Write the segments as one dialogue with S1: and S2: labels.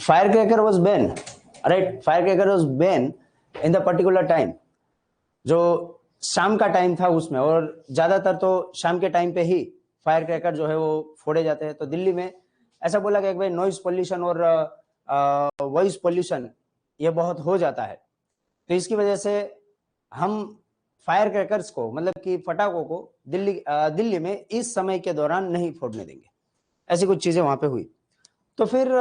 S1: firecracker was banned, right? Firecracker was banned in the particular time, जो शाम का time था उसमें, और ज्यादातर तो शाम के टाइम पे ही फायर क्रैकर जो है वो फोड़े जाते हैं। तो दिल्ली में ऐसा बोला गया कि भाई नॉइज पोल्यूशन और वॉइस पोल्यूशन ये बहुत हो जाता है, तो इसकी वजह से हम फायर क्रैकर्स को, मतलब कि पटाखों को दिल्ली में इस समय के दौरान नहीं फोड़ने देंगे। ऐसी कुछ चीजें वहां पे हुई। तो फिर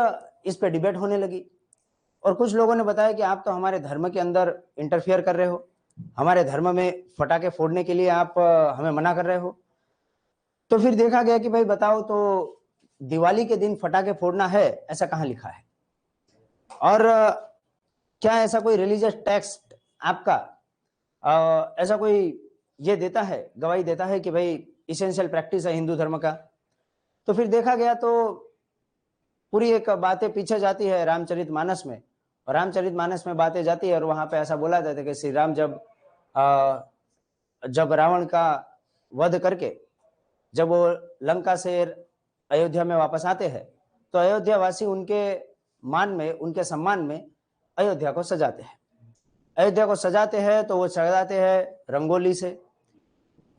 S1: इस पे डिबेट होने लगी, और कुछ लोगों ने बताया कि आप तो हमारे धर्म के अंदर इंटरफियर कर रहे हो, हमारे धर्म में पटाखे फोड़ने के लिए आप हमें मना कर रहे हो। तो फिर देखा गया कि भाई बताओ, तो दिवाली के दिन पटाखे फोड़ना है ऐसा कहाँ लिखा है? और क्या ऐसा कोई रिलीजियस टेक्स्ट आपका ऐसा कोई ये देता है, गवाही देता है कि भाई इसेंशियल प्रैक्टिस है हिंदू धर्म का? तो फिर देखा गया तो पूरी एक बातें पीछे जाती है रामचरितमानस में, और रामचरितमानस में बातें जाती है, और वहां पे ऐसा बोला जाता है कि श्री राम जब रावण का वध करके जब वो लंका से अयोध्या में वापस आते हैं, तो अयोध्या वासी उनके मान में, उनके सम्मान में अयोध्या को सजाते हैं। अयोध्या को सजाते हैं तो वो सजाते हैं रंगोली से,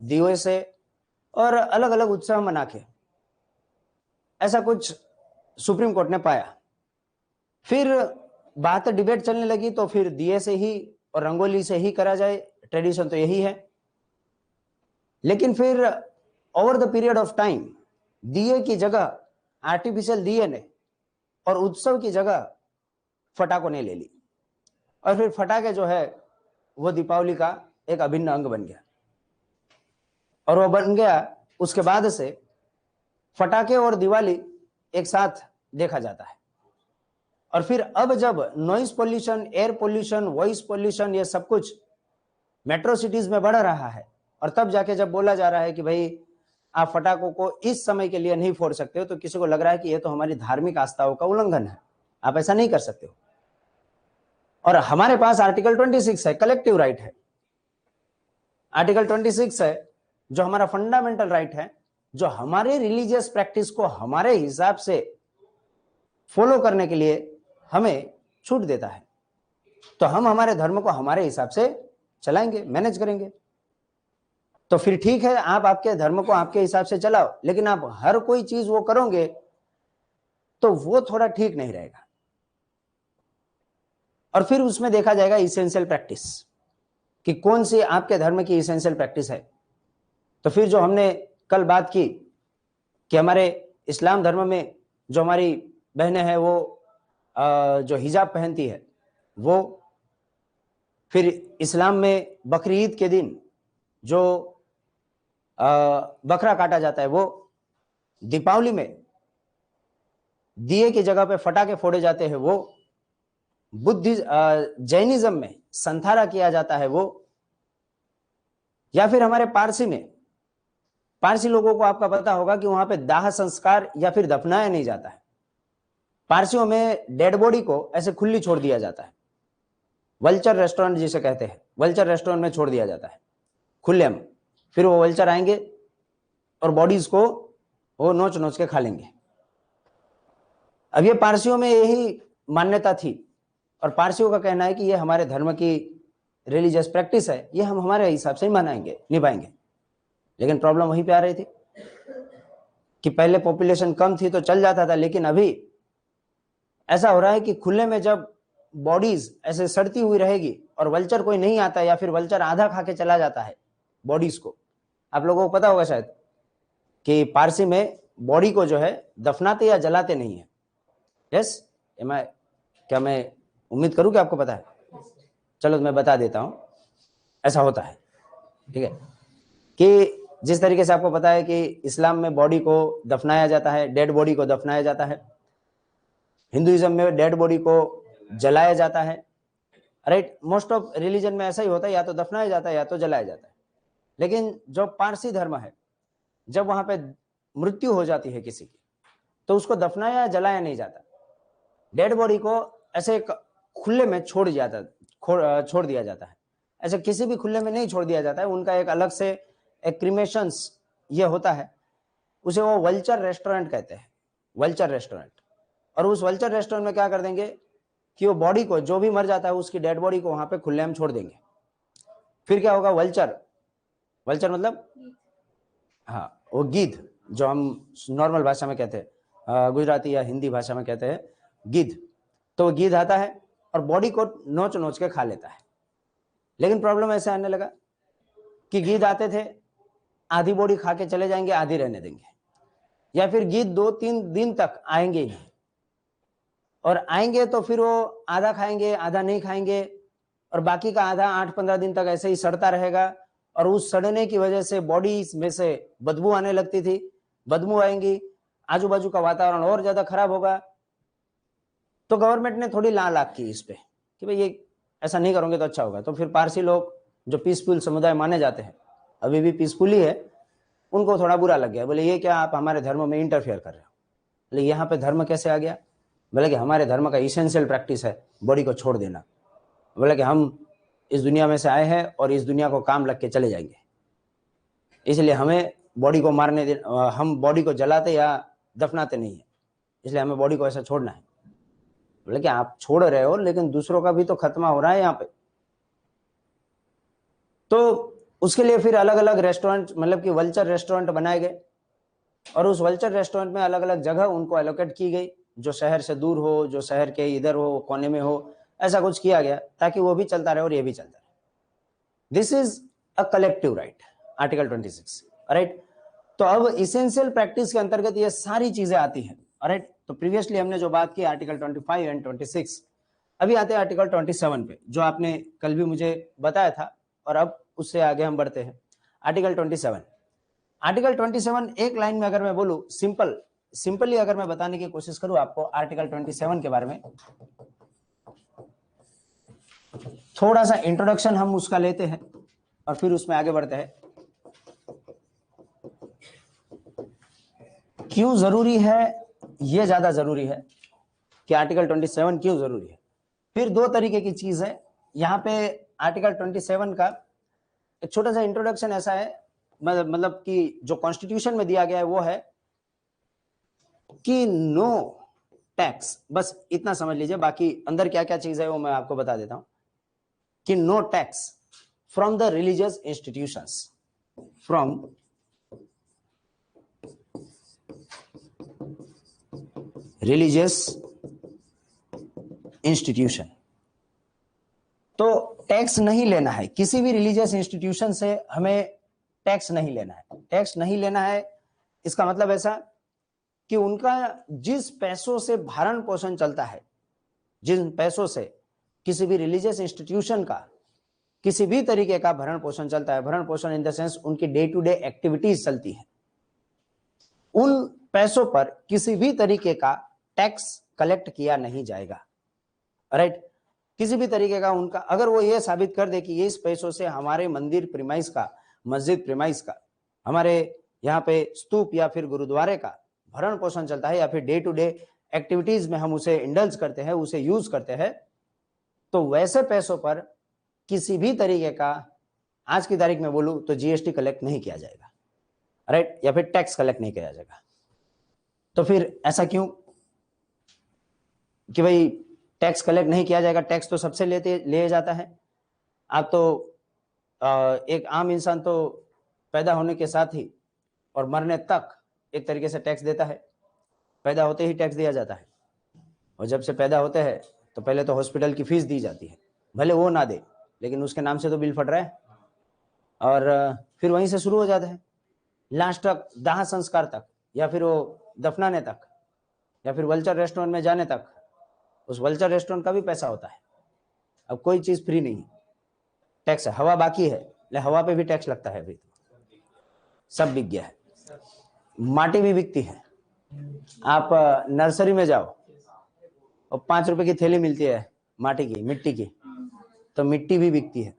S1: दिए से, और अलग अलग उत्सव मना के। ऐसा कुछ सुप्रीम कोर्ट ने पाया। फिर बात डिबेट चलने लगी, तो फिर दिए से ही और रंगोली से ही करा जाए, ट्रेडिशन तो यही है। लेकिन फिर over the period of time दिए की जगह आर्टिफिशियल दिए ने और उत्सव की जगह पटाखों ने ले ली, और फिर पटाखे जो है वो दीपावली का एक अभिन्न अंग बन गया। और वो बन गया, उसके बाद से पटाखे और दिवाली एक साथ देखा जाता है। और फिर अब जब noise pollution, air pollution, voice pollution, ये सब कुछ मेट्रो सिटीज में बढ़ रहा है, और तब जाके जब बोला जा रहा है कि भाई आप पटाखों को इस समय के लिए नहीं फोड़ सकते हो, तो किसी को लग रहा है कि ये तो हमारी धार्मिक आस्थाओं का उल्लंघन है, आप ऐसा नहीं कर सकते हो। और हमारे पास आर्टिकल 26 है, कलेक्टिव राइट है। आर्टिकल 26 है जो हमारा फंडामेंटल राइट है, जो हमारे रिलीजियस प्रैक्टिस को हमारे हिसाब से फॉलो करने के लिए हमें छूट देता है। तो हम हमारे धर्म को हमारे हिसाब से चलाएंगे, मैनेज करेंगे। तो फिर ठीक है, आप आपके धर्म को आपके हिसाब से चलाओ, लेकिन आप हर कोई चीज वो करोगे तो वो थोड़ा ठीक नहीं रहेगा। और फिर उसमें देखा जाएगा इसेंशियल प्रैक्टिस, कि कौन सी आपके धर्म की इसेंशियल प्रैक्टिस है। तो फिर जो हमने कल बात की कि हमारे इस्लाम धर्म में जो हमारी बहनें हैं वो जो हिजाब पहनती है वो, फिर इस्लाम में बकरी ईद के दिन जो बकरा काटा जाता है वो, दीपावली में दिए की जगह पे पटाखे फोड़े जाते हैं वो, जैनिज्म में संथारा किया जाता है वो, या फिर हमारे पारसी में, पारसी लोगों को आपका पता होगा कि वहां पे दाह संस्कार या फिर दफनाया नहीं जाता है। पारसियों में डेड बॉडी को ऐसे खुली छोड़ दिया जाता है, वल्चर रेस्टोरेंट जिसे कहते हैं, वल्चर रेस्टोरेंट में छोड़ दिया जाता है खुले में। फिर वो वल्चर आएंगे और बॉडीज को वो नोच नोच के खा लेंगे। अब ये पारसियों में यही मान्यता थी, और पारसियों का कहना है कि ये हमारे धर्म की रिलीजियस प्रैक्टिस है, ये हम हमारे हिसाब से ही मनाएंगे, निभाएंगे। लेकिन प्रॉब्लम वहीं पे आ रही थी कि पहले पॉपुलेशन कम थी तो चल जाता था, लेकिन अभी ऐसा हो रहा है कि खुले में जब बॉडीज ऐसे सड़ती हुई रहेगी और वल्चर कोई नहीं आता, या फिर वल्चर आधा खा के चला जाता है बॉडीज को। आप लोगों को पता होगा शायद कि पारसी में बॉडी को जो है दफनाते या जलाते नहीं है। यस, क्या मैं उम्मीद करूं कि आपको पता है? चलो मैं बता देता हूं, ऐसा होता है। ठीक है, कि जिस तरीके से आपको पता है कि इस्लाम में बॉडी को दफनाया जाता है, डेड बॉडी को दफनाया जाता है, हिंदुइज्म में डेड बॉडी को जलाया जाता है, राइट। मोस्ट ऑफ रिलीजन में ऐसा ही होता है, या तो दफनाया जाता है या तो जलाया जाता है। लेकिन जो पारसी धर्म है, जब वहां पे मृत्यु हो जाती है किसी की, तो उसको दफनाया या जलाया नहीं जाता, डेड बॉडी को ऐसे खुले में छोड़ दिया जाता है। ऐसे किसी भी खुले में नहीं छोड़ दिया जाता है, उनका एक अलग से एक क्रीमेशंस ये होता है, उसे वो वल्चर रेस्टोरेंट कहते हैं, वल्चर रेस्टोरेंट। और उस वल्चर रेस्टोरेंट में क्या कर देंगे कि वो बॉडी को, जो भी मर जाता है उसकी डेड बॉडी को वहां पे खुलेआम छोड़ देंगे। फिर क्या होगा, वल्चर, वल्चर मतलब हाँ वो गिद्ध, जो हम नॉर्मल भाषा में कहते हैं, गुजराती या हिंदी भाषा में कहते हैं गिद्ध। तो वो गिद्ध आता है और बॉडी को नोच नोच के खा लेता है। लेकिन प्रॉब्लम ऐसे आने लगा कि गिद्ध आते थे, आधी बॉडी खा के चले जाएंगे, आधी रहने देंगे, या फिर गिद्ध 2-3 दिन तक आएंगे ही नहीं, और आएंगे तो फिर वो आधा खाएंगे, आधा नहीं खाएंगे, और बाकी का आधा 8-15 दिन तक ऐसे ही सड़ता रहेगा। और उस सड़ने की वजह से बॉडी में से बदबू आने लगती थी, बदबू आएंगी, आजू बाजू का वातावरण और ज्यादा खराब होगा। तो गवर्नमेंट ने थोड़ी लाक की इस पे कि भाई ये ऐसा नहीं करोगे तो अच्छा होगा। तो फिर पारसी लोग जो पीसफुल समुदाय माने जाते हैं, अभी भी पीसफुल ही है, उनको थोड़ा बुरा लग गया। बोले ये क्या आप हमारे धर्म में इंटरफेयर कर रहे हो। बोले यहाँ पे धर्म कैसे आ गया। बोले कि हमारे धर्म का इसेंशियल प्रैक्टिस है बॉडी को छोड़ देना। बोले कि हम इस दुनिया में से आए हैं और इस दुनिया को काम लग के चले जाएंगे, इसलिए हमें बॉडी को मारने दे, हम बॉडी को जलाते या दफनाते नहीं है, इसलिए हमें बॉडी को ऐसा छोड़ना है। बोले कि आप छोड़ रहे हो लेकिन दूसरों का भी तो खत्मा हो रहा है यहाँ पे। तो उसके लिए फिर अलग अलग रेस्टोरेंट, मतलब कि वल्चर रेस्टोरेंट बनाए गए, और उस वल्चर रेस्टोरेंट में अलग अलग जगह उनको एलोकेट की गई, जो शहर से दूर हो, जो शहर के इधर हो, कोने में हो, ऐसा कुछ किया गया ताकि वो भी चलता रहे और ये भी चलता रहे। This is a collective right, article 26, right. तो अब इसेंशियल प्रैक्टिस के अंतर्गत ये सारी चीजें आती हैं, राइट। तो प्रीवियसली हमने जो बात की आर्टिकल 25 एंड 26, अभी आते हैं आर्टिकल 27 पे, जो आपने कल भी मुझे बताया था, और अब उससे आगे हम बढ़ते हैं। आर्टिकल 27, आर्टिकल 27 एक लाइन में अगर मैं बोलूं, सिंपली अगर मैं बताने की कोशिश करूं आपको आर्टिकल 27 के बारे में, थोड़ा सा इंट्रोडक्शन हम उसका लेते हैं और फिर उसमें आगे बढ़ते हैं। क्यों जरूरी है, ये ज्यादा जरूरी है कि आर्टिकल 27 क्यों जरूरी है। फिर दो तरीके की चीज है यहाँ पे। आर्टिकल 27 का एक छोटा सा इंट्रोडक्शन ऐसा है, मतलब कि जो कॉन्स्टिट्यूशन में दिया गया है वो है कि नो टैक्स, बस इतना समझ लीजिए, बाकी अंदर क्या क्या चीज है वो मैं आपको बता देता हूं, कि no tax from the religious institutions, from religious institution. तो टैक्स नहीं लेना है किसी भी रिलीजियस इंस्टीट्यूशन से, हमें टैक्स नहीं लेना है। टैक्स नहीं लेना है इसका मतलब ऐसा कि उनका जिस पैसों से भरण पोषण चलता है, जिन पैसों से किसी भी रिलीजियस इंस्टीट्यूशन का किसी भी तरीके का भरण पोषण चलता है, भरण पोषण इन द सेंस उनकी डे टू डे एक्टिविटीज चलती है, उन पैसों पर किसी भी तरीके का टैक्स कलेक्ट किया नहीं जाएगा, राइट। किसी भी तरीके का उनका, अगर वो ये साबित कर दे कि इस पैसों से हमारे मंदिर प्रीमाइस का, मस्जिद प्रीमाइस का, हमारे यहाँ पे स्तूप या फिर गुरुद्वारे का भरण पोषण चलता है, या फिर डे टू डे एक्टिविटीज में हम उसे इंडल्ज करते हैं, उसे यूज करते हैं, तो वैसे पैसों पर किसी भी तरीके का, आज की तारीख में बोलूं तो जीएसटी कलेक्ट नहीं किया जाएगा, राइट, या फिर टैक्स कलेक्ट नहीं किया जाएगा। तो फिर ऐसा क्यों कि भाई टैक्स कलेक्ट नहीं किया जाएगा? टैक्स तो सबसे ले जाता है। आप तो एक आम इंसान तो पैदा होने के साथ ही और मरने तक एक तरीके से टैक्स देता है। पैदा होते ही टैक्स दिया जाता है, और जब से पैदा होते हैं तो पहले तो हॉस्पिटल की फीस दी जाती है, भले वो ना दे लेकिन उसके नाम से तो बिल फट रहा है, और फिर वहीं से शुरू हो जाता है लास्ट तक, दाह संस्कार तक, या फिर वो दफनाने तक, या फिर वल्चर रेस्टोरेंट में जाने तक। उस वल्चर रेस्टोरेंट का भी पैसा होता है। अब कोई चीज फ्री नहीं है, टैक्स है। हवा बाकी है, ले हवा पे भी टैक्स लगता है। अभी सब बिक गया है, माटी भी बिकती है। आप नर्सरी में जाओ और 5 रुपए की थैली मिलती है माटी की, मिट्टी की, तो मिट्टी भी बिकती है।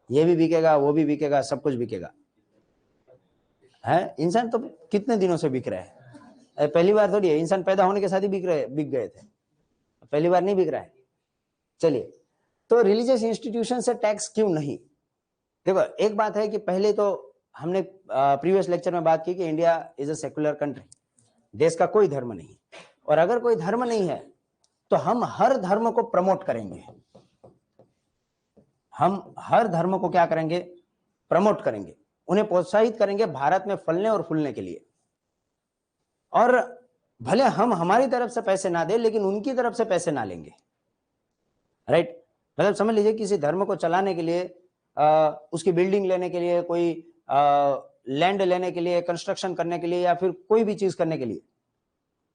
S1: ये भी बिकेगा, वो भी बिकेगा, सब कुछ बिकेगा है। इंसान तो कितने दिनों से बिक रहे हैं, पहली बार थोड़ी है। इंसान पैदा होने के साथ ही बिक गए थे, पहली बार नहीं बिक रहा है। चलिए, तो रिलीजियस इंस्टीट्यूशन से टैक्स क्यों नहीं? देखो, एक बात है कि पहले तो हमने प्रीवियस लेक्चर में बात की कि India is a secular country, देश का कोई धर्म नहीं, और अगर कोई धर्म नहीं है तो हम हर धर्म को प्रमोट करेंगे, हम हर धर्म को क्या करेंगे, प्रमोट करेंगे, उन्हें प्रोत्साहित करेंगे भारत में फलने और फूलने के लिए। और भले हम हमारी तरफ से पैसे ना दे लेकिन उनकी तरफ से पैसे ना लेंगे, राइट। मतलब समझ लीजिए किसी धर्म को चलाने के लिए उसकी बिल्डिंग लेने के लिए, कोई लैंड लेने के लिए, कंस्ट्रक्शन करने के लिए या फिर कोई भी चीज करने के लिए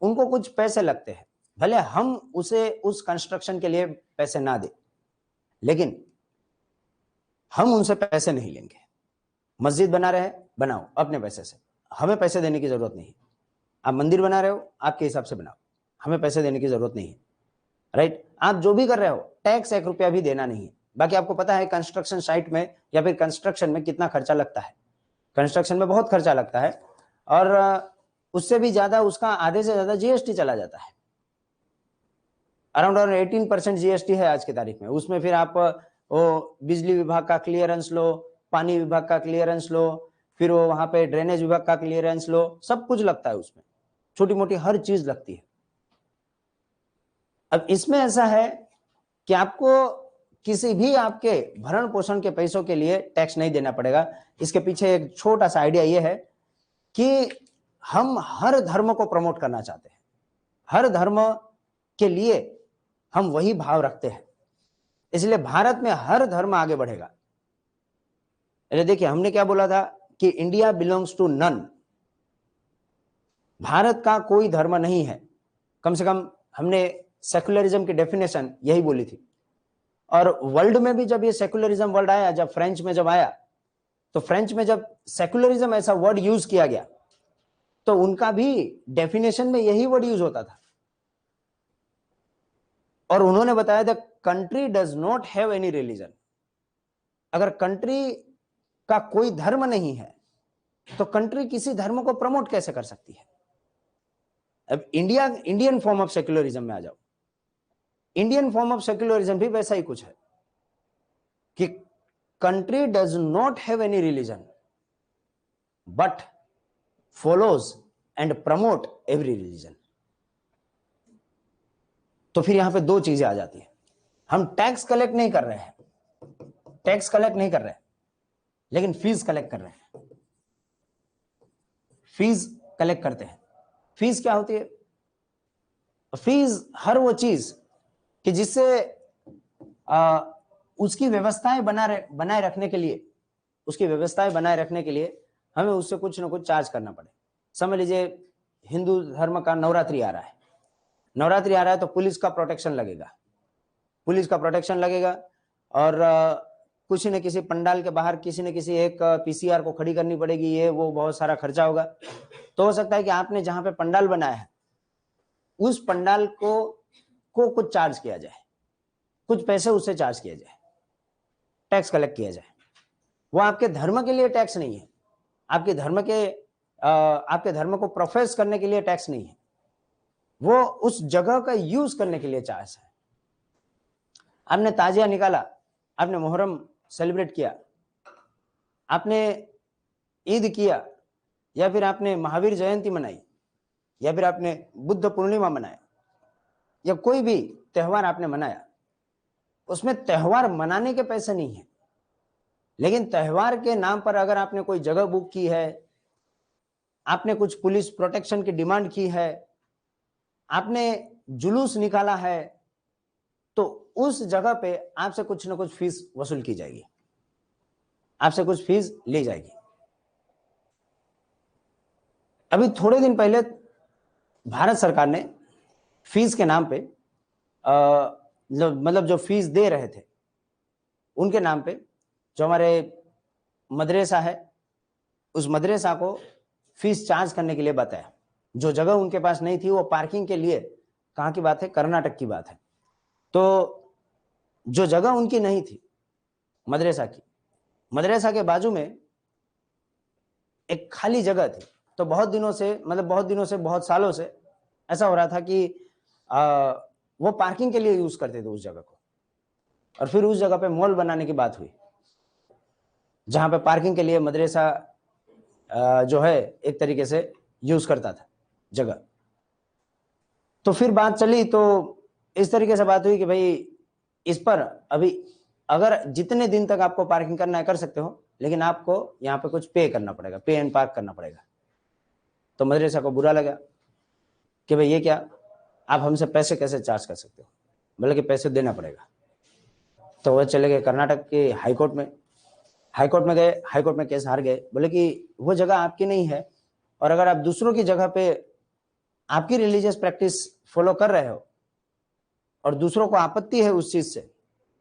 S1: उनको कुछ पैसे लगते हैं, भले हम उसे उस कंस्ट्रक्शन के लिए पैसे ना दे लेकिन हम उनसे पैसे नहीं लेंगे। मस्जिद बना रहे हैं, बनाओ अपने पैसे से, हमें पैसे देने की जरूरत नहीं। आप मंदिर बना रहे हो, आपके हिसाब से बनाओ, हमें पैसे देने की जरूरत नहीं है, राइट। आप जो भी कर रहे हो टैक्स 1 रुपया भी देना नहीं है। बाकी आपको पता है कंस्ट्रक्शन साइट में या फिर कंस्ट्रक्शन में कितना खर्चा लगता है, कंस्ट्रक्शन में बहुत खर्चा लगता है और उससे भी ज्यादा, उसका आधे से ज्यादा जीएसटी चला जाता है। अराउंड 18% जीएसटी है आज की तारीख में। उसमें फिर आप वो बिजली विभाग का क्लियरेंस लो, पानी विभाग का क्लियरेंस लो, फिर वो वहां पे ड्रेनेज विभाग का क्लियरेंस लो, सब कुछ लगता है उसमें, छोटी मोटी हर चीज लगती है। अब इसमें ऐसा है कि आपको किसी भी आपके भरण पोषण के पैसों के लिए टैक्स नहीं देना पड़ेगा। इसके पीछे एक छोटा सा आइडिया यह है कि हम हर धर्म को प्रमोट करना चाहते हैं, हर धर्म के लिए हम वही भाव रखते हैं, इसलिए भारत में हर धर्म आगे बढ़ेगा। देखिए हमने क्या बोला था कि India belongs to none, Bharat का कोई धर्म नहीं है, कम से कम हमने सेकुलरिज्म की डेफिनेशन यही बोली थी। और वर्ल्ड में भी जब ये सेकुलरिज्म वर्ड आया, जब फ्रेंच में जब आया, तो फ्रेंच में जब सेकुलरिज्म ऐसा वर्ड यूज किया गया तो उनका भी डेफिनेशन में यही वर्ड यूज होता था। और उन्होंने बताया the country does not have any religion. अगर कंट्री का कोई धर्म नहीं है तो कंट्री किसी धर्म को प्रमोट कैसे कर सकती है। अब इंडियन फॉर्म ऑफ सेक्युलरिज्म में आ जाओ। इंडियन फॉर्म ऑफ सेक्युलरिज्म भी वैसा ही कुछ है कि country does not have any religion but follows and promote every religion. तो फिर यहां पे दो चीजें आ जाती है। हम टैक्स कलेक्ट नहीं कर रहे हैं, टैक्स कलेक्ट नहीं कर रहे हैं, लेकिन फीस कलेक्ट कर रहे हैं, फीस कलेक्ट करते हैं। फीस क्या होती है? फीस हर वो चीज कि जिससे उसकी व्यवस्थाएं बनाए रखने के लिए, उसकी व्यवस्थाएं बनाए रखने के लिए हमें उससे कुछ ना कुछ चार्ज करना पड़े। समझ लीजिए हिंदू धर्म का नवरात्रि आ रहा है, नवरात्रि आ रहा है तो पुलिस का प्रोटेक्शन लगेगा, पुलिस का प्रोटेक्शन लगेगा और किसी न किसी पंडाल के बाहर किसी न किसी एक पीसीआर को खड़ी करनी पड़ेगी, ये वो बहुत सारा खर्चा होगा। तो हो सकता है कि आपने जहां पे पंडाल बनाया है उस पंडाल को कुछ चार्ज किया जाए, कुछ पैसे उससे चार्ज किया जाए, टैक्स कलेक्ट किया जाए। वो आपके धर्म के लिए टैक्स नहीं है, आपके धर्म को प्रोफेस करने के लिए टैक्स नहीं है, वो उस जगह का यूज करने के लिए चार्ज है। आपने ताजिया निकाला, आपने मुहर्रम सेलिब्रेट किया, आपने ईद किया, या फिर आपने महावीर जयंती मनाई, या फिर आपने बुद्ध पूर्णिमा मनाया, या कोई भी त्योहार आपने मनाया, उसमें त्योहार मनाने के पैसे नहीं है, लेकिन त्योहार के नाम पर अगर आपने कोई जगह बुक की है, आपने कुछ पुलिस प्रोटेक्शन की डिमांड की है, आपने जुलूस निकाला है, तो उस जगह पे आपसे कुछ ना कुछ फीस वसूल की जाएगी, आपसे कुछ फीस ली जाएगी। अभी थोड़े दिन पहले भारत सरकार ने फीस के नाम पे मतलब जो फीस दे रहे थे उनके नाम पे जो हमारे मदरसा है उस मदरसा को फीस चार्ज करने के लिए बताया। जो जगह उनके पास नहीं थी वो पार्किंग के लिए, कहाँ की बात है, कर्नाटक की बात है, तो जो जगह उनकी नहीं थी मदरसा की, मदरसा के बाजू में एक खाली जगह थी। तो बहुत दिनों से बहुत सालों से ऐसा हो रहा था कि वो पार्किंग के लिए यूज करते थे उस जगह को, और फिर उस जगह पे मॉल बनाने की बात हुई जहां पे पार्किंग के लिए मदरसा जो है एक तरीके से यूज करता था जगह। तो फिर बात चली, तो इस तरीके से बात हुई कि भाई इस पर अभी अगर जितने दिन तक आपको पार्किंग करना है कर सकते हो, लेकिन आपको यहाँ पे कुछ पे करना पड़ेगा, पे एंड पार्क करना पड़ेगा। तो मदरसा को बुरा लगा कि भाई ये क्या, आप हमसे पैसे कैसे चार्ज कर सकते हो, बोले कि पैसे देना पड़ेगा। तो वह चले गए कर्नाटक के हाईकोर्ट में। हाईकोर्ट में गए, हाईकोर्ट में केस हार गए। बोले कि वो जगह आपकी नहीं है, और अगर आप दूसरों की जगह पे आपकी रिलीजियस प्रैक्टिस फॉलो कर रहे हो और दूसरों को आपत्ति है उस चीज से,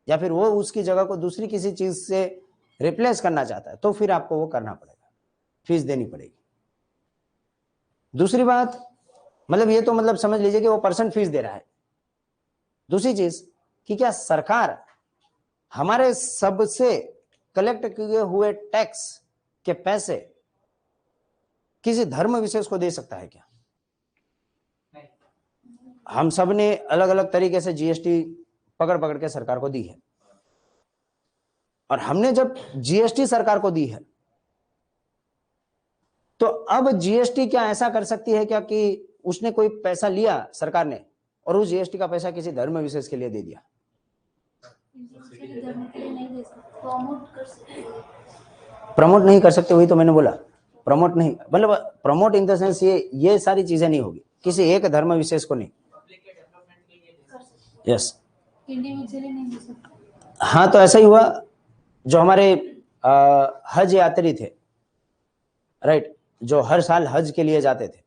S1: या फिर वो उसकी जगह को दूसरी किसी चीज से रिप्लेस करना चाहता है, तो फिर आपको वो करना पड़ेगा, फीस देनी पड़ेगी। दूसरी बात, मतलब ये तो मतलब समझ लीजिए कि वो पर्सन फीस दे रहा है। दूसरी चीज कि क्या सरकार हमारे सबसे कलेक्ट किए हुए टैक्स के पैसे किसी धर्म विशेष को दे सकता है क्या? हम सब ने अलग अलग तरीके से जीएसटी पकड़ पकड़ के सरकार को दी है, और हमने जब जीएसटी सरकार को दी है, तो अब जीएसटी क्या ऐसा कर सकती है क्या कि उसने कोई पैसा लिया सरकार ने और उस जीएसटी का पैसा किसी धर्म विशेष के लिए दे दिया? प्रमोट नहीं कर सकते, वही तो मैंने बोला, प्रमोट नहीं, मतलब प्रमोट इन द सेंस ये सारी चीजें नहीं होगी, किसी एक धर्म विशेष को नहीं। यस, इंडिविजुअली नहीं हो सकता। हाँ, तो ऐसा ही हुआ जो हमारे हज यात्री थे, राइट, जो हर साल हज के लिए जाते थे,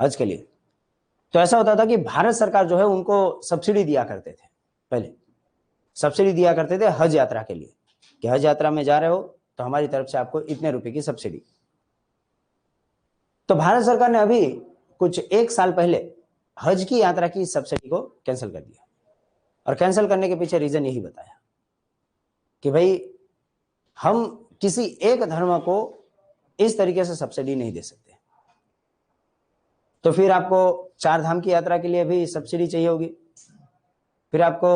S1: हज के लिए। तो ऐसा होता था कि भारत सरकार जो है उनको सब्सिडी दिया करते थे, पहले सब्सिडी दिया करते थे हज यात्रा के लिए, कि हज यात्रा में जा रहे हो तो हमारी तरफ से आपको इतने रुपए की सब्सिडी। तो भारत सरकार ने अभी कुछ एक साल पहले हज की यात्रा की सब्सिडी को कैंसिल कर दिया, और कैंसिल करने के पीछे रीजन यही बताया कि भाई हम किसी एक धर्म को इस तरीके से सब्सिडी नहीं दे सकते। तो फिर आपको 4 धाम की यात्रा के लिए भी सब्सिडी चाहिए होगी, फिर आपको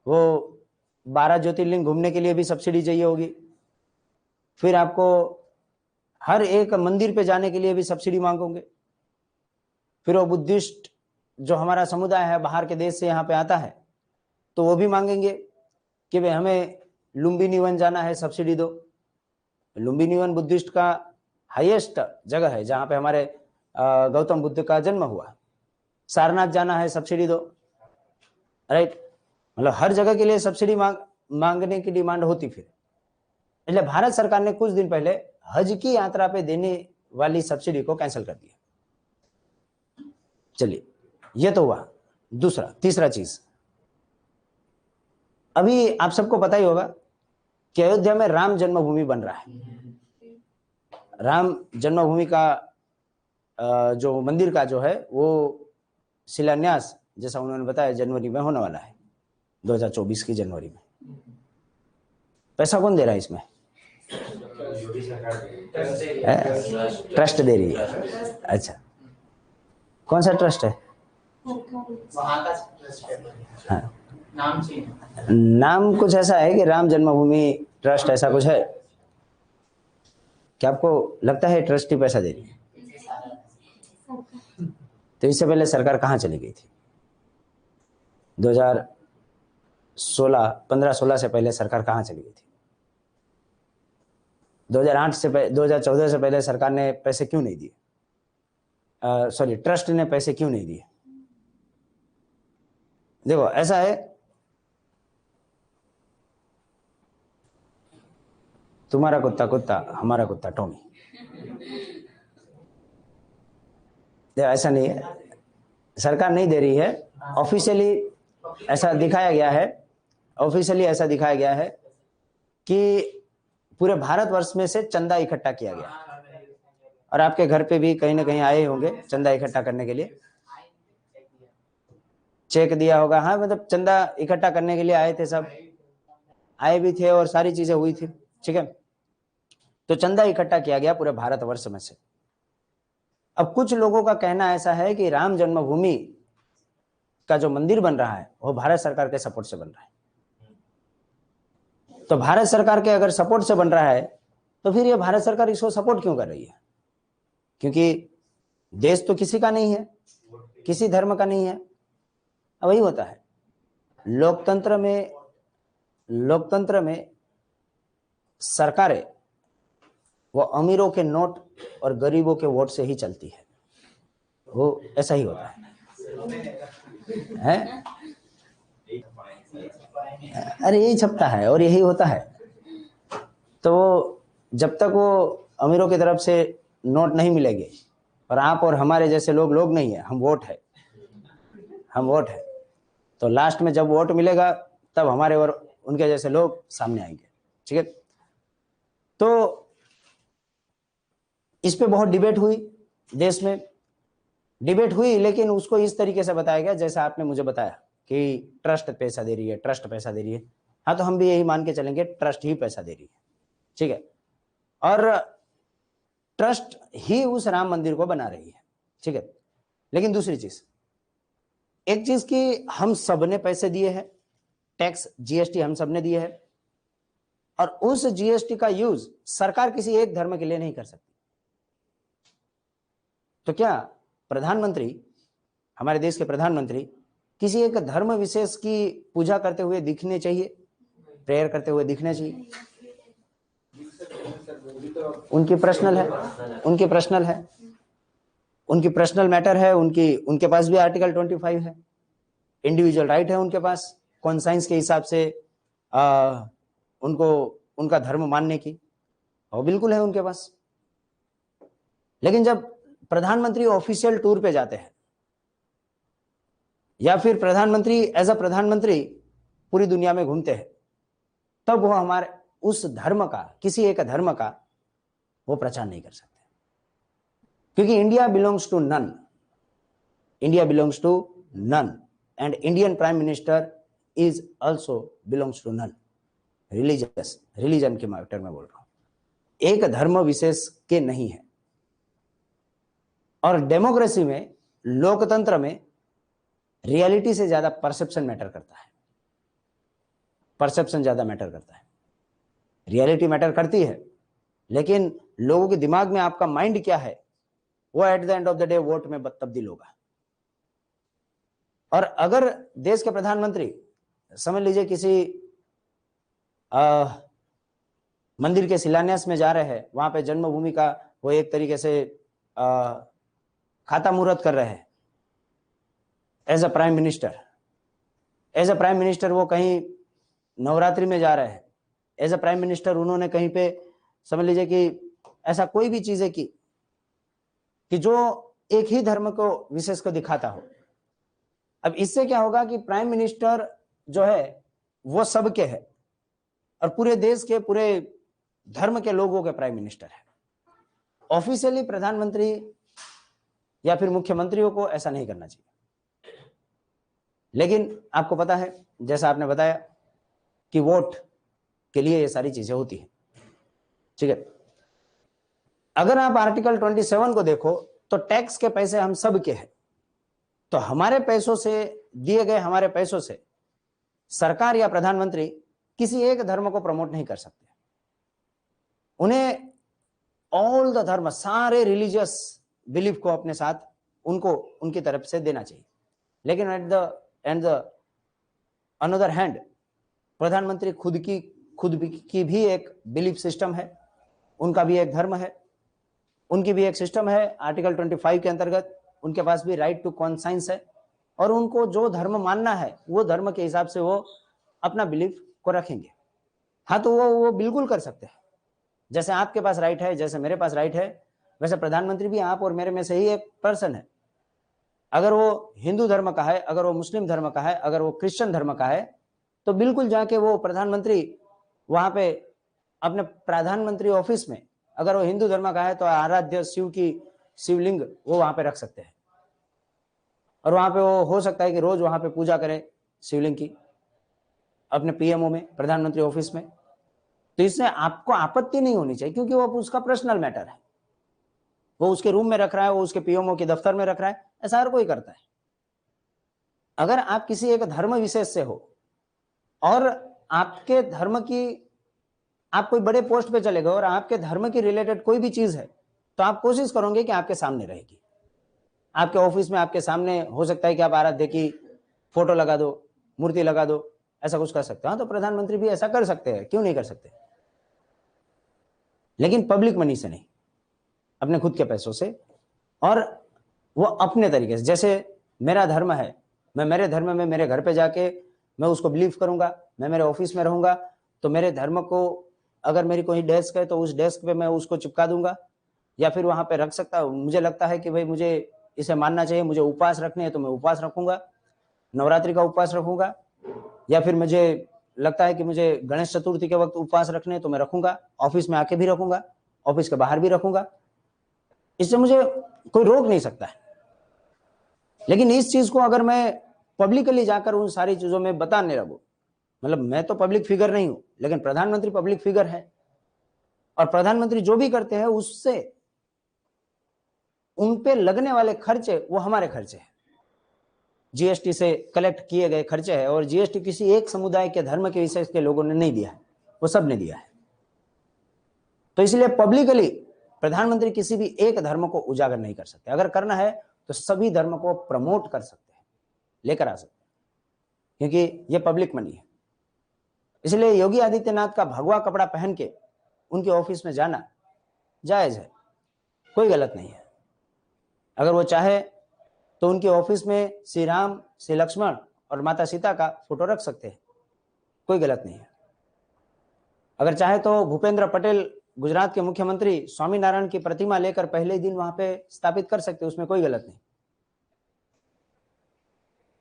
S1: वो 12 ज्योतिर्लिंग घूमने के लिए भी सब्सिडी चाहिए होगी, फिर आपको हर एक मंदिर पे जाने के लिए भी सब्सिडी मांगोगे, फिर वो बुद्धिस्ट जो हमारा समुदाय है बाहर के देश से यहाँ पे आता है तो वो भी मांगेंगे कि भाई हमें लुम्बिनी वन जाना है, सब्सिडी दो। लुम्बिनी वन बुद्धिस्ट का हाईएस्ट जगह है जहाँ पे हमारे गौतम बुद्ध का जन्म हुआ। सारनाथ जाना है, सब्सिडी दो, राइट। मतलब हर जगह के लिए सब्सिडी मांगने की डिमांड होती। फिर इसलिए भारत सरकार ने कुछ दिन पहले हज की यात्रा पे देने वाली सब्सिडी को कैंसिल कर दिया। चलिए, ये तो हुआ। तीसरा चीज, अभी आप सबको पता ही होगा कि अयोध्या में राम जन्मभूमि बन रहा है। राम जन्मभूमि का जो मंदिर का जो है वो शिलान्यास, जैसा उन्होंने बताया, जनवरी में होने वाला है, 2024 की जनवरी में। पैसा कौन दे रहा है इसमें? ट्रस्ट दे रही है। अच्छा, कौन सा ट्रस्ट है? हाँ, नाम कुछ ऐसा है कि राम जन्मभूमि ट्रस्ट, ऐसा कुछ है। क्या आपको लगता है ट्रस्ट ही पैसा दे रही है? तो इससे पहले सरकार कहाँ चली गई थी? 2015-16 से पहले सरकार कहाँ चली गई थी? 2014 से पहले सरकार ने पैसे क्यों नहीं दिए? सॉरी, ट्रस्ट ने पैसे क्यों नहीं दिए? देखो, ऐसा है, तुम्हारा कुत्ता कुत्ता, हमारा कुत्ता टॉमी। ऐसा नहीं है, सरकार नहीं दे रही है। ऑफिशियली ऐसा दिखाया गया है, कि पूरे भारतवर्ष में से चंदा इकट्ठा किया गया, और आपके घर पे भी कहीं ना कहीं आए होंगे चंदा इकट्ठा करने के लिए, चेक दिया होगा। हाँ, मतलब चंदा इकट्ठा करने के लिए आए थे, सब आए भी थे और सारी चीजें हुई थी, ठीक है। तो चंदा इकट्ठा किया गया पूरे भारतवर्ष में से। अब कुछ लोगों का कहना ऐसा है कि राम जन्मभूमि का जो मंदिर बन रहा है वो भारत सरकार के सपोर्ट से बन रहा है। तो भारत सरकार के अगर सपोर्ट से बन रहा है तो फिर ये भारत सरकार इसको सपोर्ट क्यों कर रही है? क्योंकि देश तो किसी का नहीं है, किसी धर्म का नहीं है। वही होता है लोकतंत्र में सरकारें वो अमीरों के नोट और गरीबों के वोट से ही चलती है, वो ऐसा ही होता है? अरे यही छपता है और यही होता है। तो जब तक वो अमीरों की तरफ से नोट नहीं मिलेंगे और आप और हमारे जैसे लोग नहीं है, हम वोट है, तो लास्ट में जब वोट मिलेगा तब हमारे और उनके जैसे लोग सामने आएंगे। ठीक है, तो इस पे बहुत डिबेट हुई, देश में डिबेट हुई, लेकिन उसको इस तरीके से बताया गया जैसा आपने मुझे बताया कि ट्रस्ट पैसा दे रही है। हाँ, तो हम भी यही मान के चलेंगे, ट्रस्ट ही पैसा दे रही है। ठीक है, और ट्रस्ट ही उस राम मंदिर को बना रही है। ठीक है, लेकिन दूसरी चीज, एक चीज की हम सब ने पैसे दिए हैं, टैक्स जीएसटी हम सब ने दिए है, और उस जीएसटी का यूज सरकार किसी एक धर्म के लिए नहीं कर सकती। तो क्या प्रधानमंत्री, हमारे देश के प्रधानमंत्री किसी एक धर्म विशेष की पूजा करते हुए दिखने चाहिए, प्रेयर करते हुए दिखने चाहिए? उनकी पर्सनल है, उनकी पर्सनल मैटर है, उनके पास भी आर्टिकल 25 है, इंडिविजुअल राइट है उनके पास कॉन्साइंस के हिसाब से उनको उनका धर्म मानने की, और बिल्कुल है उनके पास। लेकिन जब प्रधानमंत्री ऑफिशियल टूर पे जाते हैं या फिर प्रधानमंत्री एज अ प्रधानमंत्री पूरी दुनिया में घूमते हैं, तब वो हमारे उस धर्म का, किसी एक धर्म का वो प्रचार नहीं कर सकते, क्योंकि India belongs to none and Indian prime minister is also belongs to none. Religion के मैटर में बोल रहा हूं, एक धर्म विशेष के नहीं है। और डेमोक्रेसी में, लोकतंत्र में रियलिटी से ज्यादा परसेप्शन मैटर करता है, परसेप्शन ज्यादा मैटर करता है। रियलिटी मैटर करती है, लेकिन लोगों के दिमाग में आपका माइंड क्या है वो at the end of the day vote में तब्दील होगा। और अगर देश के प्रधानमंत्री, समझ लीजिए किसी मंदिर के शिलान्यास में जा रहे हैं, वहां पे जन्मभूमि का वो एक तरीके से खाता मुहूर्त कर रहे हैं, एज अ प्राइम मिनिस्टर वो कहीं नवरात्रि में जा रहे हैं, एज अ प्राइम मिनिस्टर उन्होंने कहीं पे समझ लीजिए कि ऐसा कोई भी चीजें की कि जो एक ही धर्म को विशेष को दिखाता हो। अब इससे क्या होगा कि प्राइम मिनिस्टर जो है वो सबके है और पूरे देश के, पूरे धर्म के लोगों के प्राइम मिनिस्टर है। ऑफिशियली प्रधानमंत्री या फिर मुख्यमंत्रियों को ऐसा नहीं करना चाहिए। लेकिन आपको पता है, जैसा आपने बताया कि वोट के लिए ये सारी चीजें होती है। ठीक है, अगर आप आर्टिकल 27 को देखो तो टैक्स के पैसे हम सब के हैं, तो हमारे पैसों से, दिए गए हमारे पैसों से सरकार या प्रधानमंत्री किसी एक धर्म को प्रमोट नहीं कर सकते। उन्हें ऑल द धर्म, सारे रिलीजियस बिलीफ को अपने साथ उनको उनकी तरफ से देना चाहिए। लेकिन एट द अनदर हैंड प्रधानमंत्री खुद की भी एक बिलीफ सिस्टम है, उनका भी एक धर्म है, उनकी भी एक सिस्टम है। आर्टिकल 25 के अंतर्गत उनके पास भी राइट टू कॉन्साइंस है, और उनको जो धर्म मानना है वो धर्म के हिसाब से वो अपना बिलीफ को रखेंगे। हाँ, तो वो बिल्कुल कर सकते हैं। जैसे आपके पास राइट है, जैसे मेरे पास राइट है, वैसे प्रधानमंत्री भी आप और मेरे में से ही एक पर्सन है। अगर वो हिंदू धर्म का है, अगर वो मुस्लिम धर्म का है, अगर वो क्रिश्चियन धर्म का है, तो बिल्कुल जाके वो प्रधानमंत्री वहां पे अपने प्रधानमंत्री ऑफिस में, अगर वो हिंदू धर्म का है तो आराध्य शिव की शिवलिंग वो वहां पे रख सकते हैं, और वहां पे वो हो सकता है कि रोज वहां पे पूजा करे शिवलिंग की, अपने पीएमओ में, प्रधानमंत्री ऑफिस में। तो इससे आपको आपत्ति नहीं होनी चाहिए, क्योंकि वो उसका पर्सनल मैटर है। वो उसके रूम में रख रहा है, वो उसके पीएमओ के दफ्तर में रख रहा है, ऐसा हर कोई करता है। अगर आप किसी एक धर्म विशेष से हो और आपके धर्म की, आप कोई बड़े पोस्ट पे चले गए और आपके धर्म की रिलेटेड कोई भी चीज है, तो आप कोशिश करोगे कि आपके सामने रहेगी, आपके ऑफिस में आपके सामने हो सकता है कि आप आराध्य की फोटो लगा दो, मूर्ति लगा दो, ऐसा कुछ कर सकते हो। हाँ, तो प्रधानमंत्री भी ऐसा कर सकते हैं, क्यों नहीं कर सकते, लेकिन पब्लिक मनी से नहीं, अपने खुद के पैसों से, और वो अपने तरीके से। जैसे मेरा धर्म है, मैं मेरे धर्म में मेरे घर पे जाके मैं उसको बिलीव करूंगा, मैं मेरे ऑफिस में रहूंगा तो मेरे धर्म को, अगर मेरी कोई डेस्क है तो उस डेस्क पे मैं उसको चिपका दूंगा या फिर वहां पे रख सकता हूँ। मुझे लगता है कि भाई मुझे इसे मानना चाहिए, मुझे उपवास रखने हैं तो मैं उपवास रखूंगा, नवरात्रि का उपवास रखूंगा, या फिर मुझे लगता है कि मुझे गणेश चतुर्थी के वक्त उपवास रखने हैं तो मैं रखूंगा, ऑफिस में आके भी रखूंगा, ऑफिस के बाहर भी रखूंगा, इससे मुझे कोई रोक नहीं सकता है। लेकिन इस चीज को अगर मैं पब्लिकली जाकर उन सारी चीजों में बताने लगूं, मतलब मैं तो पब्लिक फिगर नहीं हूं, लेकिन प्रधानमंत्री पब्लिक फिगर है, और प्रधानमंत्री जो भी करते हैं उससे उन पे लगने वाले खर्चे वो हमारे खर्चे हैं, जीएसटी से कलेक्ट किए गए खर्चे हैं, और जीएसटी किसी एक समुदाय के धर्म के विशेष के लोगों ने नहीं दिया है, वो सब ने दिया है। तो इसलिए पब्लिकली प्रधानमंत्री किसी भी एक धर्म को उजागर नहीं कर सकते। अगर करना है तो सभी धर्म को प्रमोट कर सकते हैं, लेकर आ सकते हैं, क्योंकि ये पब्लिक मनी है। इसलिए योगी आदित्यनाथ का भगवा कपड़ा पहन के उनके ऑफिस में जाना जायज है, कोई गलत नहीं है। अगर वो चाहे तो उनके ऑफिस में श्री राम, श्री लक्ष्मण और माता सीता का फोटो रख सकते हैं, कोई गलत नहीं है। अगर चाहे तो भूपेंद्र पटेल गुजरात के मुख्यमंत्री स्वामीनारायण की प्रतिमा लेकर पहले ही दिन वहां पे स्थापित कर सकते, उसमें कोई गलत नहीं।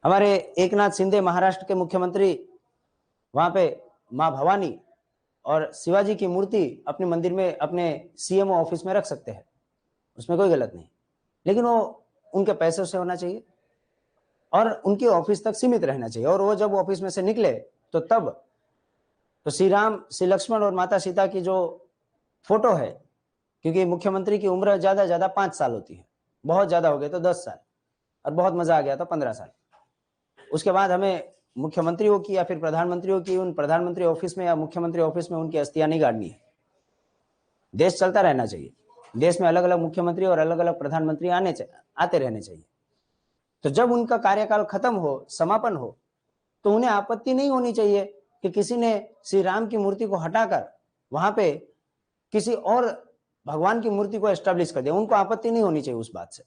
S1: हमारे एकनाथ शिंदे महाराष्ट्र के मुख्यमंत्री वहां पे मां भवानी और शिवाजी की मूर्ति अपने मंदिर में, अपने सीएमओ ऑफिस में रख सकते हैं, उसमें कोई गलत नहीं, लेकिन वो उनके पैसों से होना चाहिए और उनके ऑफिस तक सीमित रहना चाहिए। और वो जब ऑफिस में से निकले तो तब तो श्री राम, श्री लक्ष्मण और माता सीता की जो फोटो है, क्योंकि मुख्यमंत्री की उम्र ज्यादा 5 साल होती है, बहुत ज्यादा हो गए तो 10 साल, और बहुत मजा आ गया तो 15 साल। उसके बाद हमें मुख्यमंत्रियों की या फिर प्रधानमंत्रियों की उन प्रधानमंत्री ऑफिस में या मुख्यमंत्री ऑफिस में उनकी अस्थियां नहीं गाड़नी है। देश चलता रहना चाहिए, देश में अलग अलग मुख्यमंत्री और अलग अलग प्रधानमंत्री आते रहने चाहिए। तो जब उनका कार्यकाल खत्म हो, समापन हो, तो उन्हें आपत्ति नहीं होनी चाहिए कि किसी ने श्री राम की मूर्ति को हटाकर वहां पे किसी और भगवान की मूर्ति को एस्टेब्लिश कर दिया। उनको आपत्ति नहीं होनी चाहिए उस बात से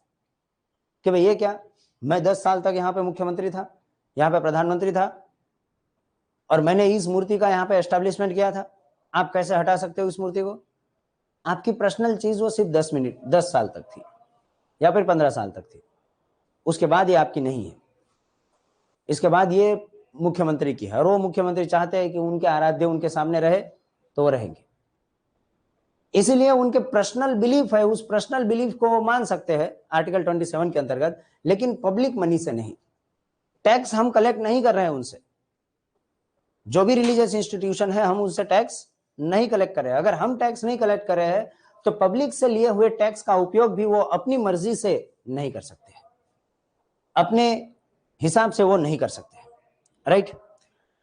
S1: कि भाई ये क्या, मैं 10 साल तक यहाँ पे मुख्यमंत्री था, यहाँ पे प्रधानमंत्री था, और मैंने इस मूर्ति का यहाँ पे एस्टेब्लिशमेंट किया था, आप कैसे हटा सकते हो इस मूर्ति को? आपकी पर्सनल चीज वो सिर्फ 10 साल तक थी या फिर 15 साल तक थी, उसके बाद ये आपकी नहीं है, इसके बाद ये मुख्यमंत्री की है, और वो मुख्यमंत्री चाहते हैं कि उनके आराध्य उनके सामने रहे तो वो रहेंगे। इसीलिए उनके पर्सनल बिलीफ है, उस पर्सनल बिलीफ को वो मान सकते हैं आर्टिकल 27 के अंतर्गत, लेकिन पब्लिक मनी से नहीं। टैक्स हम कलेक्ट नहीं कर रहे हैं उनसे, जो भी रिलीजियस इंस्टीट्यूशन है हम उनसे टैक्स नहीं कलेक्ट कर रहे हैं। अगर हम टैक्स नहीं कलेक्ट कर रहे हैं तो पब्लिक से लिए हुए टैक्स का उपयोग भी वो अपनी मर्जी से नहीं कर सकते, अपने हिसाब से वो नहीं कर सकते, राइट।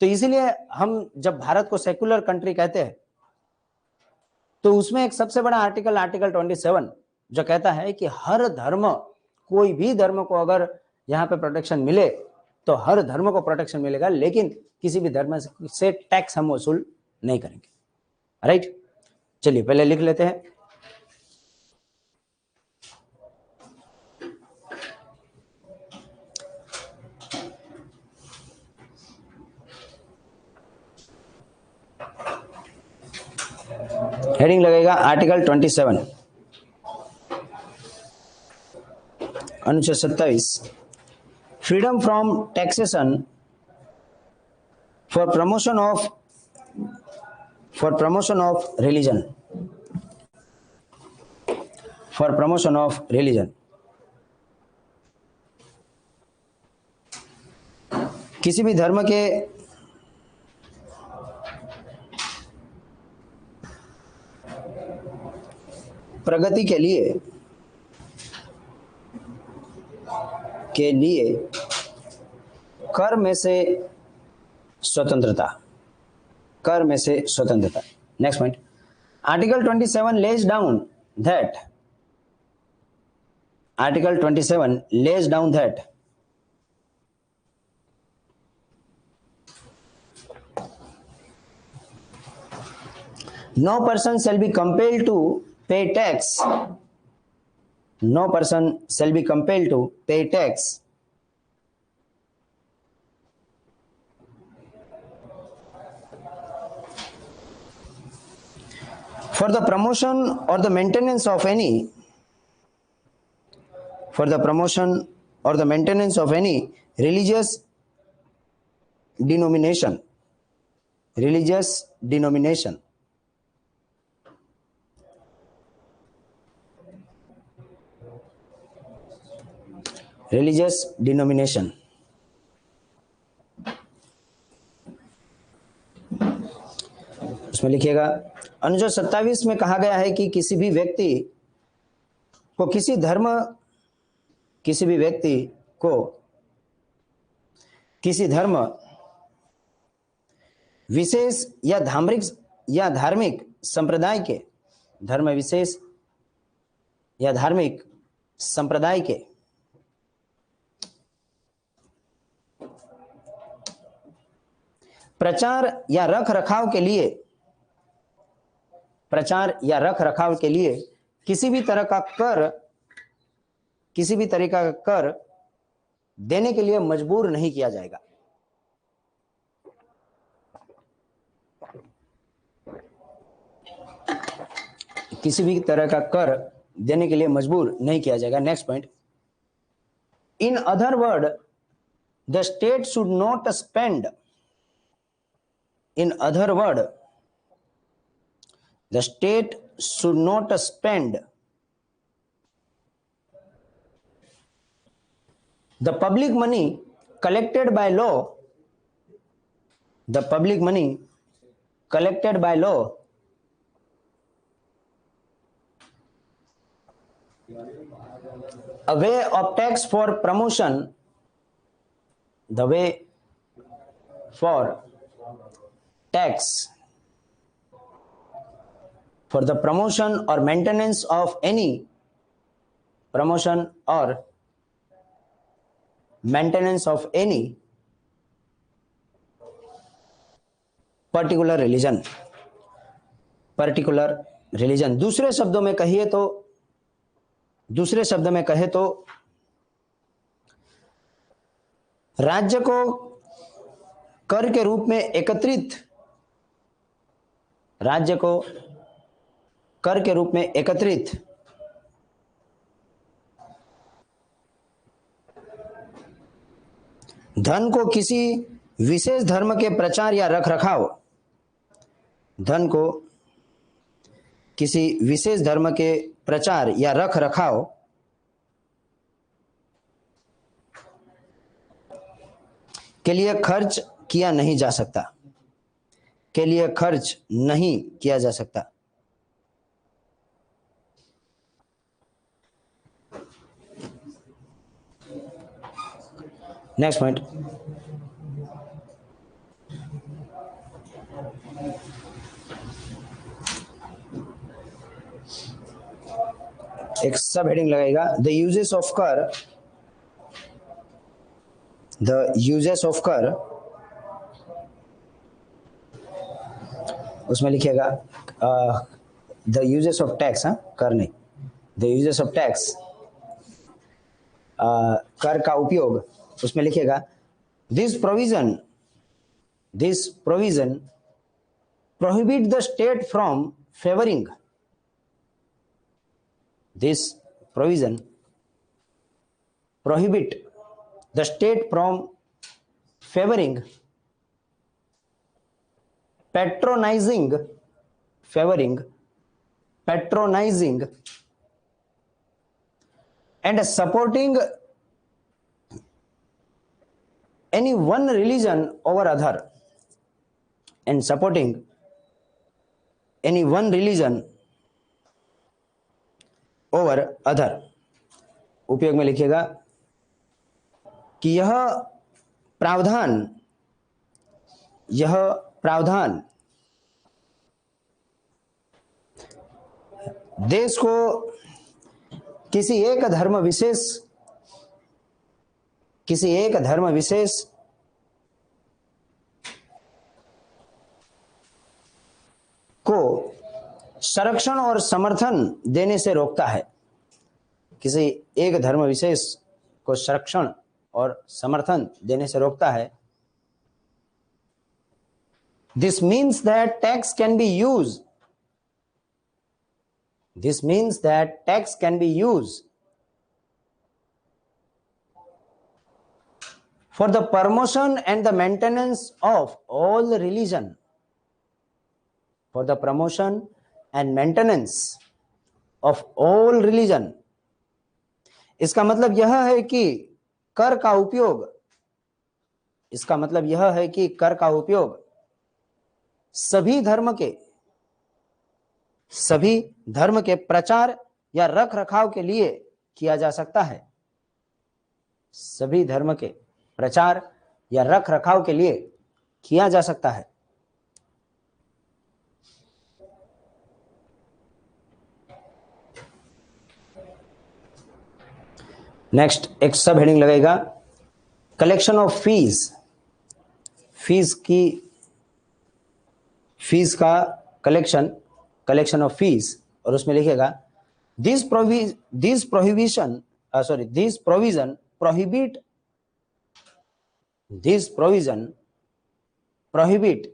S1: तो इसीलिए हम जब भारत को सेकुलर कंट्री कहते हैं तो उसमें एक सबसे बड़ा आर्टिकल 27 जो कहता है कि हर धर्म, कोई भी धर्म को अगर यहाँ पे प्रोटेक्शन मिले तो हर धर्म को प्रोटेक्शन मिलेगा, लेकिन किसी भी धर्म से टैक्स हम वसूल नहीं करेंगे, राइट। चलिए पहले लिख लेते हैं। हेडिंग लगेगा आर्टिकल 27, अनुच्छेद 27, freedom from taxation for promotion of religion, for promotion of religion. किसी भी धर्म के प्रगति के लिए कर में से स्वतंत्रता, कर में से स्वतंत्रता। Next point, article 27 lays down that Article 27 lays down that no person shall be compelled to pay tax. No person shall be compelled to pay tax for the promotion or the maintenance of any religious denomination. Religious denomination. Religious denomination. उसमें लिखिएगा अनुच्छेद 27 में कहा गया है कि किसी भी व्यक्ति को किसी धर्म विशेष या धार्मिक संप्रदाय के धर्म विशेष या धार्मिक संप्रदाय के प्रचार या रख रखाव के लिए किसी भी तरह का कर देने के लिए मजबूर नहीं किया जाएगा। किसी भी तरह का कर देने के लिए मजबूर नहीं किया जाएगा। Next point, in other word the state should not spend In other word, the state should not spend the public money collected by law, a way of tax for promotion, tax for the promotion or maintenance of any particular religion। दूसरे शब्दों में कहे तो राज्य को कर के रूप में एकत्रित धन को किसी विशेष धर्म के प्रचार या रख रखाव के लिए खर्च नहीं किया जा सकता। नेक्स्ट पॉइंट, एक सब हेडिंग लगाएगा द यूजेस ऑफ कर, उसमें लिखिएगा द यूजेस ऑफ टैक्स, कर नहीं, द यूजेस ऑफ टैक्स, कर का उपयोग, उसमें लिखिएगा this provision prohibit the state from favouring, this provision prohibit the state from favouring patronizing and supporting any one religion over other, उपयोग में लिखिएगा कि यह प्रावधान देश को किसी एक धर्म विशेष को संरक्षण और समर्थन देने से रोकता है। किसी एक धर्म विशेष को संरक्षण और समर्थन देने से रोकता है। This means that tax can be used for the promotion and the maintenance of all religion. For the promotion and maintenance of all religion. इसका मतलब यह है कि कर का उपयोग सभी धर्म के प्रचार या रख रखाव के लिए किया जा सकता है। सभी धर्म के प्रचार या रख रखाव के लिए किया जा सकता है। नेक्स्ट एक सब हेडिंग लगेगा कलेक्शन ऑफ फीस का कलेक्शन ऑफ फीस, और उसमें लिखेगा this provision prohibit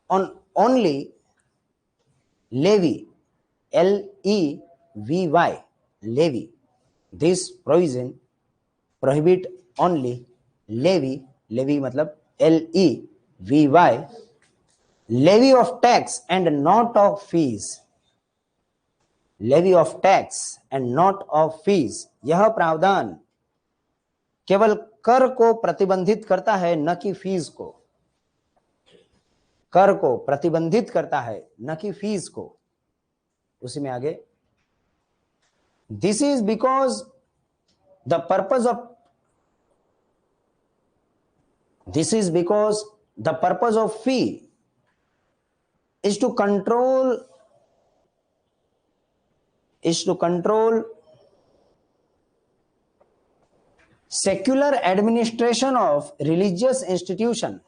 S1: on only levy, L-E-V-Y, levy. This provision prohibit only levy मतलब L-E-V-Y, levy of tax and not of fees. Levy of tax and not of fees. यह प्रावधान केवल कर को प्रतिबंधित करता है, न कि फीस को। कर को प्रतिबंधित करता है, न कि फीस को। उसी में आगे This is because the purpose of fee is to control secular administration of religious institution.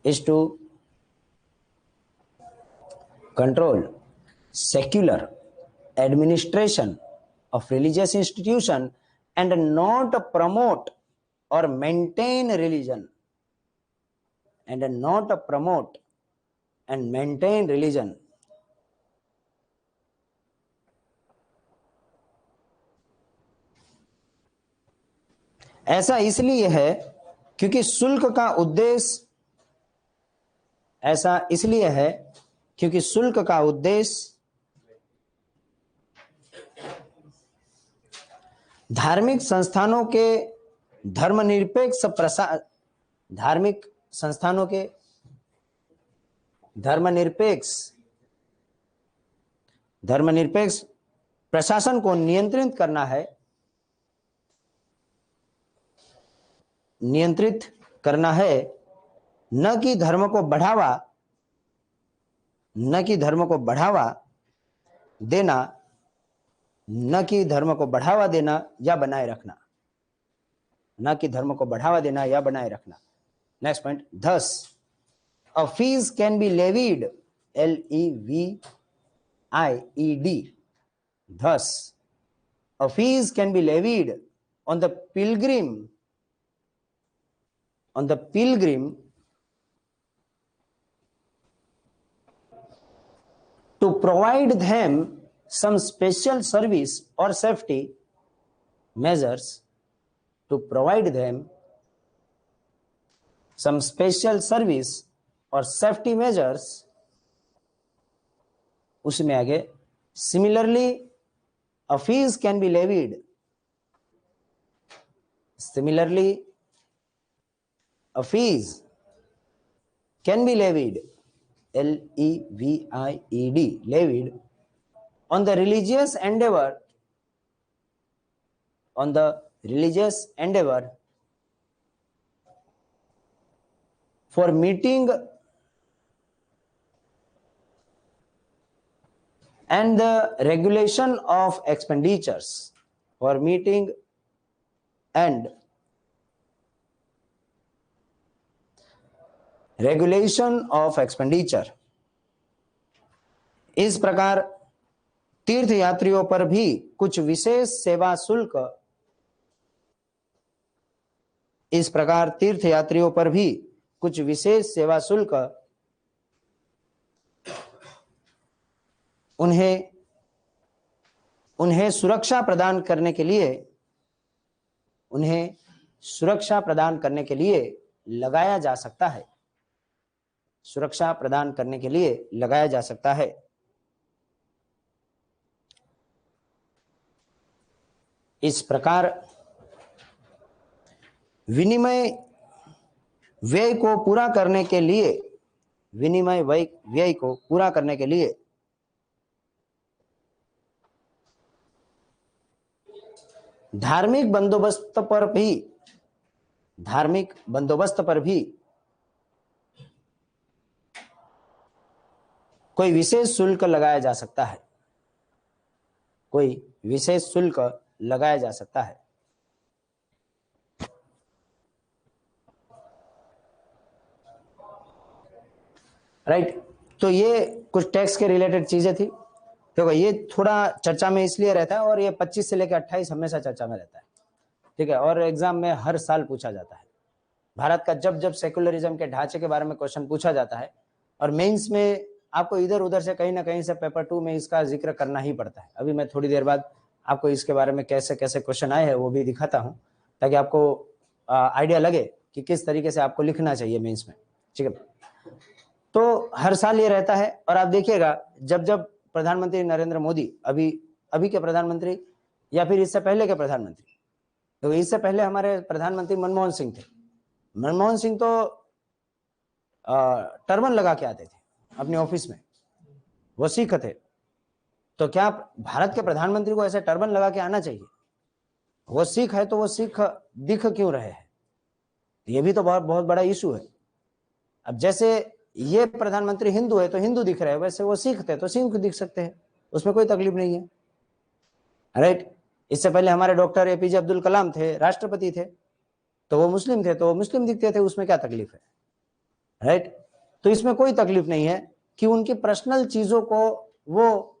S1: Is to control secular administration of religious institution and not promote or maintain religion. And not promote and maintain religion. ऐसा इसलिए है क्योंकि शुल्क का उद्देश्य धार्मिक संस्थानों के धर्मनिरपेक्ष प्रशासन को नियंत्रित करना है, न कि धर्म को बढ़ावा देना या बनाए रखना। Next point, thus a fees can be levied, L-E-V-I-E-D. Thus a fees can be levied on the pilgrim to provide them some special service or safety measures, उसमें आगे similarly a fees can be levied, L-E-V-I-E-D, levied on the religious endeavor for meeting and the regulation of expenditures for meeting and regulation of expenditure। इस प्रकार तीर्थ यात्रियों पर भी कुछ विशेष सेवा शुल्क, इस प्रकार तीर्थ यात्रियों पर भी कुछ विशेष सेवा शुल्क उन्हें सुरक्षा प्रदान करने के लिए लगाया जा सकता है, सुरक्षा प्रदान करने के लिए लगाया जा सकता है। इस प्रकार विनिमय व्यय को पूरा करने के लिए धार्मिक बंदोबस्त पर भी कोई विशेष शुल्क लगाया जा सकता है, राइट। तो ये कुछ टैक्स के रिलेटेड चीजें थी। देखो ये थोड़ा चर्चा में इसलिए रहता है और ये 25 से लेकर 28 हमेशा चर्चा में रहता है, ठीक है, और एग्जाम में हर साल पूछा जाता है। भारत का जब सेकुलरिज्म के ढांचे के बारे में क्वेश्चन पूछा जाता है और मेंस में आपको इधर उधर से कहीं ना कहीं से पेपर 2 में इसका जिक्र करना ही पड़ता है। अभी मैं थोड़ी देर बाद आपको इसके बारे में कैसे कैसे क्वेश्चन आए हैं वो भी दिखाता हूं, ताकि आपको आइडिया लगे कि किस तरीके से आपको लिखना चाहिए मेंस में, ठीक है। तो हर साल ये रहता है और आप देखिएगा जब प्रधानमंत्री नरेंद्र मोदी, अभी के प्रधानमंत्री या फिर इससे पहले के प्रधानमंत्री, तो इससे पहले हमारे प्रधानमंत्री मनमोहन सिंह थे। मनमोहन सिंह तो टर्बन लगा के आते थे अपने ऑफिस में, वो सिख थे। तो क्या भारत के प्रधानमंत्री को ऐसे टर्बन लगा के आना चाहिए? वो सिख है तो वो सिख दिख क्यों रहे हैं? ये भी तो बहुत बड़ा इशू है। अब जैसे ये प्रधानमंत्री हिंदू है तो हिंदू दिख रहे हैं, वैसे वो सिख थे तो सिख दिख सकते हैं, उसमें कोई तकलीफ नहीं है, राइट। इससे पहले हमारे डॉक्टर एपीजे अब्दुल कलाम थे, राष्ट्रपति थे, तो वो मुस्लिम थे तो वो मुस्लिम दिखते थे, उसमें क्या तकलीफ है, राइट। तो इसमें कोई तकलीफ नहीं है कि उनकी पर्सनल चीजों को वो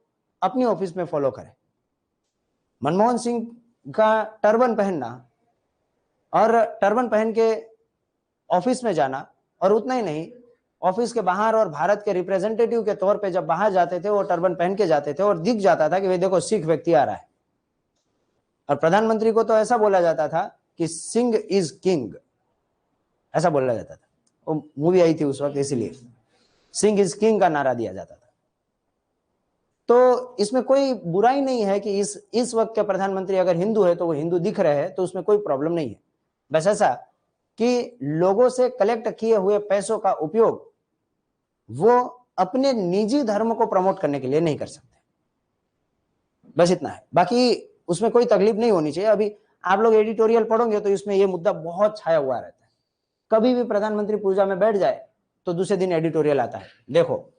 S1: अपनी ऑफिस में फॉलो करें। मनमोहन सिंह का टर्बन पहनना और टर्बन पहन के ऑफिस में जाना, और उतना ही नहीं, ऑफिस के बाहर और भारत के रिप्रेजेंटेटिव के तौर पे जब बाहर जाते थे वो टर्बन पहन के जाते थे और दिख जाता था कि भाई देखो सिख व्यक्ति आ रहा है। और प्रधानमंत्री को तो ऐसा बोला जाता था कि सिंह इज किंग, ऐसा बोला जाता था। वो मूवी आई थी उस वक्त, इसीलिए सिंह इज किंग का नारा दिया जाता था। तो इसमें कोई बुराई नहीं है कि इस वक्त के प्रधानमंत्री अगर हिंदू है तो वो हिंदू दिख रहे हैं, तो उसमें कोई प्रॉब्लम नहीं है। बस ऐसा कि लोगों से कलेक्ट किए हुए पैसों का उपयोग वो अपने निजी धर्म को प्रमोट करने के लिए नहीं कर सकते, बस इतना है। बाकी उसमें कोई तकलीफ नहीं होनी चाहिए। अभी आप लोग एडिटोरियल पढ़ोगे तो इसमें ये मुद्दा बहुत छाया हुआ रहता है। कभी भी प्रधानमंत्री पूजा में बैठ जाए तो दूसरे दिन एडिटोरियल आता है, देखो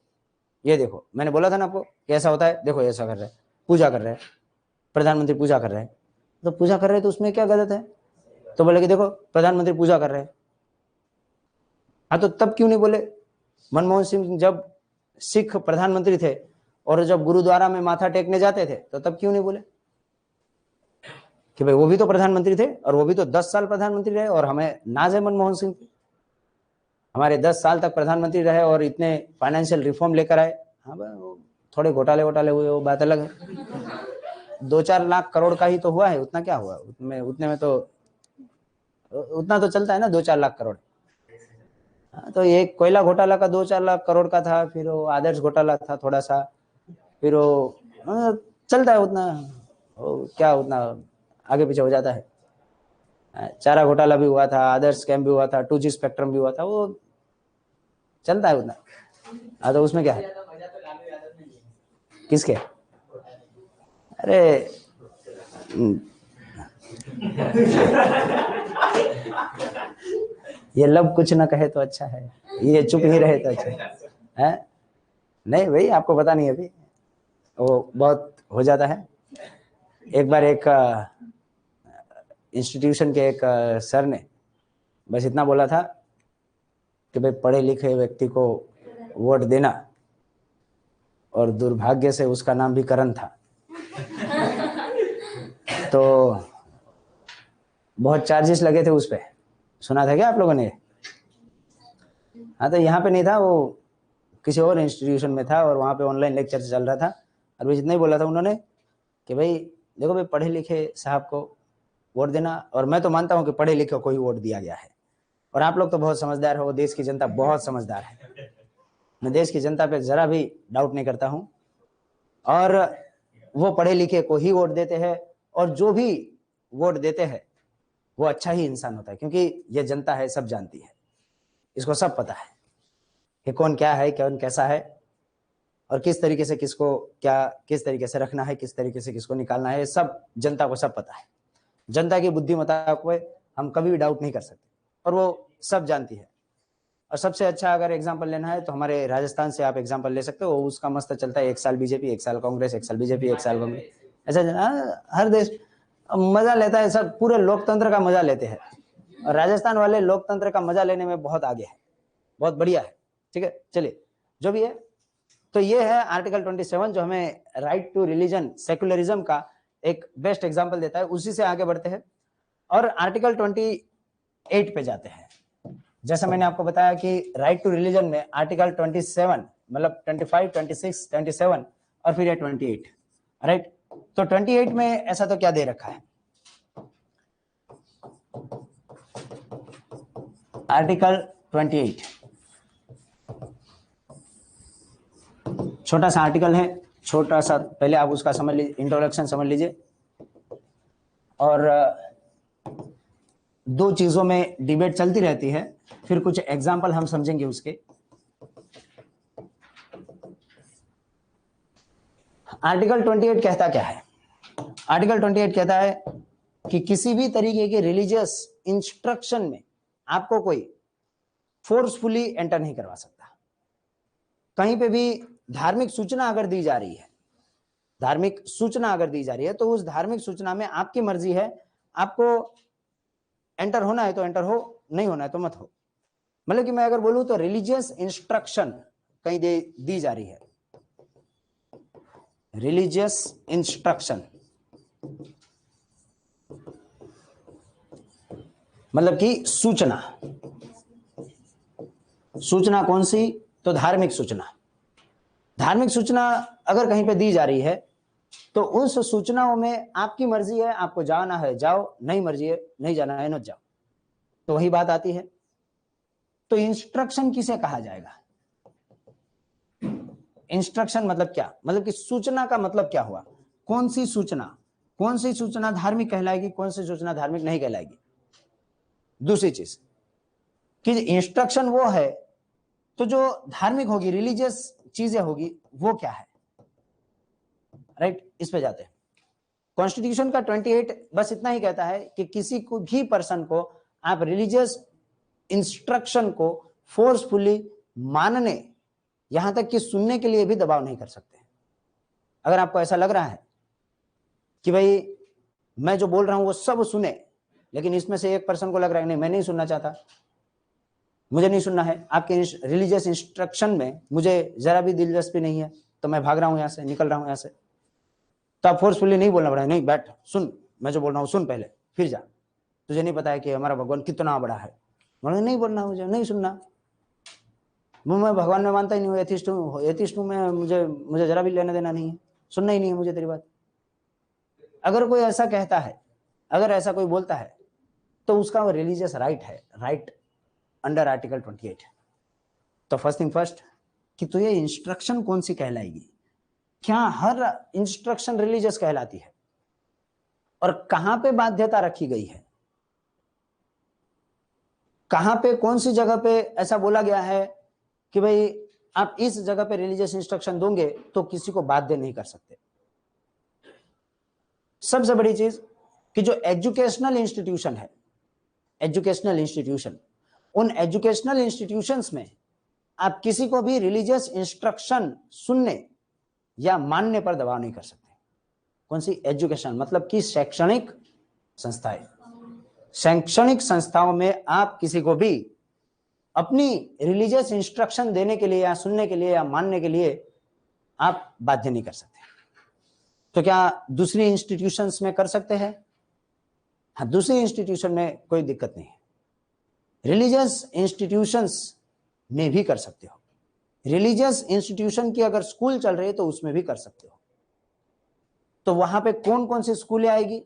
S1: ये देखो, मैंने बोला था ना आपको कैसा होता है, देखो ऐसा कर रहे हैं, पूजा कर रहे हैं, प्रधानमंत्री पूजा कर रहे हैं। तो पूजा कर रहे हैं तो उसमें क्या गलत है? तो बोले कि देखो प्रधानमंत्री पूजा कर रहे हैं। हाँ, तो तब क्यों नहीं बोले? मनमोहन सिंह जब सिख प्रधानमंत्री थे और जब गुरुद्वारा में माथा टेकने जाते थे तो तब क्यों नहीं बोले कि भाई वो भी तो प्रधानमंत्री थे और वो भी तो 10 साल प्रधानमंत्री रहे, और हमें नाज है मनमोहन सिंह, हमारे 10 साल तक प्रधानमंत्री रहे और इतने फाइनेंशियल रिफॉर्म लेकर आए। हाँ, थोड़े घोटाले हुए वो बात अलग है। 2-4 लाख करोड़ का ही तो हुआ है, उतना क्या हुआ? उतने में तो उतना तो चलता है ना, 2-4 लाख करोड़। तो एक कोयला घोटाला का 2-4 लाख करोड़ का था, फिर वो आदर्श घोटाला था थोड़ा सा, फिर वो चलता है उतना, क्या उतना आगे पीछे हो जाता है। चारा घोटाला भी हुआ था, आदर्श स्कैम भी हुआ था, 2G स्पेक्ट्रम भी हुआ था, वो चलता है उतना। हाँ, तो उसमें क्या है? किसके? अरे ये लब कुछ ना कहे तो अच्छा है, ये चुप ही रहे तो अच्छा है। नहीं भाई, आपको पता नहीं अभी, वो बहुत हो जाता है। एक बार एक इंस्टीट्यूशन के एक सर ने बस इतना बोला था कि भाई पढ़े लिखे व्यक्ति को वोट देना, और दुर्भाग्य से उसका नाम भी करण था। तो बहुत चार्जेस लगे थे उस पे, सुना था क्या आप लोगों ने? हाँ, तो यहाँ पे नहीं था, वो किसी और इंस्टीट्यूशन में था और वहाँ पे ऑनलाइन लेक्चर चल रहा था। और भी जितना ही बोला था उन्होंने कि भाई देखो भाई, पढ़े लिखे साहब को वोट देना। और मैं तो मानता हूँ कि पढ़े लिखे को ही वोट दिया गया है, और आप लोग तो बहुत समझदार हो, देश की जनता बहुत समझदार है। मैं देश की जनता पे जरा भी डाउट नहीं करता हूँ, और वो पढ़े लिखे को ही वोट देते हैं, और जो भी वोट देते हैं वो अच्छा ही इंसान होता है, क्योंकि ये जनता है, सब जानती है, इसको सब पता है कि कौन क्या है, कौन कैसा है, और किस तरीके से किसको क्या, किस तरीके से रखना है, किस तरीके से किसको निकालना है, सब जनता को सब पता है। जनता की बुद्धिमत्ता को हम कभी भी डाउट नहीं कर सकते, और वो सब जानती है। और सबसे अच्छा अगर एग्जांपल लेना है तो हमारे राजस्थान से आप एग्जांपल ले सकते हो। उसका मस्त चलता है, 1 साल बीजेपी, 1 साल कांग्रेस, 1 साल बीजेपी, 1 साल कांग्रेस, ऐसा हर देश मजा लेता है, सब पूरे लोकतंत्र का मजा लेते हैं। और राजस्थान वाले लोकतंत्र का मजा लेने में बहुत आगे है, बहुत बढ़िया है। ठीक है, चलिए जो भी है, तो ये है आर्टिकल 27 जो हमें राइट टू रिलीजन सेकुलरिज्म का एक बेस्ट एग्जांपल देता है। उसी से आगे बढ़ते हैं और आर्टिकल 28 पे जाते हैं। जैसा मैंने आपको बताया कि राइट टू रिलीजन में आर्टिकल 27 मतलब 25, 26, 27 और फिर 28, राइट। तो 28 में ऐसा तो क्या दे रखा है? आर्टिकल 28 छोटा सा आर्टिकल है, छोटा सा, पहले आप उसका समझ लीजिए, इंट्रोडक्शन समझ लीजिए। और दो चीजों में डिबेट चलती रहती है, फिर कुछ एग्जाम्पल हम समझेंगे उसके। आर्टिकल 28 कहता क्या है? आर्टिकल 28 कहता है कि किसी भी तरीके के रिलीजियस इंस्ट्रक्शन में आपको कोई फोर्सफुली एंटर नहीं करवा सकता। कहीं पे भी धार्मिक सूचना अगर दी जा रही है, धार्मिक सूचना अगर दी जा रही है, तो उस धार्मिक सूचना में आपकी मर्जी है, आपको एंटर होना है तो एंटर हो, नहीं होना है तो मत हो। मतलब कि मैं अगर बोलूं तो रिलीजियस इंस्ट्रक्शन कहीं दी जा रही है, रिलीजियस इंस्ट्रक्शन मतलब कि सूचना। सूचना कौन सी? तो धार्मिक सूचना। धार्मिक सूचना अगर कहीं पे दी जा रही है तो उस सूचनाओं में आपकी मर्जी है, आपको जाना है जाओ, नहीं मर्जी है नहीं जाना है न जाओ। तो वही बात आती है, तो इंस्ट्रक्शन किसे कहा जाएगा? इंस्ट्रक्शन मतलब क्या? मतलब कि सूचना का मतलब क्या हुआ? कौन सी सूचना? कौन सी सूचना धार्मिक कहलाएगी, कौन सी सूचना धार्मिक नहीं कहलाएगी? दूसरी चीज कि इंस्ट्रक्शन वो है तो जो धार्मिक होगी, रिलीजियस चीजें होगी, वो क्या है, राइट। इस पे जाते हैं। कॉन्स्टिट्यूशन का 28 बस इतना ही कहता है कि किसी को भी पर्सन को आप रिलीजियस इंस्ट्रक्शन को फोर्सफुली मानने, यहां तक कि सुनने के लिए भी दबाव नहीं कर सकते। अगर आपको ऐसा लग रहा है कि भाई मैं जो बोल रहा हूं वो सब सुने, लेकिन इसमें से एक पर्सन को लग रहा है नहीं मैं नहीं सुनना चाहता, मुझे नहीं सुनना है, आपके रिलीजियस इंस्ट्रक्शन में मुझे जरा भी दिलचस्पी नहीं है, तो मैं भाग रहा हूं यहां से, निकल रहा हूं यहां से, तो आप फोर्सफुली नहीं बोलना पड़ेगा, नहीं बैठ सुन, मैं जो बोल रहा हूं सुन पहले फिर जा, तुझे नहीं पता है कि हमारा भगवान कितना बड़ा है, मुझे नहीं बोलना, मुझे नहीं सुनना, मैं भगवान में मानता ही नहीं हूँ, एथिस्ट हूँ, एथिस्ट हूँ मैं, मुझे जरा भी लेना देना नहीं है, सुनना ही नहीं है मुझे तेरी बात। अगर कोई ऐसा कहता है, अगर ऐसा कोई बोलता है, तो उसका वो रिलीजियस राइट है, राइट अंडर आर्टिकल 28। तो फर्स्ट थिंग फर्स्ट कि तो ये इंस्ट्रक्शन कौन सी कहलाएगी? क्या हर इंस्ट्रक्शन रिलीजियस कहलाती है? और कहां पे बाध्यता रखी गई है? कहां पे, कौन सी जगह पे ऐसा बोला गया है कि भाई आप इस जगह पे रिलीजियस इंस्ट्रक्शन दोगे तो किसी को बाध्य नहीं कर सकते? सबसे बड़ी चीज कि जो एजुकेशनल इंस्टीट्यूशन है, एजुकेशनल इंस्टीट्यूशन, उन एजुकेशनल इंस्टीट्यूशंस में आप किसी को भी रिलीजियस इंस्ट्रक्शन सुनने या मानने पर दबाव नहीं कर सकते। कौन सी? एजुकेशन, मतलब कि शैक्षणिक संस्थाएं। शैक्षणिक संस्थाओं में आप किसी को भी अपनी रिलीजियस इंस्ट्रक्शन देने के लिए या सुनने के लिए या मानने के लिए आप बाध्य नहीं कर सकते। तो क्या दूसरी इंस्टीट्यूशंस में कर सकते हैं? हाँ, दूसरी इंस्टीट्यूशन में कोई दिक्कत नहीं है। रिलीजियस इंस्टीट्यूशंस में भी कर सकते हो। रिलीजियस इंस्टीट्यूशन की अगर स्कूल चल रही है तो उसमें भी कर सकते हो। तो वहां पे कौन कौन सी स्कूलें आएगी?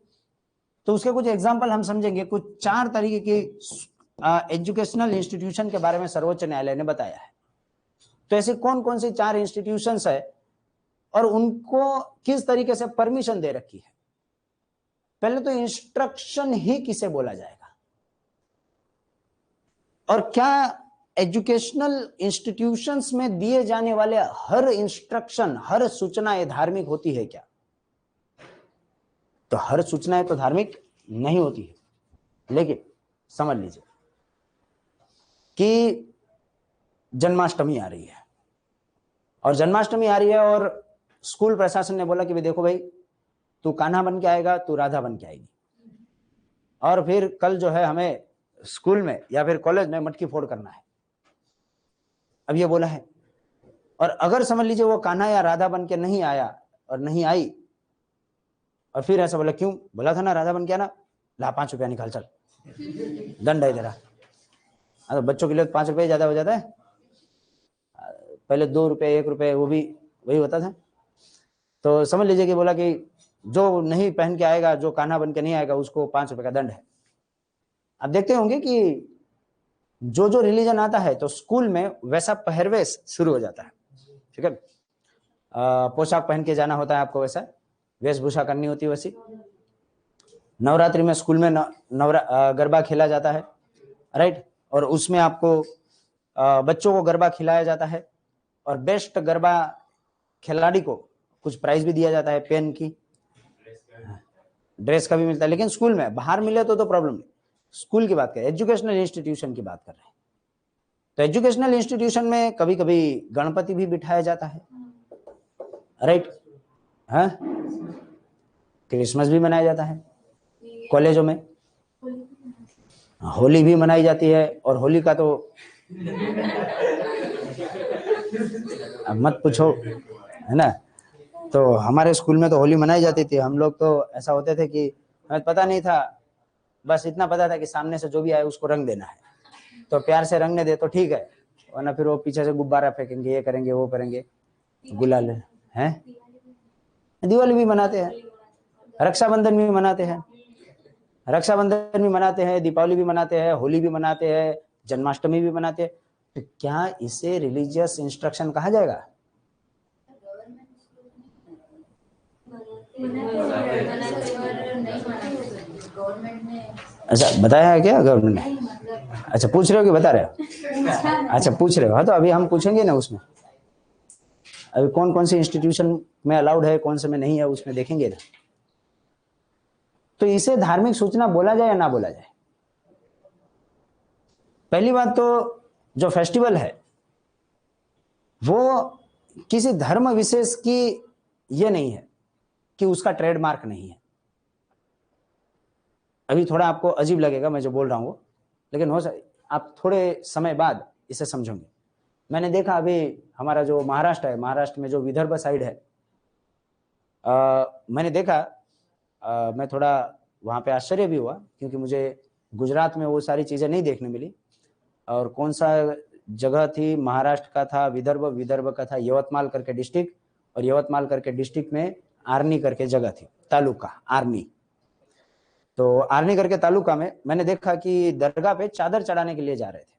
S1: तो उसके कुछ एग्जाम्पल हम समझेंगे। कुछ 4 तरीके की एजुकेशनल इंस्टीट्यूशन के बारे में सर्वोच्च न्यायालय ने बताया है। तो ऐसे कौन कौन सी 4 इंस्टीट्यूशंस है और उनको किस तरीके से परमिशन दे रखी है? पहले तो इंस्ट्रक्शन ही किसे बोला जाएगा, और क्या एजुकेशनल इंस्टीट्यूशंस में दिए जाने वाले हर इंस्ट्रक्शन, हर सूचना ये धार्मिक होती है क्या? तो हर सूचनाएं तो धार्मिक नहीं होती है, लेकिन समझ लीजिए कि जन्माष्टमी आ रही है, और जन्माष्टमी आ रही है और स्कूल प्रशासन ने बोला कि भाई देखो भाई, तू कान्हा बन के आएगा, तू राधा बन के आएगी, और फिर कल जो है हमें स्कूल में या फिर कॉलेज में मटकी फोड़ करना है। अब ये बोला है, और अगर समझ लीजिए वो कान्हा या राधा बन के नहीं आया और नहीं आई, और फिर ऐसा बोला क्यों, बोला था ना राधा बन के आना, ला 5 रुपया निकाल, चल दंड है तेरा। तो बच्चों के लिए 5 रुपये ज्यादा हो जाता है, पहले 2 रुपये 1 रुपये वो भी वही होता था। तो समझ लीजिए कि बोला कि जो नहीं पहन के आएगा, जो कान्हा बन के नहीं आएगा, उसको 5 रुपये का दंड है। आप देखते होंगे कि जो जो रिलीजन आता है तो स्कूल में वैसा पहरवेश शुरू हो जाता है, ठीक है। पोशाक पहन के जाना होता है आपको, वैसा वेशभूषा करनी होती है वैसी। नवरात्रि में स्कूल में गरबा खेला जाता है, राइट, और उसमें आपको बच्चों को गरबा खिलाया जाता है, और बेस्ट गरबा खिलाड़ी को कुछ प्राइज भी दिया जाता है, पेन की, ड्रेस का भी मिलता है। लेकिन स्कूल में, बाहर मिले तो प्रॉब्लम नहीं। स्कूल की बात करें, एजुकेशनल इंस्टीट्यूशन की बात कर रहे हैं, तो एजुकेशनल इंस्टीट्यूशन में कभी कभी गणपति भी बिठाया जाता है, राइट, हाँ, क्रिसमस भी मनाया जाता है कॉलेजों में, होली भी मनाई जाती है। और होली का तो अब मत पूछो, है ना। तो हमारे स्कूल में तो होली मनाई जाती थी। हम लोग तो ऐसा होते थे कि हमें पता नहीं था, बस इतना पता था कि सामने से जो भी आए उसको रंग देना है, तो प्यार से रंगने दे तो ठीक है, वरना फिर वो पीछे से गुब्बारा फेंकेंगे, ये करेंगे वो करेंगे, गुलाल हैं। दिवाली भी मनाते हैं, रक्षाबंधन भी मनाते हैं, रक्षाबंधन भी मनाते हैं, दीपावली भी मनाते हैं, होली भी मनाते हैं, जन्माष्टमी भी मनाते हैं। तो क्या इसे रिलीजियस इंस्ट्रक्शन कहा जाएगा? अच्छा, बताया है क्या गवर्नमेंट ने? अच्छा, पूछ रहे हो कि बता रहे हो? अच्छा, पूछ रहे हो। हाँ, तो अभी हम पूछेंगे ना उसमें, अभी कौन कौन सी इंस्टीट्यूशन में अलाउड है, कौन से में नहीं है, उसमें देखेंगे ना। तो इसे धार्मिक सूचना बोला जाए या ना बोला जाए? पहली बात तो जो फेस्टिवल है वो किसी धर्म विशेष की ये नहीं है कि उसका ट्रेडमार्क नहीं है। अभी थोड़ा आपको अजीब लगेगा मैं जो बोल रहा हूँ, लेकिन हो सकता आप थोड़े समय बाद इसे समझोगे। मैंने देखा अभी हमारा जो महाराष्ट्र है, महाराष्ट्र में जो विदर्भ साइड है, मैंने देखा, मैं थोड़ा वहाँ पे आश्चर्य भी हुआ, क्योंकि मुझे गुजरात में वो सारी चीज़ें नहीं देखने मिली। और कौन सा जगह थी, महाराष्ट्र का था विदर्भ, विदर्भ का था यवतमाल करके डिस्ट्रिक्ट, और यवतमाल करके डिस्ट्रिक्ट में आर्नी करके जगह थी, तालुका आर्नी। तो आर्नी करके तालुका में मैंने देखा कि दरगाह पे चादर चढ़ाने के लिए जा रहे थे,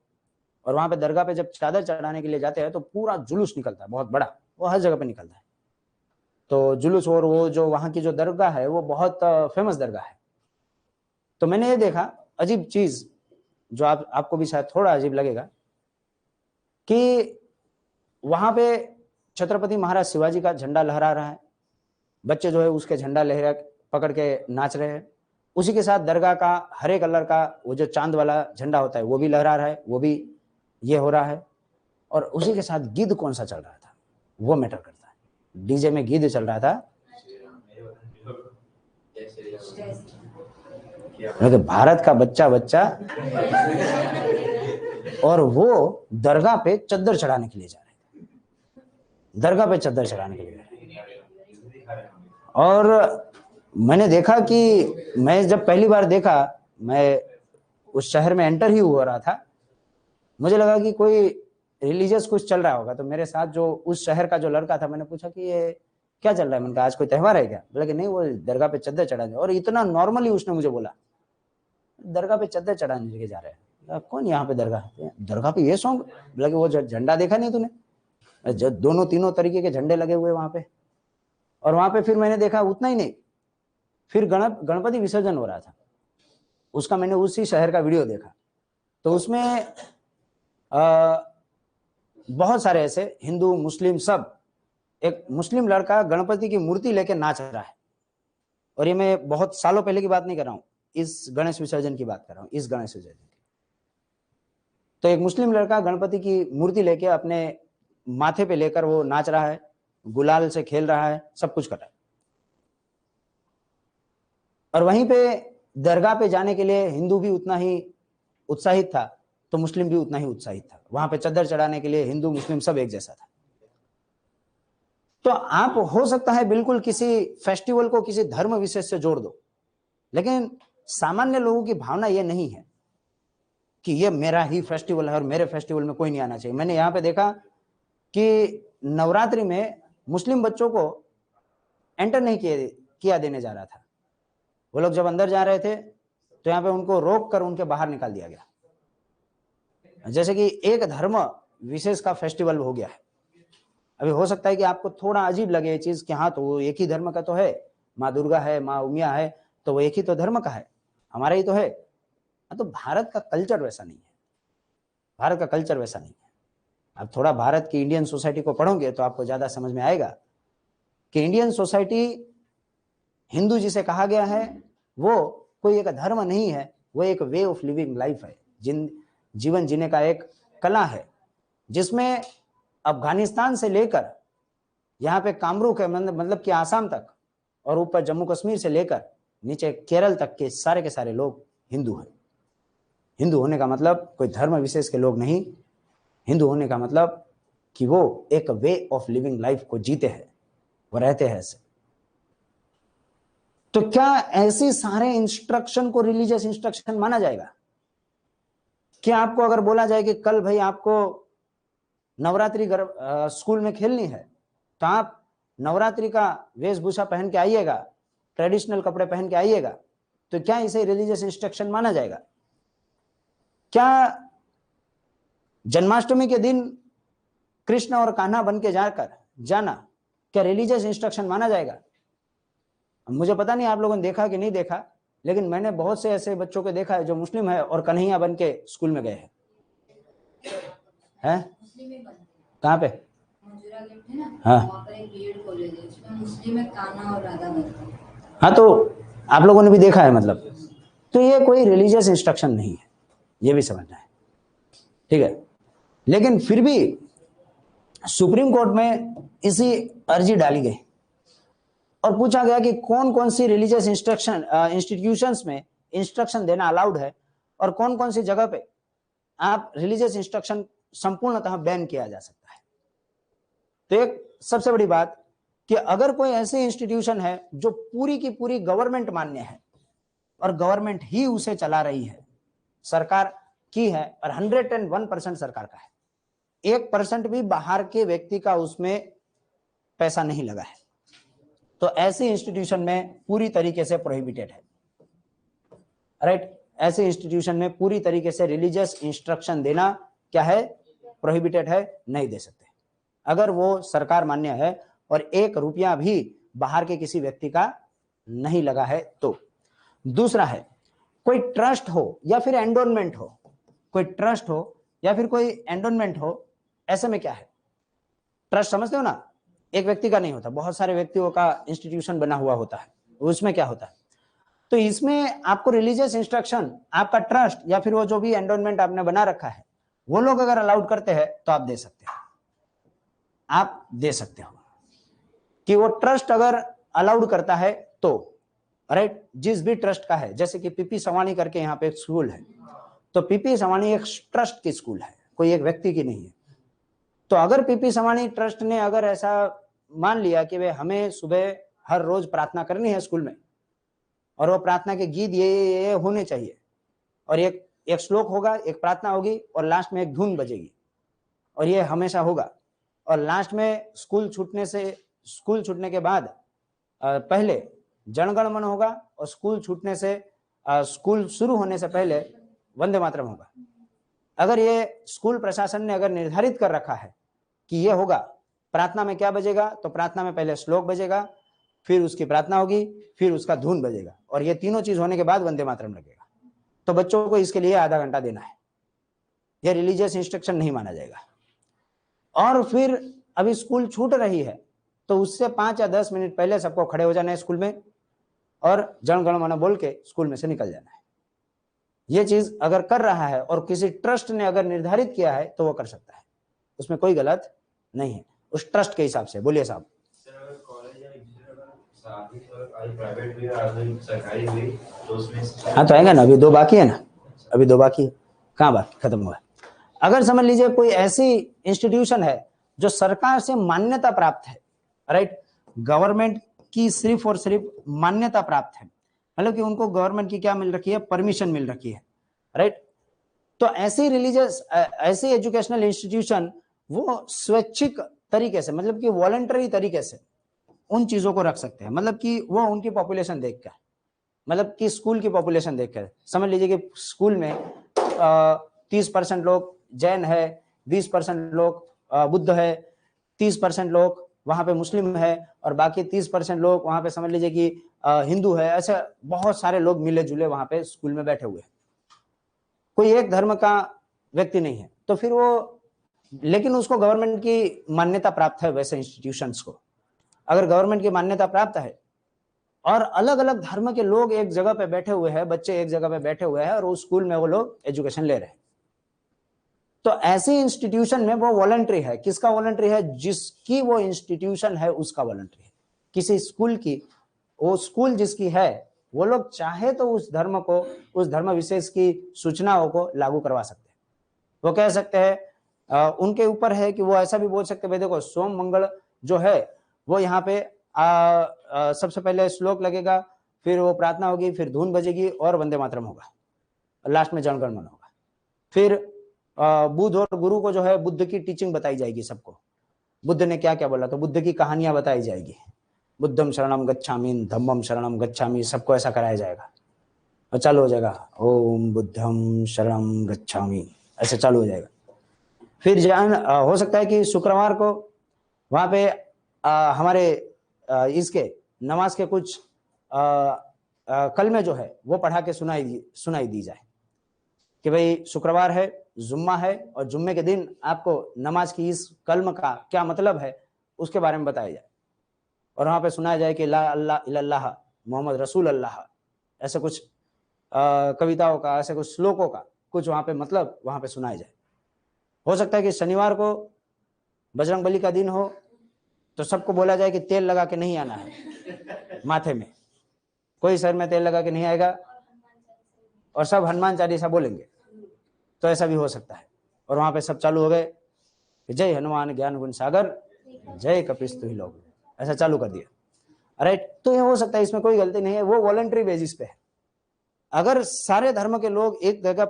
S1: और वहां पे दरगाह पे जब चादर चढ़ाने के लिए जाते हैं तो पूरा जुलूस निकलता है, बहुत बड़ा, वो हर जगह पे निकलता है। तो जुलूस, और वो जो वहां की जो दरगाह है वो बहुत फेमस दरगाह है। तो मैंने ये देखा अजीब चीज, जो आपको भी शायद थोड़ा अजीब लगेगा, कि वहां पे छत्रपति महाराज शिवाजी का झंडा लहरा रहा है, बच्चे जो है उसके झंडा लहरा पकड़ के नाच रहे हैं। उसी के साथ दरगाह का हरे कलर का वो जो चांद वाला झंडा होता है वो भी लहरा रहा है, वो भी ये हो रहा है। और उसी के साथ गिद्ध कौन सा चल रहा था वो मैटर करता है। डीजे में गीत चल रहा था, भारत का बच्चा बच्चा, और वो दरगाह पे चद्दर चढ़ाने के लिए जा रहे थे, दरगाह पे चद्दर चढ़ाने के लिए जा रहे। और मैंने देखा कि मैं जब पहली बार देखा, मैं उस शहर में एंटर ही हो रहा था, मुझे लगा कि कोई रिलीजियस कुछ चल रहा होगा। तो मेरे साथ जो उस शहर का जो लड़का था, मैंने पूछा कि ये क्या चल रहा है? मैंने कहा आज कोई त्योहार है क्या? बोला कि नहीं, वो दरगाह पे चद्दर चढ़ाने। और इतना नॉर्मली उसने मुझे बोला, दरगाह पे चद्दर चढ़ाने लेके जा रहे हैं। कौन यहाँ पे दरगाह पे ये सॉन्ग? बोला कि वो झंडा देखा नहीं तूने, दोनों तीनों तरीके के झंडे लगे हुए वहां पे। और वहां पे फिर मैंने देखा उतना ही नहीं, फिर गणपति विसर्जन हो रहा था, उसका मैंने उसी शहर का वीडियो देखा। तो उसमें बहुत सारे ऐसे हिंदू मुस्लिम सब, एक मुस्लिम लड़का गणपति की मूर्ति लेके नाच रहा है। और ये मैं बहुत सालों पहले की बात नहीं कर रहा हूँ, इस गणेश विसर्जन की बात कर रहा हूँ, इस गणेश विसर्जन की। तो एक मुस्लिम लड़का गणपति की मूर्ति लेके अपने माथे पे लेकर वो नाच रहा है, गुलाल से खेल रहा है, सब कुछ कर रहा है। और वहीं पे दरगाह पे जाने के लिए हिंदू भी उतना ही उत्साहित था, तो मुस्लिम भी उतना ही उत्साहित था। वहां पे चद्दर चढ़ाने के लिए हिंदू मुस्लिम सब एक जैसा था। तो आप हो सकता है बिल्कुल किसी फेस्टिवल को किसी धर्म विशेष से जोड़ दो, लेकिन सामान्य लोगों की भावना यह नहीं है कि ये मेरा ही फेस्टिवल है और मेरे फेस्टिवल में कोई नहीं आना चाहिए। मैंने यहाँ पे देखा कि नवरात्रि में मुस्लिम बच्चों को एंटर नहीं किया देने जा रहा था। वो लोग जब अंदर जा रहे थे तो यहाँ पे उनको रोक कर उनके बाहर निकाल दिया गया, जैसे कि एक धर्म विशेष का फेस्टिवल हो गया है। अभी हो सकता है कि आपको थोड़ा अजीब लगे ये चीज कि हाँ, तो वो एक ही धर्म का तो है, माँ दुर्गा है, माँ उमिया है, तो वो एक ही तो धर्म का है, हमारा ही तो है। तो भारत का कल्चर वैसा नहीं है, भारत का कल्चर वैसा नहीं है। आप थोड़ा भारत की इंडियन सोसाइटी को पढ़ोगे तो आपको ज्यादा समझ में आएगा कि इंडियन सोसाइटी, हिंदू जिसे कहा गया है, वो कोई एक धर्म नहीं है, वो एक वे ऑफ लिविंग लाइफ है, जीवन जीने का एक कला है, जिसमें अफगानिस्तान से लेकर यहाँ पे कामरूप है, मतलब कि आसाम तक, और ऊपर जम्मू कश्मीर से लेकर नीचे केरल तक के सारे लोग हिंदू हैं। हिंदू होने का मतलब कोई धर्म विशेष के लोग नहीं, हिंदू होने का मतलब कि वो एक वे ऑफ लिविंग लाइफ को जीते हैं, वो रहते हैं ऐसे। तो क्या ऐसे सारे इंस्ट्रक्शन को रिलीजियस इंस्ट्रक्शन माना जाएगा? क्या आपको अगर बोला जाए कि कल भाई आपको नवरात्रि स्कूल में खेलनी है, तो आप नवरात्रि का वेशभूषा पहन के आइएगा, ट्रेडिशनल कपड़े पहन के आइएगा, तो क्या इसे रिलीजियस इंस्ट्रक्शन माना जाएगा? क्या जन्माष्टमी के दिन कृष्ण और कान्हा बन के जाना क्या रिलीजियस इंस्ट्रक्शन माना जाएगा? मुझे पता नहीं आप लोगों ने देखा कि नहीं देखा, लेकिन मैंने बहुत से ऐसे बच्चों को देखा है जो मुस्लिम है और कन्हैया बन के स्कूल में गए हैं। कहाँ पे? हाँ हाँ, तो आप लोगों ने भी देखा है, मतलब तो ये कोई रिलीजियस इंस्ट्रक्शन नहीं है, ये भी समझना है, ठीक है। लेकिन फिर भी सुप्रीम कोर्ट में इसी अर्जी डाली गई और पूछा गया कि कौन कौन सी रिलीजियस इंस्टीट्यूशंस में इंस्ट्रक्शन देना अलाउड है और कौन कौन सी जगह पे आप रिलीजियस इंस्ट्रक्शन संपूर्णतः बैन किया जा सकता है। तो एक सबसे बड़ी बात कि अगर कोई ऐसे इंस्टीट्यूशन है जो पूरी की पूरी गवर्नमेंट मान्य है और गवर्नमेंट ही उसे चला रही है, सरकार की है, और 101% सरकार का है, 1% भी बाहर के व्यक्ति का उसमें पैसा नहीं लगा है, तो ऐसे इंस्टीट्यूशन में पूरी तरीके से प्रोहिबिटेड है, राइट। ऐसे इंस्टीट्यूशन में पूरी तरीके से रिलीजियस इंस्ट्रक्शन देना क्या है? प्रोहिबिटेड है, नहीं दे सकते अगर वो सरकार मान्य है और 1 रुपया भी बाहर के किसी व्यक्ति का नहीं लगा है तो। दूसरा है, कोई ट्रस्ट हो या फिर एंडोनमेंट हो, कोई ट्रस्ट हो या फिर कोई एंडोनमेंट हो, ऐसे में क्या है? ट्रस्ट समझते हो ना, एक व्यक्ति का नहीं होता, बहुत सारे व्यक्तियों का इंस्टीट्यूशन बना हुआ होता है, उसमें क्या होता है? तो इसमें आपको रिलीजियस इंस्ट्रक्शन, आपका ट्रस्ट या फिर वो जो भी एंडोनमेंट आपने बना रखा है, वो लोग अगर अलाउड करते हैं तो आप दे सकते हो, आप दे सकते हो। कि वो ट्रस्ट अगर अलाउड करता है तो, राइट, जिस भी ट्रस्ट का है, जैसे कि पीपी सवानी करके यहाँ पे एक स्कूल है, तो पीपी सवानी एक ट्रस्ट की स्कूल है, कोई एक व्यक्ति की नहीं है। तो अगर पीपी सवानी ट्रस्ट ने अगर ऐसा मान लिया कि वे हमें सुबह हर रोज प्रार्थना करनी है स्कूल में, और वो प्रार्थना के गीत ये होने चाहिए, और एक श्लोक होगा, एक प्रार्थना होगी, और लास्ट में एक धुन बजेगी, और ये हमेशा होगा, और लास्ट में स्कूल छूटने के बाद पहले जनगण मन होगा, और स्कूल शुरू होने से पहले वंदे मातरम होगा। अगर ये स्कूल प्रशासन ने अगर निर्धारित कर रखा है कि ये होगा, प्रार्थना में क्या बजेगा, तो प्रार्थना में पहले श्लोक बजेगा, फिर उसकी प्रार्थना होगी, फिर उसका धुन बजेगा, और ये तीनों चीज होने के बाद वंदे मातरम लगेगा। तो बच्चों को इसके लिए आधा घंटा देना है, यह रिलीजियस इंस्ट्रक्शन नहीं माना जाएगा। और फिर अभी स्कूल छूट रही है तो उससे 5 या 10 मिनट पहले सबको खड़े हो जाना है स्कूल में, और जन गण मन बोल के स्कूल में से निकल जाना है। ये चीज अगर कर रहा है और किसी ट्रस्ट ने अगर निर्धारित किया है तो वो कर सकता है, उसमें कोई गलत नहीं है, उस ट्रस्ट के हिसाब से। बोलिए साहब। हाँ तो आएगा ना, अभी 2 बाकी है ना, अभी 2 बाकी है, कहाँ बाकी खत्म हुआ। अगर समझ लीजिए कोई ऐसी इंस्टीट्यूशन है जो सरकार से मान्यता प्राप्त है, राइट, गवर्नमेंट की सिर्फ और सिर्फ मान्यता प्राप्त है, मतलब कि उनको गवर्नमेंट की क्या मिल रखी है, परमिशन मिल रखी है, राइट, तो ऐसी रिलीजियस ऐसी एजुकेशनल इंस्टीट्यूशन वो स्वैच्छिक तरीके से, मतलब कि वॉलंटरी तरीके से उन चीजों को रख सकते हैं, मतलब कि वो उनकी पॉपुलेशन देखकर, मतलब कि स्कूल की पॉपुलेशन देखकर, समझ लीजिए कि स्कूल में 30% लोग जैन है, 20% लोग बुद्ध है, 30% लोग वहां पे मुस्लिम है, और बाकी 30% लोग वहां पे समझ लीजिए कि हिंदू है। ऐसे बहुत सारे लोग मिले जुले वहां पे स्कूल में बैठे हुए हैं, कोई एक धर्म का व्यक्ति नहीं है। तो फिर वो, लेकिन उसको गवर्नमेंट की मान्यता प्राप्त है, वैसे इंस्टीट्यूशंस को अगर गवर्नमेंट की मान्यता प्राप्त है और अलग अलग धर्म के लोग एक जगह पे बैठे हुए हैं, बच्चे एक जगह पे बैठे हुए हैं, और उस स्कूल में वो लोग एजुकेशन ले रहे हैं, तो ऐसी इंस्टीट्यूशन में वो वॉलंटरी है। किसका वॉलंटरी है? जिसकी वो इंस्टीट्यूशन है उसका वॉलंटरी है। किसी स्कूल की, वो स्कूल जिसकी है, वो लोग चाहे तो उस धर्म को, उस धर्म विशेष की सूचनाओं को लागू करवा सकते हैं। वो कह सकते हैं, उनके ऊपर है कि वो ऐसा भी बोल सकते हैं, भाई देखो सोम मंगल जो है वो यहाँ पे सबसे पहले श्लोक लगेगा, फिर वो प्रार्थना होगी, फिर धुन बजेगी और वंदे मातरम होगा, लास्ट में जनगण मन होगा। फिर बुध और गुरु को जो है बुद्ध की टीचिंग बताई जाएगी सबको, बुद्ध ने क्या क्या बोला, तो बुद्ध की कहानियां बताई जाएगी, बुद्धम शरणम गच्छामि, धम्मम शरणम गच्छामि, सबको ऐसा कराया जाएगा और चालू हो जाएगा ओम बुद्धम शरणम गच्छामि, ऐसे चालू हो जाएगा। फिर जान हो सकता है कि शुक्रवार को वहां पे हमारे इसके नमाज के कुछ कलमे जो है वो पढ़ा के सुनाई दी जाए कि भाई शुक्रवार है, जुम्मा है, और जुम्मे के दिन आपको नमाज की इस कलम का क्या मतलब है उसके बारे में बताया जाए, और वहां पे सुनाया जाए कि ला अल्लाह इल्लल्लाह मोहम्मद रसूल अल्लाह, ऐसे कुछ कविताओं का, ऐसे कुछ श्लोकों का कुछ वहां पे मतलब वहां पे सुनाया जाए। हो सकता है कि शनिवार को बजरंग बली का दिन हो तो सबको बोला जाए कि तेल लगा के नहीं आना है माथे में, कोई सर में तेल लगा के नहीं आएगा, और सब हनुमान चालीसा बोलेंगे, तो ऐसा भी हो सकता है। और वहां पे सब चालू हो गए जय हनुमान ज्ञान गुण सागर जय कपिस्तु ही लोग, ऐसा चालू कर दिया, राइट। तो ये हो सकता है, इसमें कोई गलती नहीं है, वो वॉलंटरी बेसिस पे है। अगर सारे धर्म के लोग एक जगह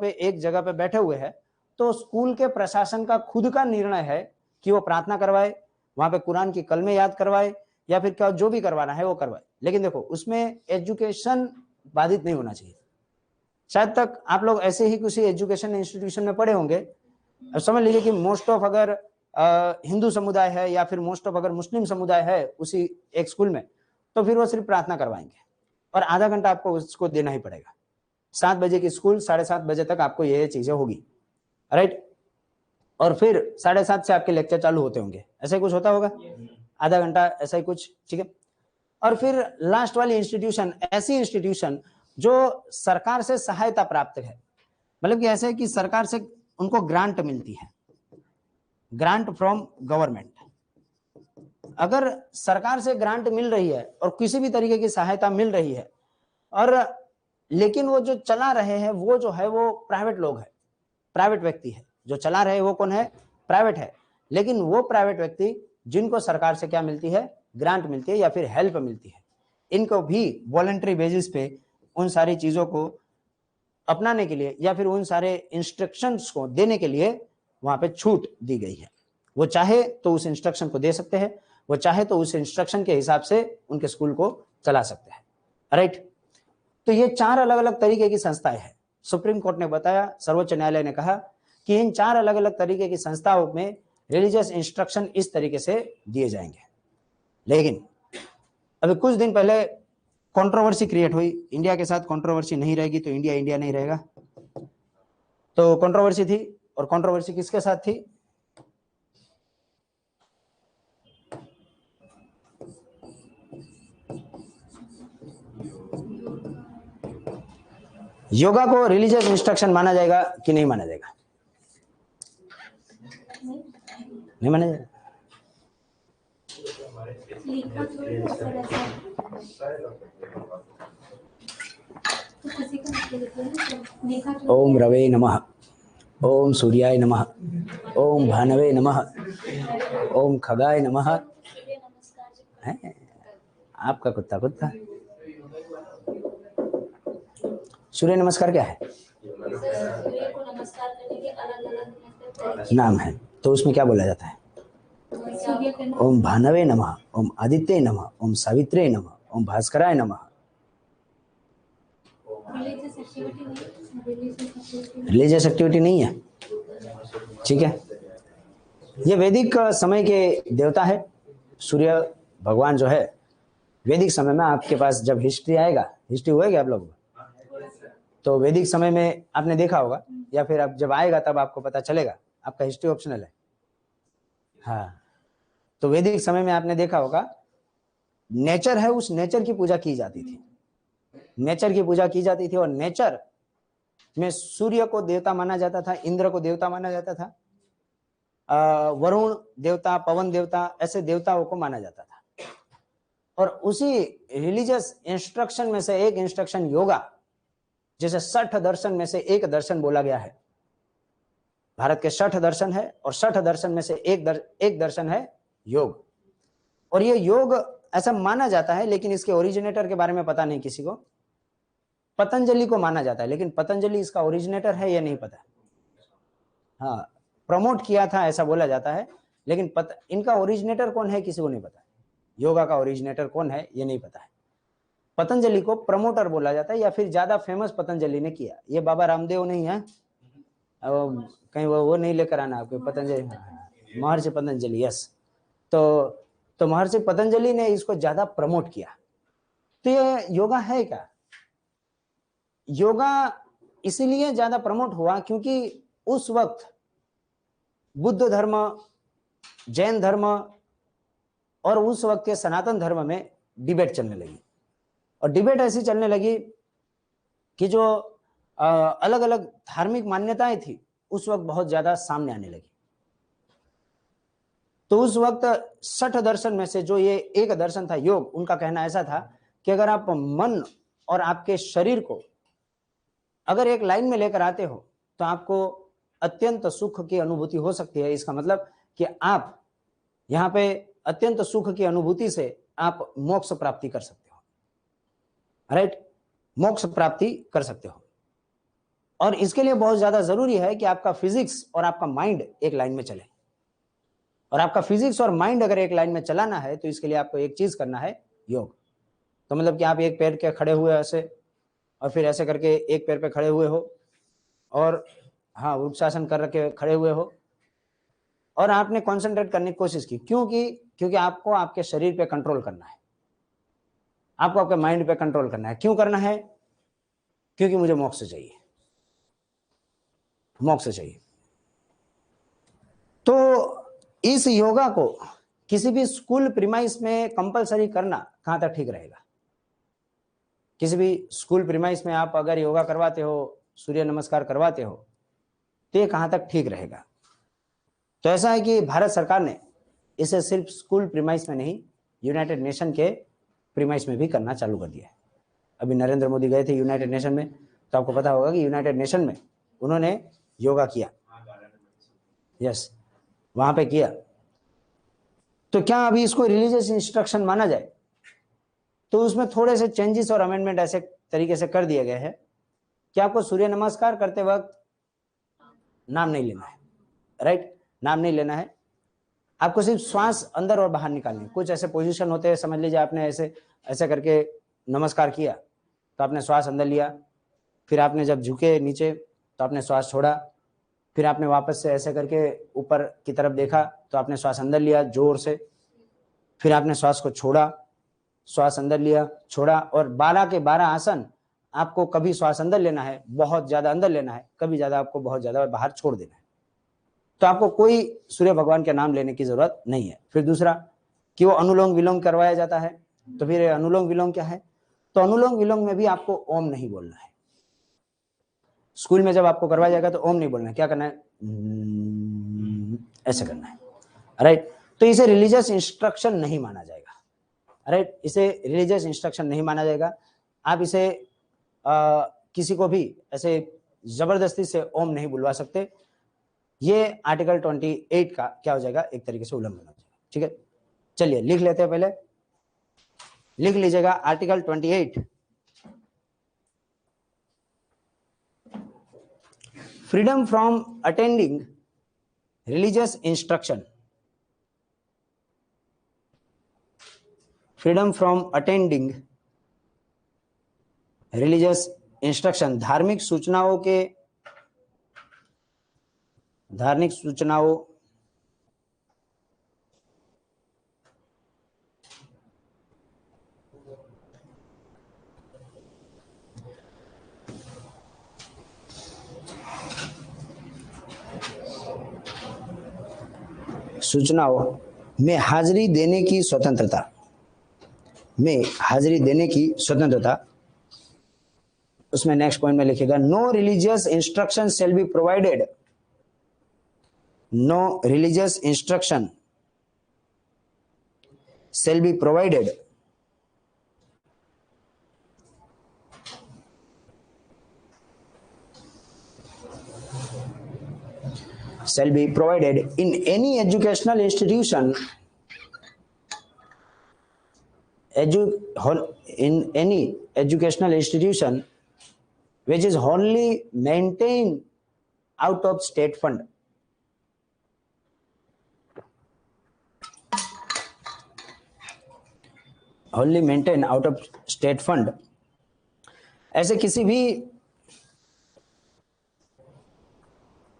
S1: पे बैठे हुए हैं तो स्कूल के प्रशासन का खुद का निर्णय है कि वो प्रार्थना करवाए, वहां पे कुरान की कलमे याद करवाए, या फिर क्या जो भी करवाना है वो करवाए। लेकिन देखो उसमें एजुकेशन बाधित नहीं होना चाहिए। शायद तक आप लोग ऐसे ही किसी एजुकेशन इंस्टीट्यूशन में पढ़े होंगे, अब समझ लीजिए कि मोस्ट ऑफ अगर हिंदू समुदाय है या फिर मोस्ट ऑफ अगर मुस्लिम समुदाय है उसी एक स्कूल में, तो फिर वो सिर्फ प्रार्थना करवाएंगे और आधा घंटा आपको उसको देना ही पड़ेगा। 7 बजे की स्कूल 7:30 बजे तक आपको ये चीजें होगी, राइट। और फिर 7:30 से आपके लेक्चर चालू होते होंगे, ऐसा ही कुछ होता होगा, आधा घंटा ऐसा ही कुछ, ठीक है। और फिर लास्ट वाली इंस्टीट्यूशन, ऐसी इंस्टीट्यूशन जो सरकार से सहायता प्राप्त है, मतलब कि ऐसे कि सरकार से उनको ग्रांट मिलती है, ग्रांट फ्रॉम गवर्नमेंट, अगर सरकार से ग्रांट मिल रही है और किसी भी तरीके की सहायता मिल रही है, और लेकिन वो जो चला रहे हैं वो जो है वो प्राइवेट लोग है, प्राइवेट व्यक्ति है, जो चला रहे वो कौन है, प्राइवेट है, लेकिन वो प्राइवेट व्यक्ति जिनको सरकार से क्या मिलती है, ग्रांट मिलती है या फिर हेल्प मिलती है, इनको भी वॉलंटरी बेसिस पे उन सारी चीजों को अपनाने के लिए या फिर उन सारे इंस्ट्रक्शंस को देने के लिए वहां पे छूट दी गई है। वो चाहे तो उस इंस्ट्रक्शन को दे सकते हैं, वो चाहे तो उस इंस्ट्रक्शन के हिसाब से उनके स्कूल को चला सकते हैं, राइट। तो ये 4 अलग अलग तरीके की संस्थाएं हैं। सुप्रीम कोर्ट ने बताया, सर्वोच्च न्यायालय ने कहा कि इन 4 अलग अलग तरीके की संस्थाओं में रिलीजियस इंस्ट्रक्शन इस तरीके से दिए जाएंगे। लेकिन अभी कुछ दिन पहले कंट्रोवर्सी क्रिएट हुई, इंडिया के साथ कंट्रोवर्सी नहीं रहेगी तो इंडिया इंडिया नहीं रहेगा, तो कंट्रोवर्सी थी, और कंट्रोवर्सी किसके साथ थी, योगा को रिलीजियस इंस्ट्रक्शन माना जाएगा कि नहीं माना जाएगा, नहीं माना जाएगा। ओम रवे नमः, ओम सूर्याय नमः, ओम भानवे नमः, ओम खगाय नमः। आपका कुत्ता कुत्ता सूर्य नमस्कार क्या है,
S2: सूर्य को नमस्कार करने के अलग-अलग
S1: नाम है, तो उसमें क्या बोला जाता है, ओम भानवे नमः, ओम आदित्य नमः, ओम सावित्रे नमः, ओम भास्कराय नमः। रिलीजियस एक्टिविटी नहीं है, ठीक है। ये वैदिक समय के देवता है, सूर्य भगवान जो है वैदिक समय में, आपके पास जब हिस्ट्री आएगा, हिस्ट्री हुएगी आप लोग, तो वैदिक समय में आपने देखा होगा, या फिर अब जब आएगा तब आपको पता चलेगा, आपका हिस्ट्री ऑप्शनल है। हाँ, तो वैदिक समय में आपने देखा होगा, नेचर है, उस नेचर की पूजा की जाती थी, नेचर की पूजा की जाती थी, और नेचर में सूर्य को देवता माना जाता था, इंद्र को देवता माना जाता था, वरुण देवता, पवन देवता, ऐसे देवताओं को माना जाता था। और उसी रिलीजियस इंस्ट्रक्शन में से एक इंस्ट्रक्शन योगा, जैसे 60 दर्शन में से एक दर्शन बोला गया है, भारत के 60 दर्शन है, और 60 दर्शन में से एक दर्शन है योग। और ये योग ऐसा माना जाता है, लेकिन इसके ओरिजिनेटर के बारे में पता नहीं किसी को। पतंजलि को माना जाता है, लेकिन पतंजलि इसका ओरिजिनेटर है ये नहीं पता। हाँ, प्रमोट किया था ऐसा बोला जाता है, लेकिन इनका ओरिजिनेटर कौन है किसी को नहीं पता। योगा का ओरिजिनेटर कौन है ये नहीं पता है। पतंजलि को प्रमोटर बोला जाता है, या फिर ज्यादा फेमस पतंजलि ने किया। ये बाबा रामदेव नहीं है, कहीं वो नहीं लेकर आना आपको, पतंजलि, महर्षि पतंजलि, यस। तो महर्षि पतंजलि ने इसको ज्यादा प्रमोट किया। तो ये योगा है क्या, योगा इसीलिए ज्यादा प्रमोट हुआ क्योंकि उस वक्त बुद्ध धर्म, जैन धर्म और उस वक्त के सनातन धर्म में डिबेट चलने लगी। और डिबेट ऐसी चलने लगी कि जो अलग अलग धार्मिक मान्यताएं थी उस वक्त बहुत ज्यादा सामने आने लगी। तो उस वक्त 60 दर्शन में से जो ये एक दर्शन था योग, उनका कहना ऐसा था कि अगर आप मन और आपके शरीर को अगर एक लाइन में लेकर आते हो तो आपको अत्यंत सुख की अनुभूति हो सकती है। इसका मतलब कि आप यहाँ पे अत्यंत सुख की अनुभूति से आप मोक्ष प्राप्ति कर सकते हो, राइट, मोक्ष प्राप्ति कर सकते हो। और इसके लिए बहुत ज्यादा जरूरी है कि आपका फिजिक्स और आपका माइंड एक लाइन में चले। और आपका फिजिक्स और माइंड अगर एक लाइन में चलाना है तो इसके लिए आपको एक चीज करना है, योग। तो मतलब कि आप एक पैर के खड़े हुए ऐसे, और फिर ऐसे करके एक पैर पे खड़े हुए हो, और हाँ वृक्षासन कर रखे खड़े हुए हो, और आपने कंसंट्रेट करने की कोशिश की। क्योंकि आपको आपके शरीर पे कंट्रोल करना है, आपको आपके माइंड पे कंट्रोल करना है। क्यों करना है? क्योंकि मुझे मोक्ष चाहिए, मोक्ष चाहिए। तो इस योगा को किसी भी स्कूल प्रीमाइस में कंपलसरी करना कहां तक ठीक रहेगा? किसी भी स्कूल प्रीमाइस में आप अगर योगा करवाते हो, सूर्य नमस्कार करवाते हो, तो ये कहां तक ठीक रहेगा? तो ऐसा है कि भारत सरकार ने इसे सिर्फ स्कूल प्रीमाइस में नहीं, यूनाइटेड नेशन के प्रीमाइस में भी करना चालू कर दिया है। अभी नरेंद्र मोदी गए थे यूनाइटेड नेशन में, तो आपको पता होगा कि यूनाइटेड नेशन में उन्होंने योगा किया, यस, वहां पे किया। तो क्या अभी इसको रिलीजियस इंस्ट्रक्शन माना जाए? तो उसमें थोड़े से चेंजेस और अमेंडमेंट ऐसे तरीके से कर दिए गए हैं कि आपको सूर्य नमस्कार करते वक्त नाम नहीं लेना है, राइट, नाम नहीं लेना है। आपको सिर्फ श्वास अंदर और बाहर निकालनी है। कुछ ऐसे पोजीशन होते हैं, समझ लीजिए आपने ऐसे ऐसे करके नमस्कार किया, तो आपने श्वास अंदर लिया, फिर आपने जब झुके नीचे तो आपने श्वास छोड़ा, फिर आपने वापस से ऐसे करके ऊपर की तरफ देखा तो आपने श्वास अंदर लिया जोर से, फिर आपने श्वास को छोड़ा, श्वास अंदर लिया, छोड़ा। और 12 के 12 आसन आपको कभी श्वास अंदर लेना है, बहुत ज्यादा अंदर लेना है, कभी ज्यादा आपको बहुत ज्यादा बाहर छोड़ देना है। तो आपको कोई सूर्य भगवान के नाम लेने की जरूरत नहीं है। फिर दूसरा कि वो अनुलोम विलोम करवाया जाता है, तो फिर अनुलोम विलोम क्या है? तो अनुलोम विलोम में भी आपको ओम नहीं बोलना है। स्कूल में जब आपको करवाया जाएगा तो ओम नहीं बोलना है, क्या करना है? ऐसे करना है, राइट। तो इसे रिलीजियस इंस्ट्रक्शन नहीं माना जाएगा, राइट, इसे रिलीजियस इंस्ट्रक्शन नहीं माना जाएगा। आप इसे किसी को भी ऐसे जबरदस्ती से ओम नहीं बुलवा सकते। ये आर्टिकल 28 का क्या हो जाएगा? एक तरीके से उल्लंघन हो जाएगा, ठीक है। चलिए लिख लेते हैं, पहले लिख लीजिएगा article 28, freedom from attending religious instruction, freedom from attending religious instruction, धार्मिक सूचनाओं में हाजिरी देने की स्वतंत्रता, उसमें नेक्स्ट पॉइंट में लिखेगा no religious instruction shall be provided, no religious instruction shall be provided in any educational institution which is wholly maintained out of state fund. Wholly maintained out of state fund. ऐसे किसी भी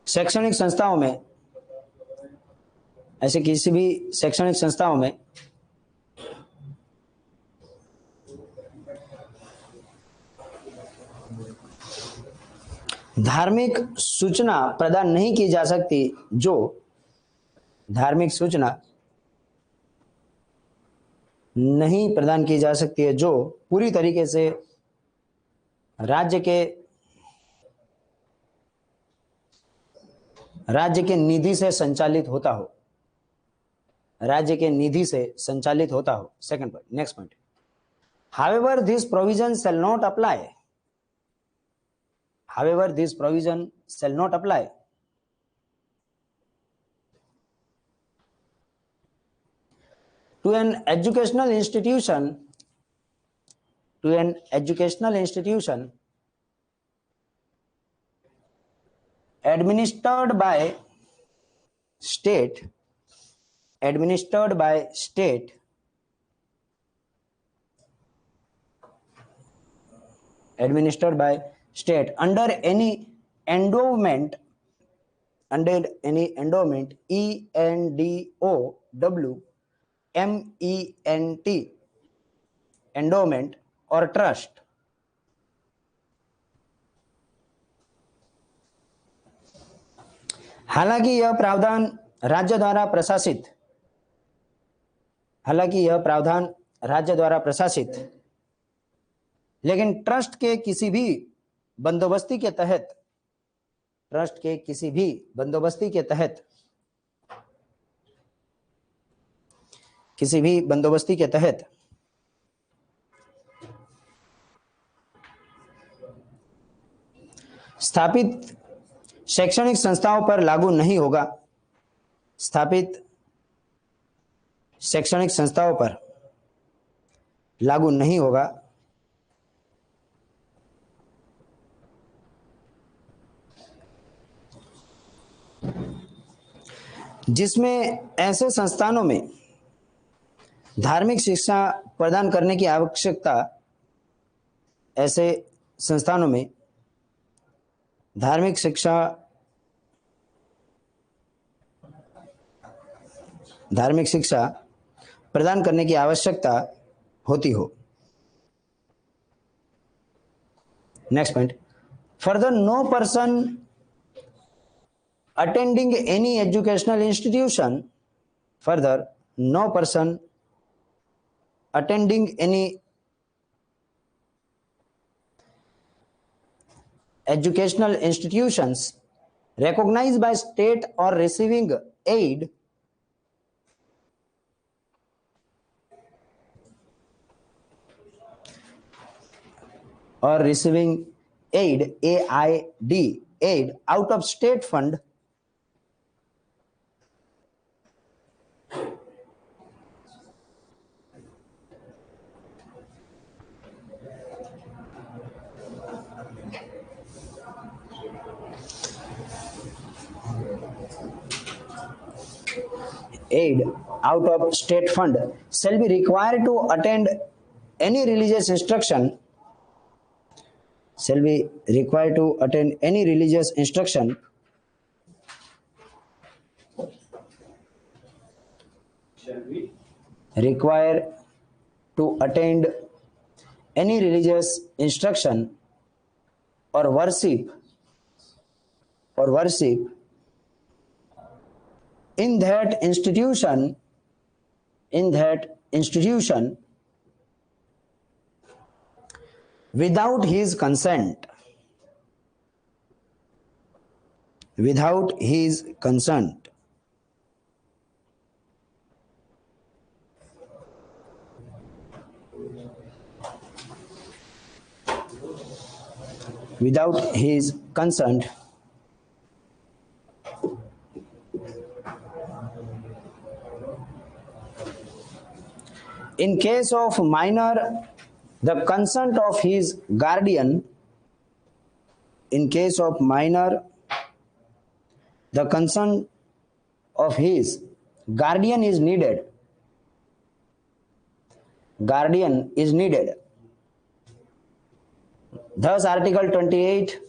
S1: शैक्षणिक संस्थाओं में धार्मिक सूचना प्रदान नहीं की जा सकती, जो पूरी तरीके से राज्य के निधि से संचालित होता हो, second point, next point, however this provision shall not apply to an educational institution administered by state under any endowment, endowment endowment or trust. हालांकि यह प्रावधान राज्य द्वारा प्रशासित, लेकिन ट्रस्ट के किसी भी बंदोबस्ती के तहत किसी भी बंदोबस्ती के तहत स्थापित शैक्षणिक संस्थाओं पर लागू नहीं होगा। स्थापित शैक्षणिक संस्थाओं पर लागू नहीं होगा। जिसमें ऐसे संस्थानों में धार्मिक शिक्षा प्रदान करने की आवश्यकता, ऐसे संस्थानों में धार्मिक शिक्षा प्रदान करने की आवश्यकता होती हो। Next point, further no person attending any educational institution, further no person attending any educational institutions recognized by state or receiving aid aid out of state fund shall be required to attend any religious instruction or worship in that institution without his consent. In case of minor, the consent of his guardian. In case of minor, the consent of his guardian is needed. Thus Article 28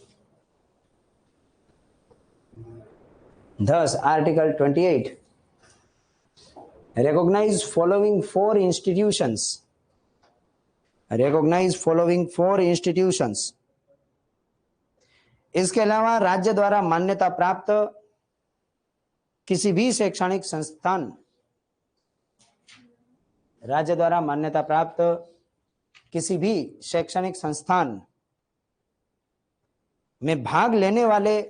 S1: recognize following four institutions. इसके अलावा राज्य द्वारा मान्यता प्राप्त किसी भी शैक्षणिक संस्थान में भाग लेने वाले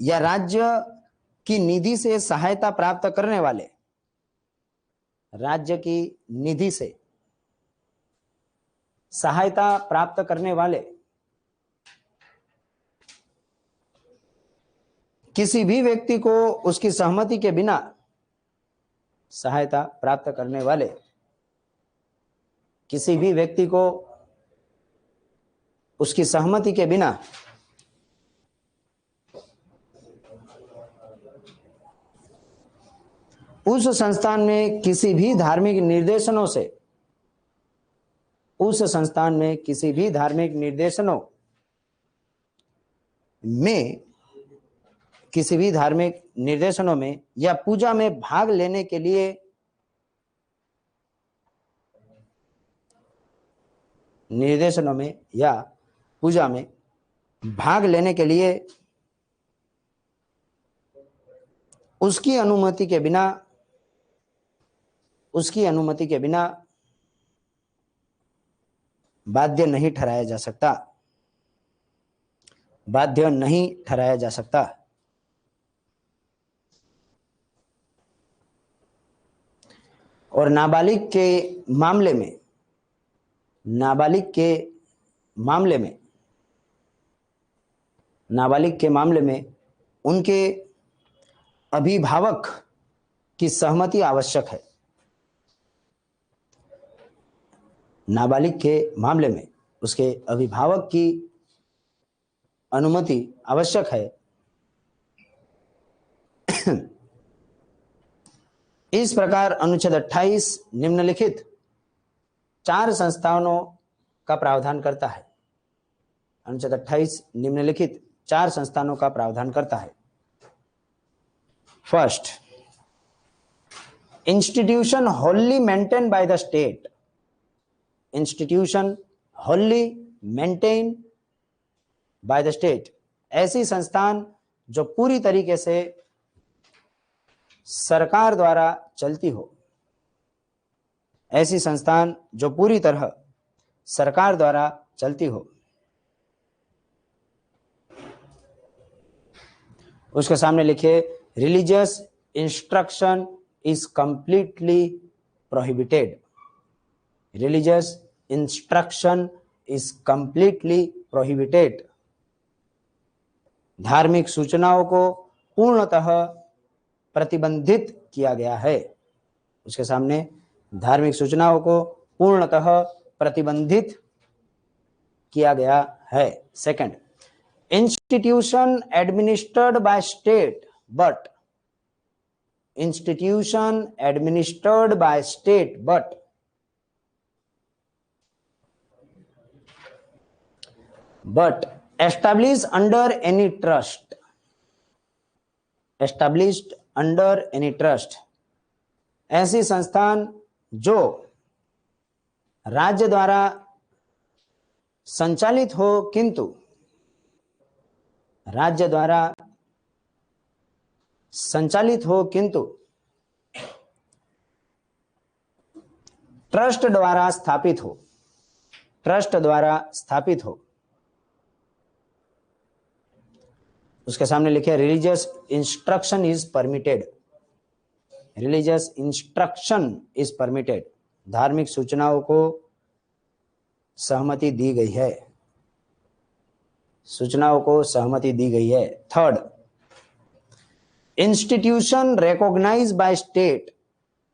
S1: या राज्य की निधि से सहायता प्राप्त करने वाले, किसी भी व्यक्ति को उसकी सहमति के बिना सहायता प्राप्त करने वाले, किसी भी व्यक्ति को उसकी सहमति के बिना उस संस्थान में किसी भी धार्मिक निर्देशनों में या पूजा में भाग लेने के लिए उसकी अनुमति के बिना बाध्य नहीं ठहराया जा सकता, बाध्य नहीं ठहराया जा सकता। और नाबालिग के मामले में, नाबालिग के मामले में, नाबालिग के मामले में उनके अभिभावक की सहमति आवश्यक है। नाबालिग के मामले में उसके अभिभावक की अनुमति आवश्यक है। इस प्रकार अनुच्छेद 28 निम्नलिखित 4 संस्थानों का प्रावधान करता है। अनुच्छेद 28 निम्नलिखित 4 संस्थानों का प्रावधान करता है। First, institution wholly maintained by the state, institution wholly maintained by the state, ऐसी संस्थान जो पूरी तरीके से सरकार द्वारा चलती हो, ऐसी संस्थान जो पूरी तरह सरकार द्वारा चलती हो। उसके सामने लिखिए, religious instruction is completely prohibited, religious instruction is completely prohibited, धार्मिक सूचनाओं को पूर्णतः प्रतिबंधित किया गया है। उसके सामने धार्मिक सूचनाओं को पूर्णतः प्रतिबंधित किया गया है। Second, institution administered by state but, institution administered by state but established under any trust, established under any trust, ऐसी संस्थान जो राज्य द्वारा संचालित हो किंतु राज्य द्वारा संचालित हो किंतु ट्रस्ट द्वारा स्थापित हो, ट्रस्ट द्वारा स्थापित हो। उसके सामने लिखे, religious instruction is permitted, religious instruction is permitted, धार्मिक सूचनाओं को सहमति दी गई है, सूचनाओं को सहमति दी गई है। Third, institution recognised by state,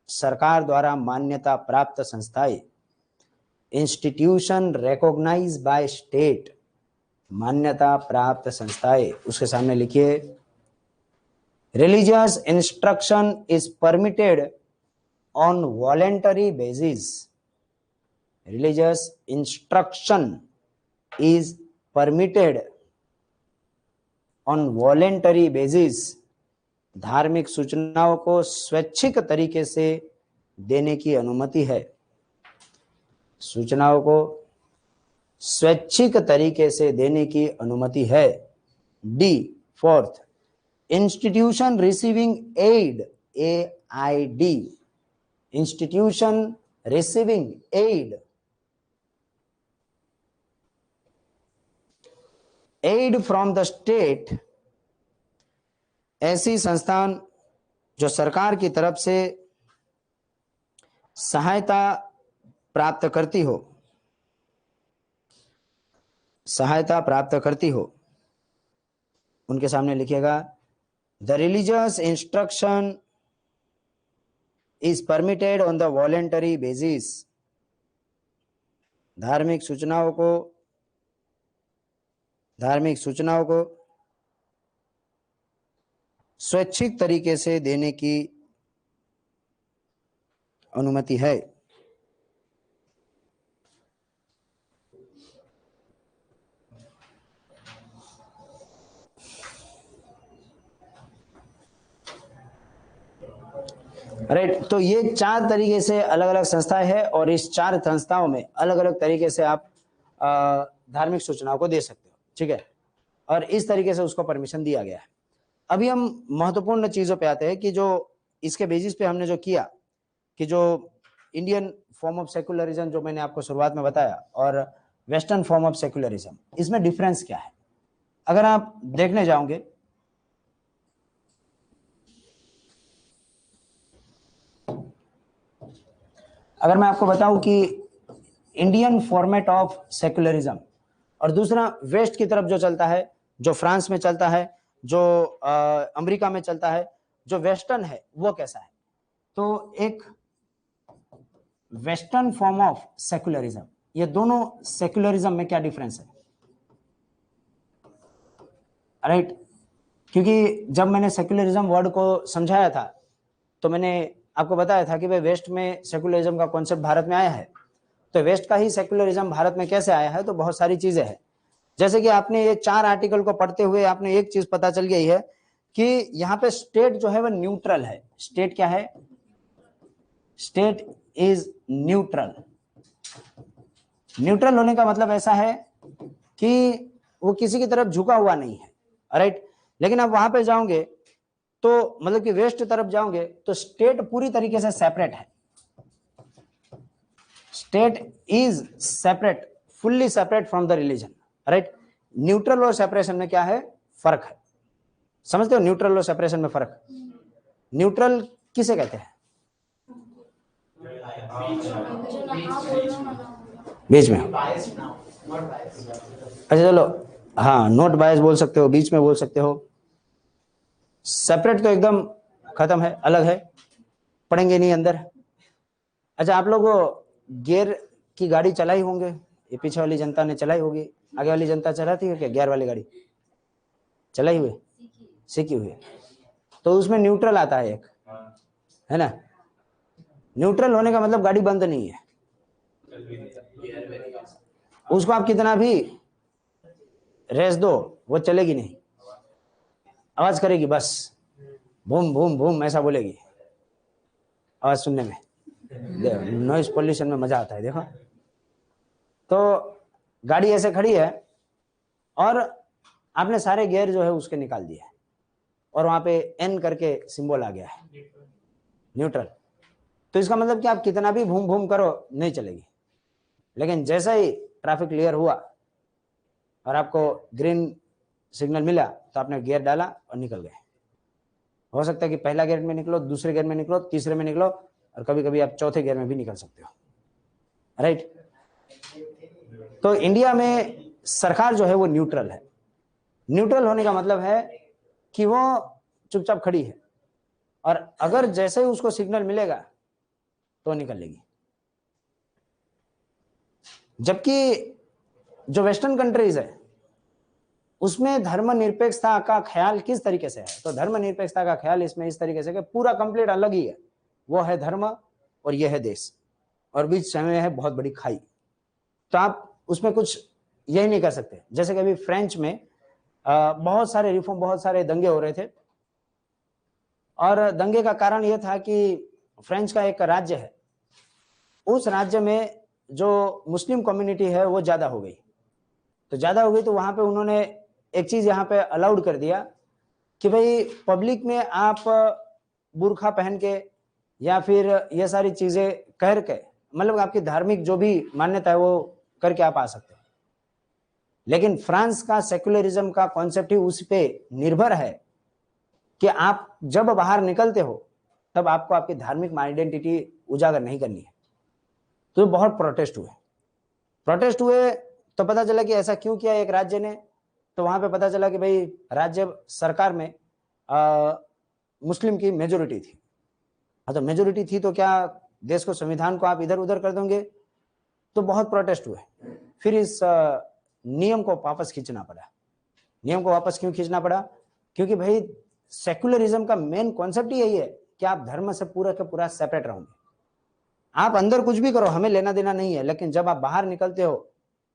S1: सरकार द्वारा मान्यता प्राप्त संस्थाएं, इंस्टीट्यूशन रिकॉग्नाइज्ड बाय स्टेट, मान्यता प्राप्त संस्थाएं। उसके सामने लिखिए, religious instruction is permitted on voluntary basis, religious instruction is permitted on voluntary basis, धार्मिक सूचनाओं को स्वैच्छिक तरीके से देने की अनुमति है, सूचनाओं को स्वैच्छिक तरीके से देने की अनुमति है। D, fourth, institution receiving aid, AID, institution receiving aid from the state, ऐसी संस्थान जो सरकार की तरफ से सहायता प्राप्त करती हो, सहायता प्राप्त करती हो। उनके सामने लिखिएगा, the religious instruction is permitted on the voluntary basis, धार्मिक सूचनाओं को स्वैच्छिक तरीके से देने की अनुमति है। राइट, तो ये 4 तरीके से अलग अलग संस्थाएं हैं और इस 4 संस्थाओं में अलग अलग तरीके से आप धार्मिक सूचनाओं को दे सकते हो, ठीक है, और इस तरीके से उसको परमिशन दिया गया है। अभी हम महत्वपूर्ण चीजों पे आते हैं कि जो इसके बेसिस पे हमने जो किया कि जो इंडियन फॉर्म ऑफ सेकुलरिज्म जो मैंने आपको शुरुआत में बताया और वेस्टर्न फॉर्म ऑफ सेक्युलरिज्म, इसमें डिफरेंस क्या है? अगर आप देखने जाओगे अगर मैं आपको बताऊं कि इंडियन फॉर्मेट ऑफ सेक्युलरिज्म और दूसरा वेस्ट की तरफ जो चलता है, जो फ्रांस में चलता है, जो अमेरिका में चलता है, जो वेस्टर्न है वो कैसा है? तो एक वेस्टर्न फॉर्म ऑफ सेक्युलरिज्म, ये दोनों सेक्युलरिज्म में क्या डिफरेंस है? राइट, क्योंकि जब मैंने सेक्युलरिज्म वर्ड को समझाया था तो मैंने आपको बताया था कि भाई वेस्ट में सेक्युलरिज्म का कॉन्सेप्ट भारत में आया है, तो वेस्ट का ही सेक्युलरिज्म भारत में कैसे आया है? तो बहुत सारी चीजें हैं। जैसे कि आपने ये 4 आर्टिकल को पढ़ते हुए आपने एक चीज पता चल गई है कि यहाँ पे स्टेट जो है वो न्यूट्रल है। स्टेट क्या है? State is neutral. न्यूट्रल होने का मतलब ऐसा है कि वो किसी की तरफ झुका हुआ नहीं है, राइट। लेकिन आप वहां पे जाओगे तो मतलब कि वेस्ट तरफ जाओगे तो स्टेट पूरी तरीके से सेपरेट है। State is separate, fully separate from the religion, right. Neutral और सेपरेशन में क्या है? फर्क है। समझते हो न्यूट्रल और सेपरेशन में फर्क? न्यूट्रल किसे कहते हैं? बीच में। अच्छा चलो, हाँ, नॉट बायस बोल सकते हो, बीच में बोल सकते हो। सेपरेट तो एकदम खत्म है, अलग है, पढ़ेंगे नहीं अंदर। अच्छा, आप लोग गियर की गाड़ी चलाई होंगे, ये पीछे वाली जनता ने चलाई होगी, आगे वाली जनता चलाती है क्या गियर वाली गाड़ी? चलाई हुई, सीखी हुई। तो उसमें न्यूट्रल आता है एक, है ना। न्यूट्रल होने का मतलब गाड़ी बंद नहीं है, उसको आप कितना भी रेस दो वो चलेगी नहीं, आवाज करेगी बस, बूम बूम बूम ऐसा बोलेगी, आवाज सुनने में, नॉइज पोल्यूशन में मजा आता है। देखो तो गाड़ी ऐसे खड़ी है और आपने सारे गियर जो है उसके निकाल दिए और वहां पे एन करके सिंबल आ गया है, न्यूट्रल। तो इसका मतलब कि आप कितना भी भूम भूम करो नहीं चलेगी। लेकिन जैसा ही ट्रैफिक क्लियर हुआ और आपको ग्रीन सिग्नल मिला तो आपने गियर डाला और निकल गए। हो सकता है कि पहला गियर में निकलो, दूसरे गियर में निकलो, तीसरे में निकलो और कभी कभी आप चौथे गियर में भी निकल सकते हो, राइट। तो इंडिया में सरकार जो है वो न्यूट्रल है। न्यूट्रल होने का मतलब है कि वो चुपचाप खड़ी है और अगर जैसे ही उसको सिग्नल मिलेगा तो निकल लेगी। जबकि जो वेस्टर्न कंट्रीज है उसमें धर्मनिरपेक्षता का ख्याल किस तरीके से है? तो धर्मनिरपेक्षता का ख्याल इसमें इस तरीके से कि पूरा कंप्लीट अलग ही है, वो है धर्म और ये है देश, और बीच में है बहुत बड़ी खाई। तो आप उसमें कुछ यही नहीं कर सकते। जैसे कि अभी फ्रेंच में बहुत सारे रिफॉर्म, बहुत सारे दंगे हो रहे थे और दंगे का कारण यह था कि फ्रेंच का एक राज्य है, उस राज्य में जो मुस्लिम कम्युनिटी है वो ज्यादा हो गई। तो ज्यादा हो गई तो वहां पे उन्होंने एक चीज यहाँ पे अलाउड कर दिया कि भाई पब्लिक में आप बुर्खा पहन के या फिर ये सारी चीजें कर के, मतलब आपकी धार्मिक जो भी मान्यता है वो करके आप आ सकते हो। लेकिन फ्रांस का सेक्युलरिज्म का कॉन्सेप्ट ही उस पे निर्भर है कि आप जब बाहर निकलते हो तब आपको आपकी धार्मिक आइडेंटिटी उजागर नहीं करनी है। तो बहुत प्रोटेस्ट हुए तो पता चला कि ऐसा क्यों किया एक राज्य ने। तो वहां पे पता चला कि भाई राज्य सरकार में मुस्लिम की मेजोरिटी थी। हाँ, तो मेजोरिटी थी तो क्या देश को, संविधान को आप इधर उधर कर दोगे? तो बहुत प्रोटेस्ट हुए। फिर इस नियम को वापस खींचना पड़ा। नियम को वापस क्यों खींचना पड़ा? क्योंकि भाई सेक्युलरिज्म का मेन कॉन्सेप्ट ही यही है कि आप धर्म से पूरा का पूरा सेपरेट रहोगे। आप अंदर कुछ भी करो, हमें लेना देना नहीं है, लेकिन जब आप बाहर निकलते हो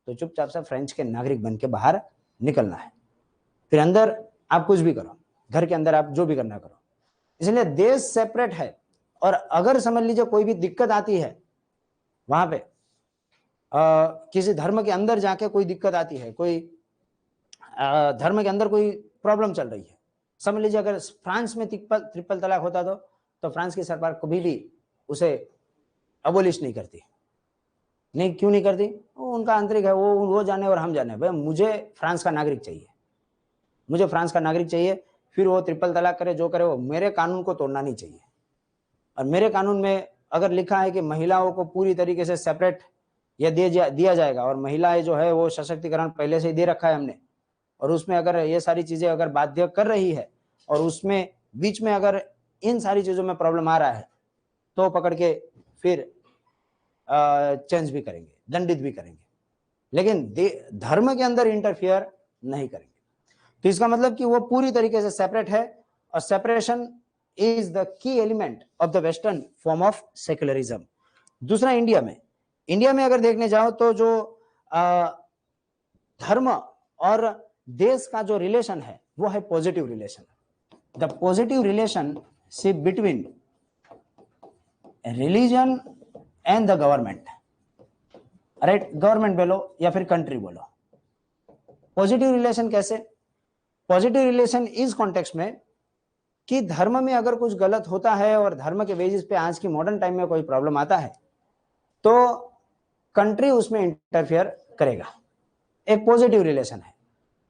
S1: तो चुपचाप से फ्रेंच के नागरिक बन के बाहर निकलना है। फिर अंदर आप कुछ भी करो, घर के अंदर आप जो भी करना करो। इसलिए देश सेपरेट है। और अगर समझ लीजिए कोई भी दिक्कत आती है वहां पे, किसी धर्म के अंदर जाके कोई दिक्कत आती है, कोई धर्म के अंदर कोई प्रॉब्लम चल रही है, समझ लीजिए अगर फ्रांस में ट्रिपल तलाक होता तो फ्रांस की सरकार कभी भी उसे अबोलिश नहीं करती। नहीं, क्यों नहीं करती? वो उनका आंतरिक है, वो जाने और हम जाने। भाई मुझे फ्रांस का नागरिक चाहिए, मुझे फ्रांस का नागरिक चाहिए, फिर वो ट्रिपल तलाक करे जो करे, वो मेरे कानून को तोड़ना नहीं चाहिए। और मेरे कानून में अगर लिखा है कि महिलाओं को पूरी तरीके से सेपरेट ये दिया जाएगा, और महिलाएं जो है वो सशक्तिकरण पहले से ही दे रखा है हमने, और उसमें अगर ये सारी चीजें अगर बाध्य कर रही है, और उसमें बीच में अगर इन सारी चीजों में प्रॉब्लम आ रहा है, तो पकड़ के फिर चेंज भी करेंगे, दंडित भी करेंगे, लेकिन धर्म के अंदर इंटरफियर नहीं करेंगे। तो इसका मतलब कि वो पूरी तरीके से सेपरेट है, और separation is the key element of the western form of secularism. दूसरा, इंडिया में अगर देखने जाओ तो जो धर्म और देश का जो रिलेशन है वो है positive relation. The positive relationship between religion and the government, right? Government बोलो या फिर कंट्री बोलो। पॉजिटिव रिलेशन कैसे? पॉजिटिव रिलेशन इस कॉन्टेक्स्ट में कि धर्म में अगर कुछ गलत होता है और धर्म के बेसिस पे आज की मॉडर्न टाइम में कोई प्रॉब्लम आता है, तो कंट्री उसमें इंटरफियर करेगा, एक पॉजिटिव रिलेशन है।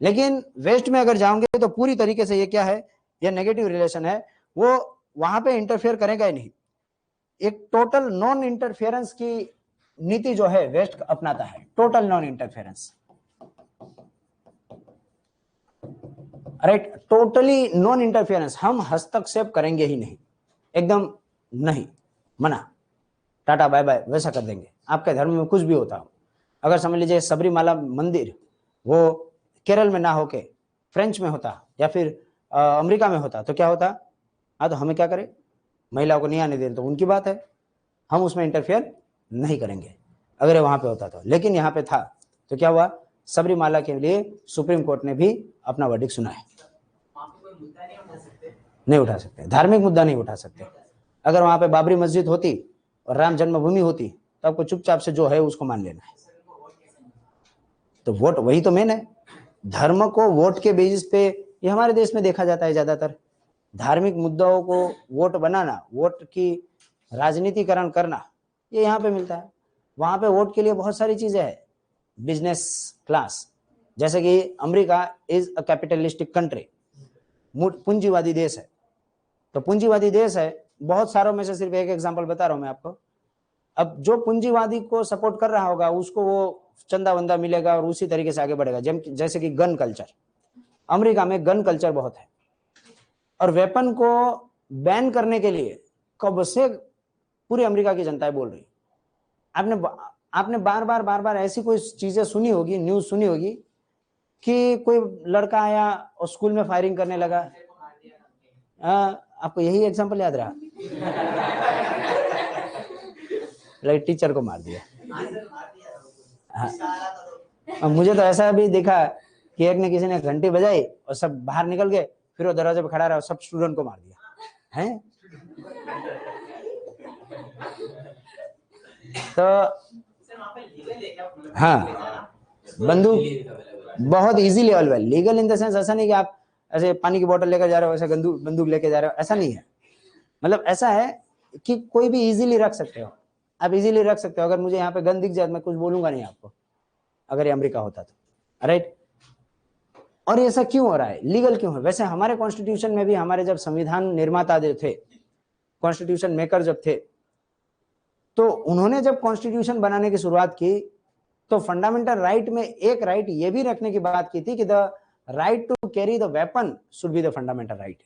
S1: लेकिन वेस्ट में अगर जाओगे तो पूरी तरीके से ये क्या है, ये नेगेटिव रिलेशन है, वो वहां पे इंटरफियर करेगा ही नहीं। एक टोटल नॉन इंटरफेरेंस की नीति जो है वेस्ट अपनाता है, total non interference, right? Totally non interference, हम हस्तक्षेप करेंगे ही नहीं, एकदम नहीं, मना, टाटा बाय बाय, वैसा कर देंगे। आपके धर्म में कुछ भी होता हो, अगर समझ लीजिए सबरीमाला मंदिर वो केरल में ना होके फ्रेंच में होता या फिर अमेरिका में होता तो क्या होता? हाँ, तो हमें क्या करें? महिलाओं को नहीं आने दे तो उनकी बात है, हम उसमें इंटरफेयर नहीं करेंगे अगर वहां पे होता तो। लेकिन यहाँ पे था तो क्या हुआ? सबरीमाला के लिए सुप्रीम कोर्ट ने भी अपना वर्डिक्ट सुना है। नहीं उठा सकते, धार्मिक मुद्दा नहीं उठा सकते। अगर वहां पे बाबरी मस्जिद होती और राम जन्मभूमि होती तो आपको चुपचाप से जो है उसको मान लेना है। तो वोट वही तो मेन है, धर्म को वोट के बेसिस पे, ये हमारे देश में देखा जाता है ज्यादातर। धार्मिक मुद्दाओं को वोट बनाना, वोट की राजनीतिकरण करना, ये यहाँ पे मिलता है। वहां पे वोट के लिए बहुत सारी चीजें है, बिजनेस क्लास, जैसे कि America is a capitalistic country, पूंजीवादी देश है। तो पूंजीवादी देश है, बहुत सारों में से सिर्फ एक एग्जांपल बता रहा हूं मैं आपको। अब जो पूंजीवादी को सपोर्ट कर रहा होगा उसको वो चंदा वंदा मिलेगा और उसी तरीके से आगे बढ़ेगा। जैसे कि गन कल्चर, अमेरिका में गन कल्चर बहुत है, और वेपन को बैन करने के लिए कब से पूरी अमेरिका की जनता बोल रही। आपने बार बार ऐसी कोई चीजें सुनी होगी, न्यूज सुनी होगी कि कोई लड़का आया और स्कूल में फायरिंग करने लगा। आपको यही एग्जांपल याद रहा? लाइक टीचर को मार दिया। हाँ, मुझे तो ऐसा भी देखा कि एक ने किसी ने घंटी बजाई और सब बाहर निकल गए, फिर वो दरवाजे पे खड़ा रहा और सब स्टूडेंट को मार दिया है। तो हाँ, बंदूक बहुत easily available, legal in the sense ऐसा नहीं कि आप ऐसे पानी की बोतल लेकर जा रहे हो, ऐसे बंदूक लेके जा रहे हो, ऐसा नहीं है। मतलब ऐसा है कि कोई भी इजीली रख सकते हो, आप इजीली रख सकते हो। अगर मुझे यहाँ पे गन दिख जाए मैं कुछ बोलूंगा नहीं आपको, अगर ये अमेरिका होता तो, राइट? और ऐसा क्यों हो रहा है, लीगल क्यों है? वैसे हमारे कॉन्स्टिट्यूशन में भी, हमारे जब संविधान निर्माता जो थे, कॉन्स्टिट्यूशन मेकर जब थे, तो उन्होंने जब कॉन्स्टिट्यूशन बनाने की शुरुआत की तो फंडामेंटल राइट में एक राइट ये भी रखने की बात की थी कि the right to carry the weapon should be the fundamental right,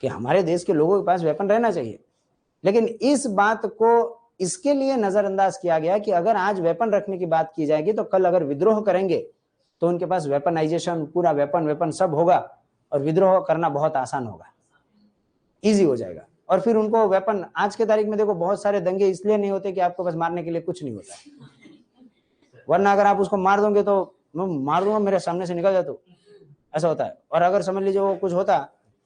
S1: कि हमारे देश के लोगों के पास वेपन रहना चाहिए। लेकिन इस बात को इसके लिए नजरअंदाज किया गया कि अगर आज वेपन रखने की बात की जाएगी तो कल अगर विद्रोह करेंगे तो उनके पास वेपनाइजेशन, पूरा वेपन सब होगा और विद्रोह करना बहुत आसान होगा, इजी हो जाएगा। और फिर उनको वेपन, आज के तारीख में देखो बहुत सारे दंगे इसलिए नहीं होते कि आपके पास मारने के लिए कुछ नहीं होता है, वरना अगर आप उसको मार दोगे तो मैं मार दूंगा, मेरे सामने से निकल जा तो, ऐसा होता है। और अगर समझ लीजिए वो कुछ होता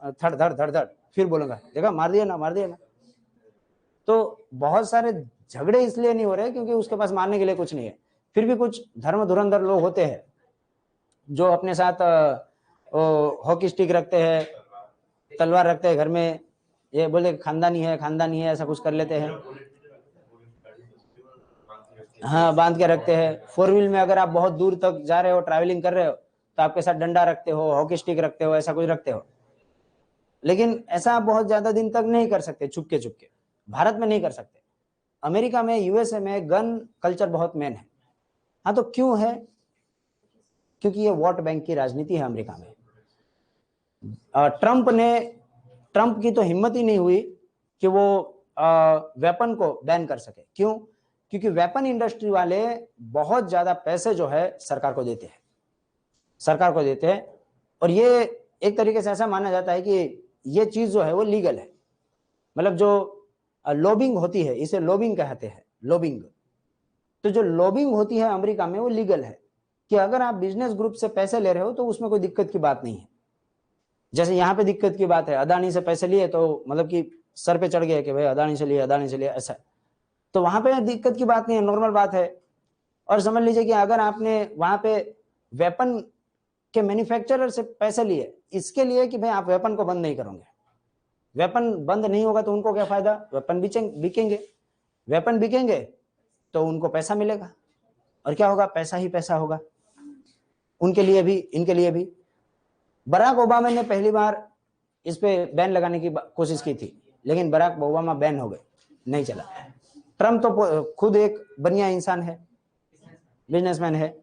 S1: धड़ धड़ धड़ धड़, फिर बोलूंगा देखा मार दिया ना। तो बहुत सारे झगड़े इसलिए नहीं हो रहे क्योंकि उसके पास मारने के लिए कुछ नहीं है। फिर भी कुछ धर्म धुरंधर लोग होते हैं जो अपने साथ हॉकी स्टिक रखते हैं, तलवार रखते हैं घर में, ये बोले खानदानी है ऐसा कुछ कर लेते हैं। हाँ बांध के रखते हैं। 4 व्हील में अगर आप बहुत दूर तक जा रहे हो, ट्रैवलिंग कर रहे हो, तो आपके साथ डंडा रखते हो, हॉकी स्टिक रखते हो, ऐसा कुछ रखते हो। लेकिन ऐसा आप बहुत ज्यादा दिन तक नहीं कर सकते चुपके चुपके। भारत में नहीं कर सकते। अमेरिका में, यूएसए में गन कल्चर बहुत मेन है। हाँ तो क्यों है? क्योंकि ये वोट बैंक की राजनीति है अमेरिका में। ट्रंप की तो हिम्मत ही नहीं हुई कि वो वेपन को बैन कर सके। क्यों? क्योंकि वेपन इंडस्ट्री वाले बहुत ज्यादा पैसे जो है सरकार को देते हैं, और ये एक तरीके से ऐसा माना जाता है कि ये चीज जो है वो लीगल है। मतलब जो लॉबिंग होती है, इसे लॉबिंग कहते हैं, लॉबिंग। तो जो लॉबिंग होती है अमेरिका में वो लीगल है, कि अगर आप बिजनेस ग्रुप से पैसे ले रहे हो तो उसमें कोई दिक्कत की बात नहीं है। जैसे यहाँ पे दिक्कत की बात है, अदानी से पैसे लिए तो मतलब कि सर पे चढ़ गए कि भाई अदानी से लिए ऐसा। तो वहां पे दिक्कत की बात नहीं है, नॉर्मल बात है। और समझ लीजिए कि अगर आपने वहां पे वेपन के मैन्युफैक्चरर से पैसे लिए इसके लिए कि भाई आप वेपन को बंद नहीं करोगे, वेपन बंद नहीं होगा तो उनको क्या फायदा? वेपन बिकेंगे, वेपन बिकेंगे तो उनको पैसा मिलेगा, और क्या होगा? पैसा ही पैसा होगा, उनके लिए भी, इनके लिए भी। बराक ओबामा ने पहली बार इस पे बैन लगाने की कोशिश की थी, लेकिन बराक ओबामा बैन हो गए, नहीं चला। ट्रम्प तो खुद एक बढ़िया इंसान है, बिजनेसमैन है,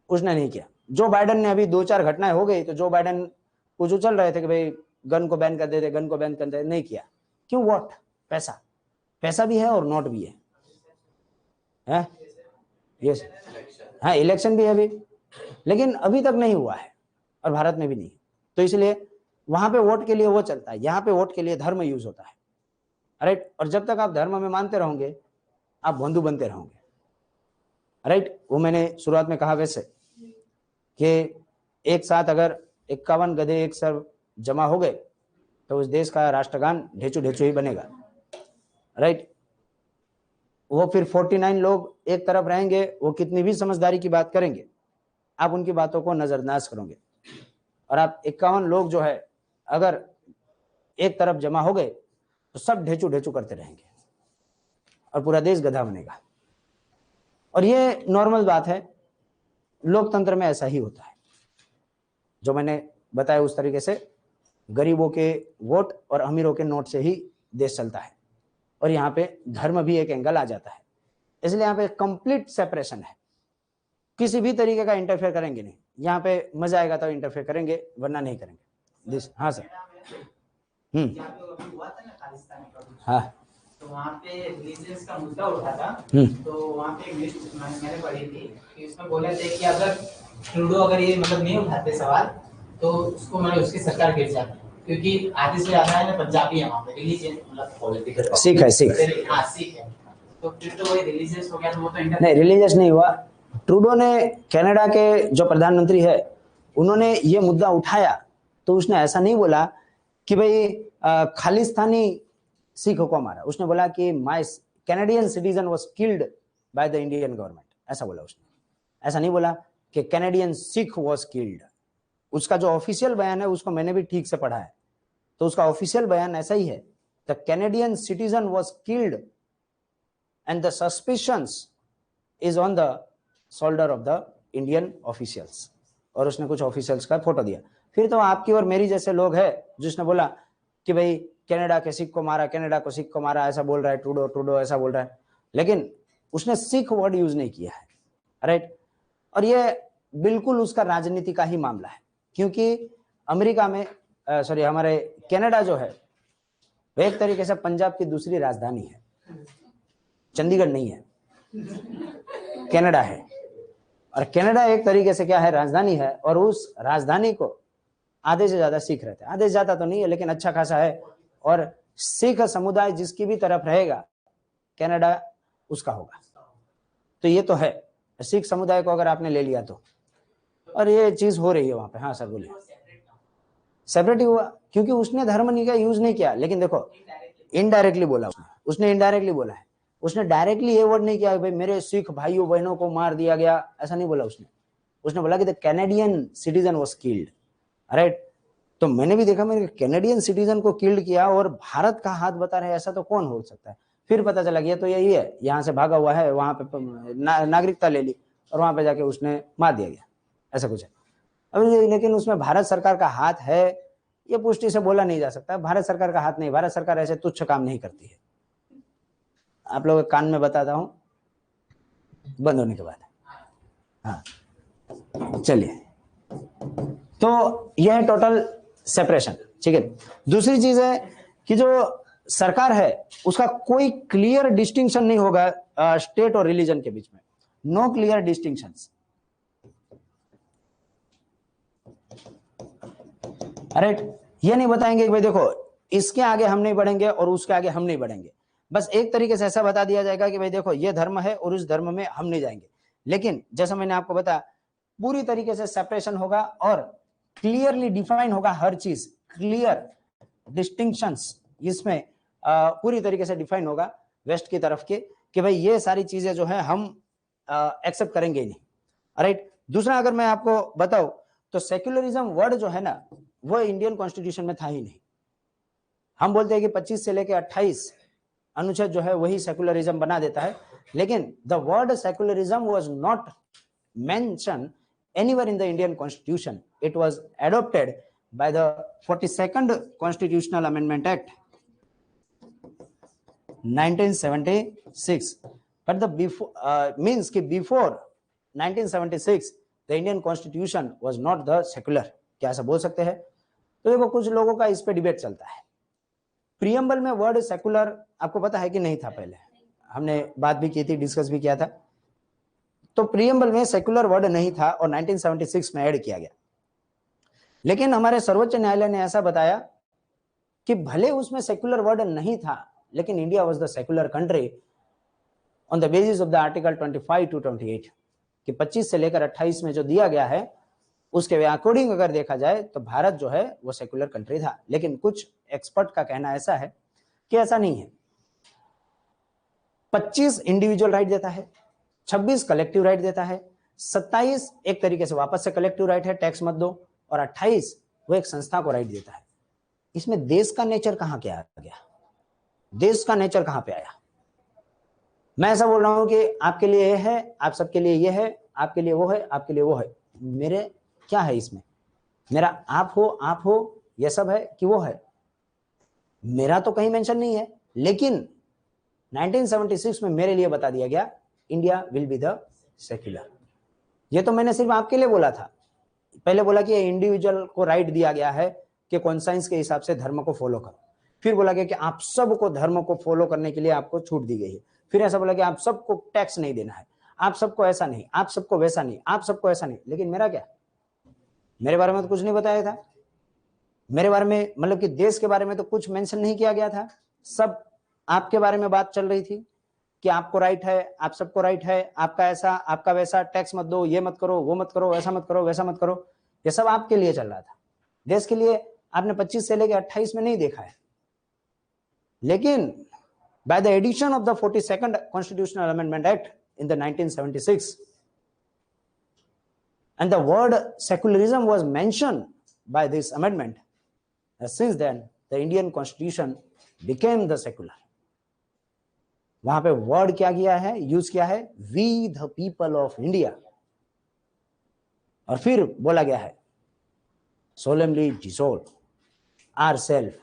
S1: उसने नहीं किया। जो बाइडन ने, अभी 2-4 घटनाएं हो गई तो जो बाइडन कुछ उछल रहे थे कि भाई गन को बैन कर देते, गन को बैन कर देते, नहीं किया। क्यों? वोट, पैसा भी है और नोट भी है? यस, हाँ इलेक्शन भी है अभी, लेकिन अभी तक नहीं हुआ है, और भारत में भी नहीं। तो इसलिए वहां पे वोट के लिए वो चलता है, यहाँ पे वोट के लिए धर्म यूज होता है, राइट। और जब तक आप धर्म में मानते रहोगे आप बंधु बनते रहोगे, राइट। वो मैंने शुरुआत में कहा वैसे कि एक साथ अगर 51 गधे एक सर जमा हो गए तो उस देश का राष्ट्रगान ढेचू ढेचू ही बनेगा, राइट। वो फिर 49 लोग एक तरफ रहेंगे, वो कितनी भी समझदारी की बात करेंगे, आप उनकी बातों को नजरअंदाज करोगे। और आप 51 लोग जो है अगर एक तरफ जमा हो गए तो सब ढेचू ढेचू करते रहेंगे और पूरा देश गधा बनेगा। और ये नॉर्मल बात है, लोकतंत्र में ऐसा ही होता है। जो मैंने बताया उस तरीके से गरीबों के वोट और अमीरों के नोट से ही देश चलता है, और यहाँ पे धर्म भी एक एंगल आ जाता है। इसलिए यहाँ पे कंप्लीट सेपरेशन है, किसी भी तरीके का इंटरफेयर करेंगे नहीं। यहाँ पे मजा आएगा तो इंटरफेयर करेंगे, वरना नहीं करेंगे। हाँ सर। हाँ
S3: तो वहाँ पे रिलीजियस का मुद्दा उठा था। तो वहाँ पे लिस्ट मैंने पढ़ी थी कि उसमें बोले थे कि अगर ट्रूडो अगर ये मतलब नहीं उठाते सवाल तो उसको मतलब उसकी सरकार गिर जाती, क्योंकि आधे से ज्यादा है ना पंजाबी है वहाँ पे, रिलीजियन मतलब पॉलिटिकल
S1: सिख है, सिख।
S3: हाँ सिख है। तो फिर तो वही रिलीजियस हो गया, तो वो तो
S1: नहीं, रिलीजियस नहीं हुआ। ट्रूडो ने, कनाडा के जो प्रधानमंत्री है, उन्होंने ये मुद्दा उठाया तो उसने ऐसा नहीं बोला कि भाई खालिस्तानी सिखों को मारा। उसने बोला कि my Canadian citizen was killed by the Indian government, ऐसा बोला उसने। ऐसा नहीं बोला कि कैनेडियन सिख वाज किल्ड। उसका जो ऑफिशियल बयान है उसको मैंने भी ठीक से पढ़ा है, तो उसका ऑफिशियल बयान ऐसा ही है, the Canadian citizen was killed and the suspicions is on the shoulder of the Indian officials। और उसने कुछ ऑफिशियल्स का फोटो दिया। फिर तो आपकी और मेरी जैसे लोग हैं जिसने बोला कि भाई कनाडा के सिख को मारा, कनाडा को सिख को मारा, ऐसा बोल रहा है ट्रूडो ऐसा बोल रहा है, लेकिन उसने सिख वर्ड यूज नहीं किया है, राइट। और ये बिल्कुल उसका राजनीति का ही मामला है, क्योंकि अमेरिका में सॉरी हमारे कनाडा जो है वो एक तरीके से पंजाब की दूसरी राजधानी है। चंडीगढ़ नहीं है, कनाडा है। और कनाडा एक तरीके से क्या है, राजधानी है, और उस राजधानी को आधे से ज्यादा सिख रहते हैं। आधे से ज्यादा तो नहीं है लेकिन अच्छा खासा है, और सिख समुदाय जिसकी भी तरफ रहेगा कनाडा उसका होगा। तो ये तो है, सिख समुदाय को अगर आपने ले लिया तो, और ये चीज हो रही है वहां पे। हाँ सर बोलिए। सेपरेट हुआ क्योंकि उसने धर्म का यूज नहीं किया, लेकिन देखो इनडायरेक्टली बोला उसने इनडायरेक्टली बोला है। उसने डायरेक्टली ये वर्ड नहीं किया भाई मेरे सिख भाइयों बहनों को मार दिया गया, ऐसा नहीं बोला उसने बोला कि the Canadian citizen was killed, right. तो मैंने भी देखा, मैंने कैनेडियन सिटीजन को किल्ड किया और भारत का हाथ बता रहे, ऐसा तो कौन हो सकता है। फिर पता चला कि ये तो यही है, यहाँ से भागा हुआ है, वहां पे नागरिकता ले ली और वहां पे जाके उसने मार दिया गया, ऐसा कुछ है। अब लेकिन उसमें भारत सरकार का हाथ है ये पुष्टि से बोला नहीं जा सकता। भारत सरकार का हाथ नहीं, भारत सरकार ऐसे तुच्छ काम नहीं करती है। आप लोग कान में बताता हूं बंद होने के बाद। हाँ चलिए, तो यह है टोटल सेपरेशन, ठीक है। दूसरी चीज है कि जो सरकार है उसका कोई क्लियर डिस्टिंक्शन नहीं होगा स्टेट और रिलीजन के बीच में, नो क्लियर डिस्टिंक्शंस। राइट, ये नहीं बताएंगे कि भाई देखो इसके आगे हम नहीं बढ़ेंगे और उसके आगे हम नहीं बढ़ेंगे, बस एक तरीके से ऐसा बता दिया जाएगा कि भाई देखो ये धर्म है और उस धर्म में हम नहीं जाएंगे। लेकिन जैसा मैंने आपको बताया पूरी तरीके से सेपरेशन होगा और क्लियरली डिफाइन होगा हर चीज, क्लियर डिस्टिंक्शंस इसमें पूरी तरीके से डिफाइन होगा वेस्ट की तरफ के कि भाई ये सारी चीजें जो है हम एक्सेप्ट करेंगे ही नहीं। राइट, दूसरा अगर मैं आपको बताऊं तो सेक्युलरिज्म वर्ड जो है ना वो इंडियन कॉन्स्टिट्यूशन में था ही नहीं। हम बोलते हैं कि 25 से लेकर 28 अनुच्छेद जो है वही सेक्युलरिज्म बना देता है, लेकिन the word secularism was not mention anywhere in the Indian Constitution. It was adopted by the 42nd Constitutional Amendment Act 1976. But the before means कि before 1976 the Indian Constitution was not the secular. क्या ऐसा बोल सकते हैं? तो देखो कुछ लोगों का इस पे डिबेट चलता है। प्रियम्बल में वर्ड सेकुलर आपको पता है कि नहीं था? पहले हमने बात भी की थी, डिस्कस भी किया था। तो प्रियम्बल में सेकुलर वर्ड नहीं था और 1976 में ऐड किया गया। लेकिन हमारे सर्वोच्च न्यायालय ने ऐसा बताया कि भले उसमें सेकुलर वर्ड नहीं था, लेकिन India was the secular country on the basis of the article 25 to 28 कि 25 से लेकर 28 में जो दिया गया है उसके अकॉर्डिंग अगर देखा जाए तो भारत जो है वो सेकुलर कंट्री था। लेकिन कुछ एक्सपर्ट का कहना ऐसा है कि ऐसा नहीं है। 25 इंडिविजुअल राइट देता है, 26 कलेक्टिव राइट देता है, 27 एक तरीके से वापस से कलेक्टिव राइट है, टैक्स मत दो, और 28 वो एक संस्था को राइट देता है। इसमें देश का नेचर कहां के आ गया? देश का नेचर कहां पे आया? मैं ऐसा बोल रहा हूं कि आपके लिए ये है, आप सबके लिए ये है, आपके लिए वो है, आपके लिए वो है। मेरे क्या है इसमें? मेरा आप हो ये सब है कि वो है? मेरा तो कहीं मेंशन नहीं है। लेकिन 1976 में मेरे लिए बता दिया गया India will be the secular. ये तो मैंने सिर्फ आपके लिए बोला था। पहले बोला कि इंडिविजुअल को राइट दिया गया है कि कॉन्साइंस के हिसाब से धर्म को फॉलो करो। फिर बोला गया कि आप सबको धर्म को फॉलो करने के लिए आपको छूट दी गई है। फिर ऐसा बोला कि आप सबको टैक्स नहीं देना है, आप सबको ऐसा नहीं, आप सबको वैसा नहीं, आप सबको ऐसा नहीं। लेकिन मेरा क्या? मेरे बारे में तो कुछ नहीं बताया था। मेरे बारे में मतलब कि देश के बारे में तो कुछ मेंशन नहीं किया गया था। सब आपके बारे में बात चल रही थी कि आपको राइट है, आप सबको राइट है, आपका ऐसा, आपका वैसा, टैक्स मत दो, ये मत करो, वो मत करो, ऐसा मत करो, वैसा मत करो। ये सब आपके लिए चल रहा था। देश के लिए आपने 25 से लेकर 28 में नहीं देखा है। लेकिन by the addition of the 42nd Constitutional Amendment Act in the 1976 and the word secularism was mentioned by this amendment, since then the Indian Constitution became the secular. वहां पे वर्ड क्या किया है, यूज किया है, we the people of India, और फिर बोला गया है solemnly dissolve ourselves,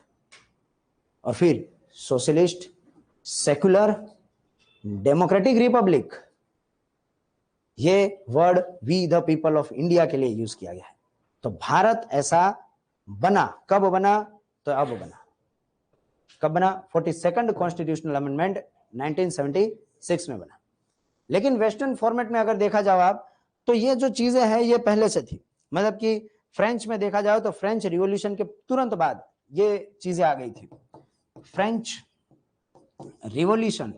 S1: और फिर सोशलिस्ट, सेकुलर, डेमोक्रेटिक रिपब्लिक, ये word we the people of India के लिए यूज किया गया है। तो भारत ऐसा बना, कब बना? तो अब बना। कब बना? 42nd कॉन्स्टिट्यूशनल अमेंडमेंट 1976 में बना। लेकिन वेस्टर्न फॉर्मेट में अगर देखा जाओ आप, तो ये जो चीजें हैं ये पहले से थी। मतलब कि फ्रेंच में देखा जाए तो फ्रेंच रिवॉल्यूशन के तुरंत बाद ये चीजें आ गई थी। फ्रेंच रिवॉल्यूशन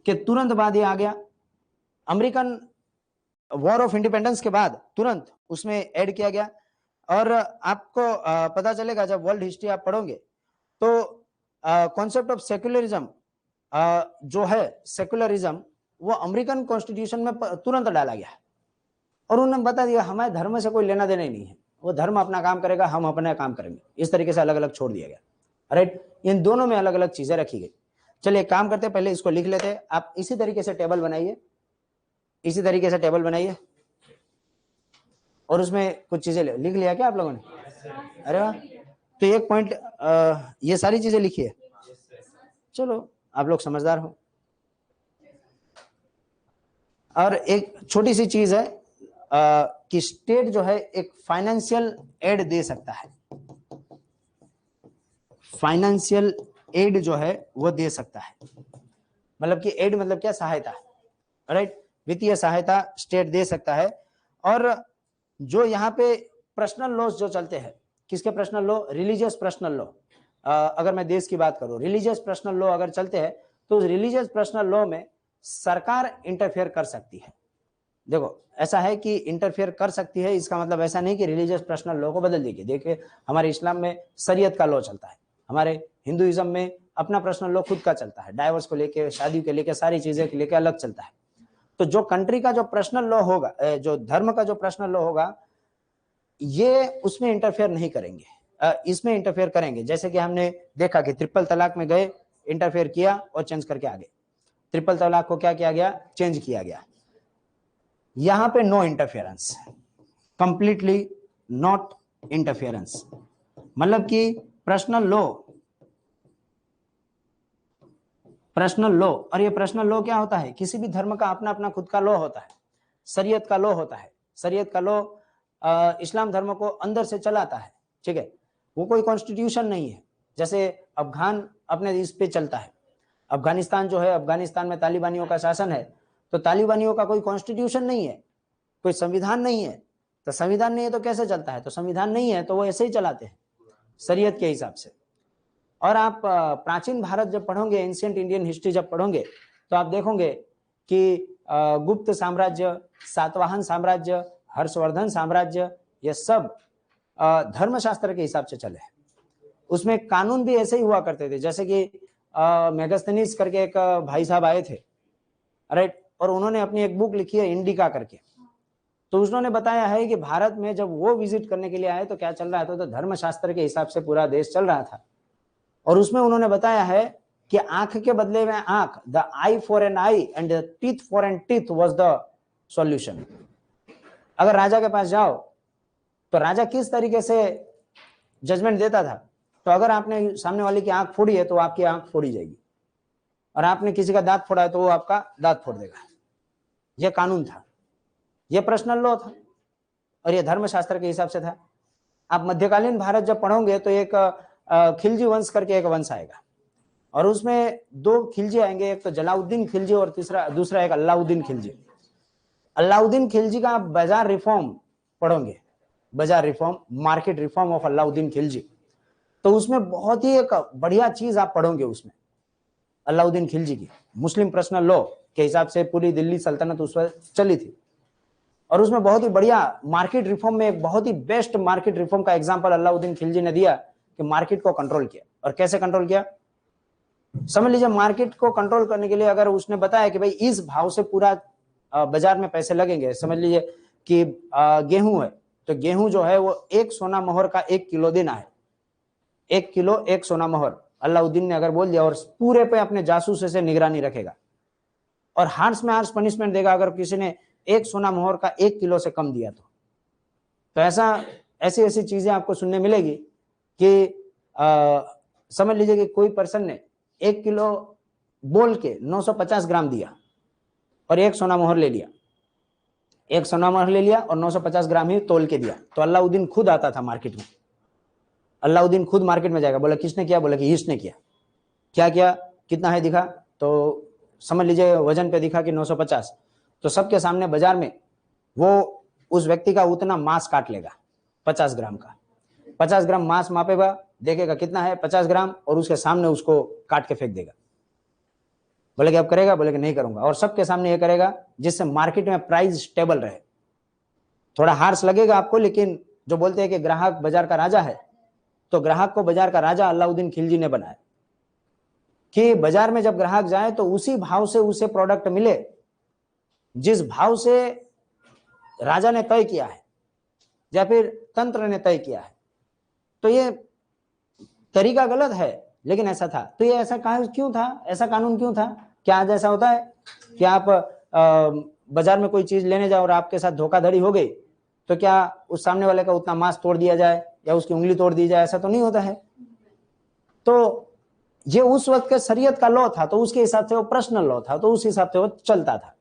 S1: के तुरंत बाद ये आ गया। अमेरिकन वॉर ऑफ इंडिपेंडेंस के बाद तुरंत उसमें ऐड किया गया। और आपको पता चलेगा जब वर्ल्ड हिस्ट्री आप पढ़ोगे तो कॉन्सेप्ट ऑफ सेक्युलरिज्म जो है, सेक्युलरिज्म वो अमेरिकन कॉन्स्टिट्यूशन में तुरंत डाला गया और उन्होंने बता दिया हमारे धर्म से कोई लेना देना ही नहीं है, वो धर्म अपना काम करेगा, हम अपना काम करेंगे। इस तरीके से अलग अलग छोड़ दिया गया। राइट। इन दोनों में अलग अलग चीजें रखी गई। चलिए एक काम करते हैं, पहले इसको लिख लेते हैं। आप इसी तरीके से टेबल बनाइए, इसी तरीके से टेबल बनाइए, और उसमें कुछ चीजें लिख लिया क्या आप लोगों ने? अरे वाह, तो एक पॉइंट ये सारी चीजें लिखिए। चलो आप लोग समझदार हो। और एक छोटी सी चीज है कि स्टेट जो है एक फाइनेंशियल एड दे सकता है, फाइनेंशियल एड जो है वो दे सकता है। मतलब कि एड मतलब क्या? सहायता, राइट। वित्तीय सहायता स्टेट दे सकता है। और जो यहाँ पे पर्सनल लॉस जो चलते हैं, किसके personal law? Religious personal law. अगर मैं देश की बात करूं, रिलीजियस पर्सनल लॉ अगर चलते हैं तो रिलीजियस पर्सनल लॉ में सरकार इंटरफेयर कर सकती है। देखो ऐसा है कि इंटरफेयर कर सकती है, इसका मतलब ऐसा नहीं कि रिलीजियस पर्सनल लॉ को बदल देगी। देखिए हमारे इस्लाम में शरीयत का लॉ चलता है, हमारे हिंदुइज्म में अपना पर्सनल लॉ खुद का चलता है, डाइवोर्स को लेके, शादी को लेके, सारी चीजें को लेके अलग चलता है। तो जो कंट्री का जो पर्सनल लॉ होगा, जो धर्म का जो पर्सनल लॉ होगा, ये उसमें इंटरफेयर नहीं करेंगे, इसमें इंटरफेयर करेंगे। जैसे कि हमने देखा कि ट्रिपल तलाक में गए, इंटरफेयर किया और चेंज करके आ गए। ट्रिपल तलाक को क्या किया गया? चेंज किया गया। यहां पे no interference, completely not interference. मतलब कि पर्सनल लॉ, और ये पर्सनल लॉ क्या होता है? किसी भी धर्म का अपना अपना खुद का लॉ होता है, शरीयत का लॉ होता है। शरीयत का लॉ इस्लाम धर्म को अंदर से चलाता है, ठीक है। वो कोई कॉन्स्टिट्यूशन नहीं है। जैसे अफगान अपने इस पे चलता है, अफगानिस्तान जो है, अफगानिस्तान में तालिबानियों का शासन है, तो तालिबानियों का कोई कॉन्स्टिट्यूशन नहीं है, कोई संविधान नहीं है। तो संविधान नहीं है तो कैसे चलता है? तो संविधान नहीं है तो वो ऐसे ही चलाते हैं शरीयत के हिसाब से। और आप प्राचीन भारत जब पढ़ोगे, एंशिएंट इंडियन हिस्ट्री जब पढ़ोगे, तो आप देखोगे कि गुप्त साम्राज्य, सातवाहन साम्राज्य, हर्षवर्धन साम्राज्य, ये सब धर्मशास्त्र के हिसाब से चले हैं। उसमें कानून भी ऐसे ही हुआ करते थे। जैसे कि मेगास्थनीज करके एक भाई साहब आए थे, राइट, और उन्होंने अपनी एक बुक लिखी है इंडिका करके। तो उन्होंने बताया है कि भारत में जब वो विजिट करने के लिए आए तो क्या चल रहा था? तो धर्मशास्त्र के हिसाब से पूरा देश चल रहा था। और उसमें उन्होंने बताया है कि आंख के बदले में आंख, the eye for an eye and the teeth for an teeth was the solution. अगर राजा के पास जाओ तो राजा किस तरीके से जजमेंट देता था? तो अगर आपने सामने वाले की आंख फोड़ी है तो आपकी आंख फोड़ी जाएगी, और आपने किसी का दांत फोड़ा है तो वो आपका दांत फोड़ देगा। यह कानून था, यह पर्सनल लॉ था, और यह धर्मशास्त्र के हिसाब से था। आप मध्यकालीन भारत जब पढ़ोगे तो एक खिलजी वंश करके एक वंश आएगा, और उसमें दो खिलजी आएंगे, एक तो जलाउद्दीन खिलजी और दूसरा एक अलाउद्दीन खिलजी। अलाउद्दीन खिलजी का आप बाजार रिफॉर्म पढ़ोगे, बाजार reform, market reform of Alauddin Khilji, तो उसमें बहुत ही एक बढ़िया चीज आप पढ़ोगे उसमें अलाउद्दीन खिलजी की। मुस्लिम पर्सनल लॉ के हिसाब से पूरी दिल्ली सल्तनत उस वक्त चली थी, और उसमें बहुत ही बढ़िया मार्केट रिफॉर्म में एक बहुत ही बेस्ट मार्केट रिफॉर्म का एग्जांपल अलाउद्दीन खिलजी ने दिया कि मार्केट को कंट्रोल किया। और कैसे कंट्रोल किया? समझ लीजिए, मार्केट को कंट्रोल करने के लिए अगर उसने बताया कि भाई इस भाव से पूरा बाजार में पैसे लगेंगे, समझ लीजिए कि गेहूं है, तो गेहूं जो है वो 1 सोना मोहर का 1 किलो देना है, 1 किलो 1 सोना मोहर। अलाउद्दीन ने अगर बोल दिया, और पूरे पे अपने जासूस से निगरानी रखेगा, और हार्श में हार्श पनिशमेंट देगा अगर किसी ने 1 सोना मोहर का 1 किलो से कम दिया तो ऐसी ऐसी चीजें आपको सुनने मिलेगी कि समझ लीजिए कि कोई पर्सन ने 1 किलो बोल के 950 ग्राम दिया और 1 सोना मोहर ले लिया, 1 सोना मोहर ले लिया और 950 ग्राम ही तोल के दिया। तो अलाउद्दीन खुद आता था मार्केट में, अलाउद्दीन खुद मार्केट में जाएगा, बोला किसने किया? बोला कि इसने किया। क्या किया? कितना है दिखा, तो समझ लीजिए वजन पे दिखा कि 950, तो सबके सामने बाजार में वो उस व्यक्ति का उतना मांस काट लेगा, 50 ग्राम का, 50 ग्राम मांस मापेगा, देखेगा कितना है 50 ग्राम, और उसके सामने उसको काट के फेंक देगा। बोले कि अब करेगा? बोले कि नहीं करूंगा। और सबके सामने ये करेगा जिससे मार्केट में प्राइस स्टेबल रहे। थोड़ा हार्श लगेगा आपको, लेकिन जो बोलते हैं कि ग्राहक बाजार का राजा है, तो ग्राहक को बाजार का राजा अलाउद्दीन खिलजी ने बनाया कि बाजार में जब ग्राहक जाए तो उसी भाव से उसे प्रोडक्ट मिले जिस भाव से राजा ने तय किया है या फिर तंत्र ने तय किया है। तो ये तरीका गलत है लेकिन ऐसा था। तो ये ऐसा क्यों था, ऐसा कानून क्यों था? क्या आज ऐसा होता है कि आप बाजार में कोई चीज लेने जाओ और आपके साथ धोखाधड़ी हो गई तो क्या उस सामने वाले का उतना मांस तोड़ दिया जाए या उसकी उंगली तोड़ दी जाए? ऐसा तो नहीं होता है। तो ये उस वक्त के शरीयत का लॉ था, तो उसके हिसाब से वो पर्सनल लॉ था, तो उस हिसाब से वो चलता था।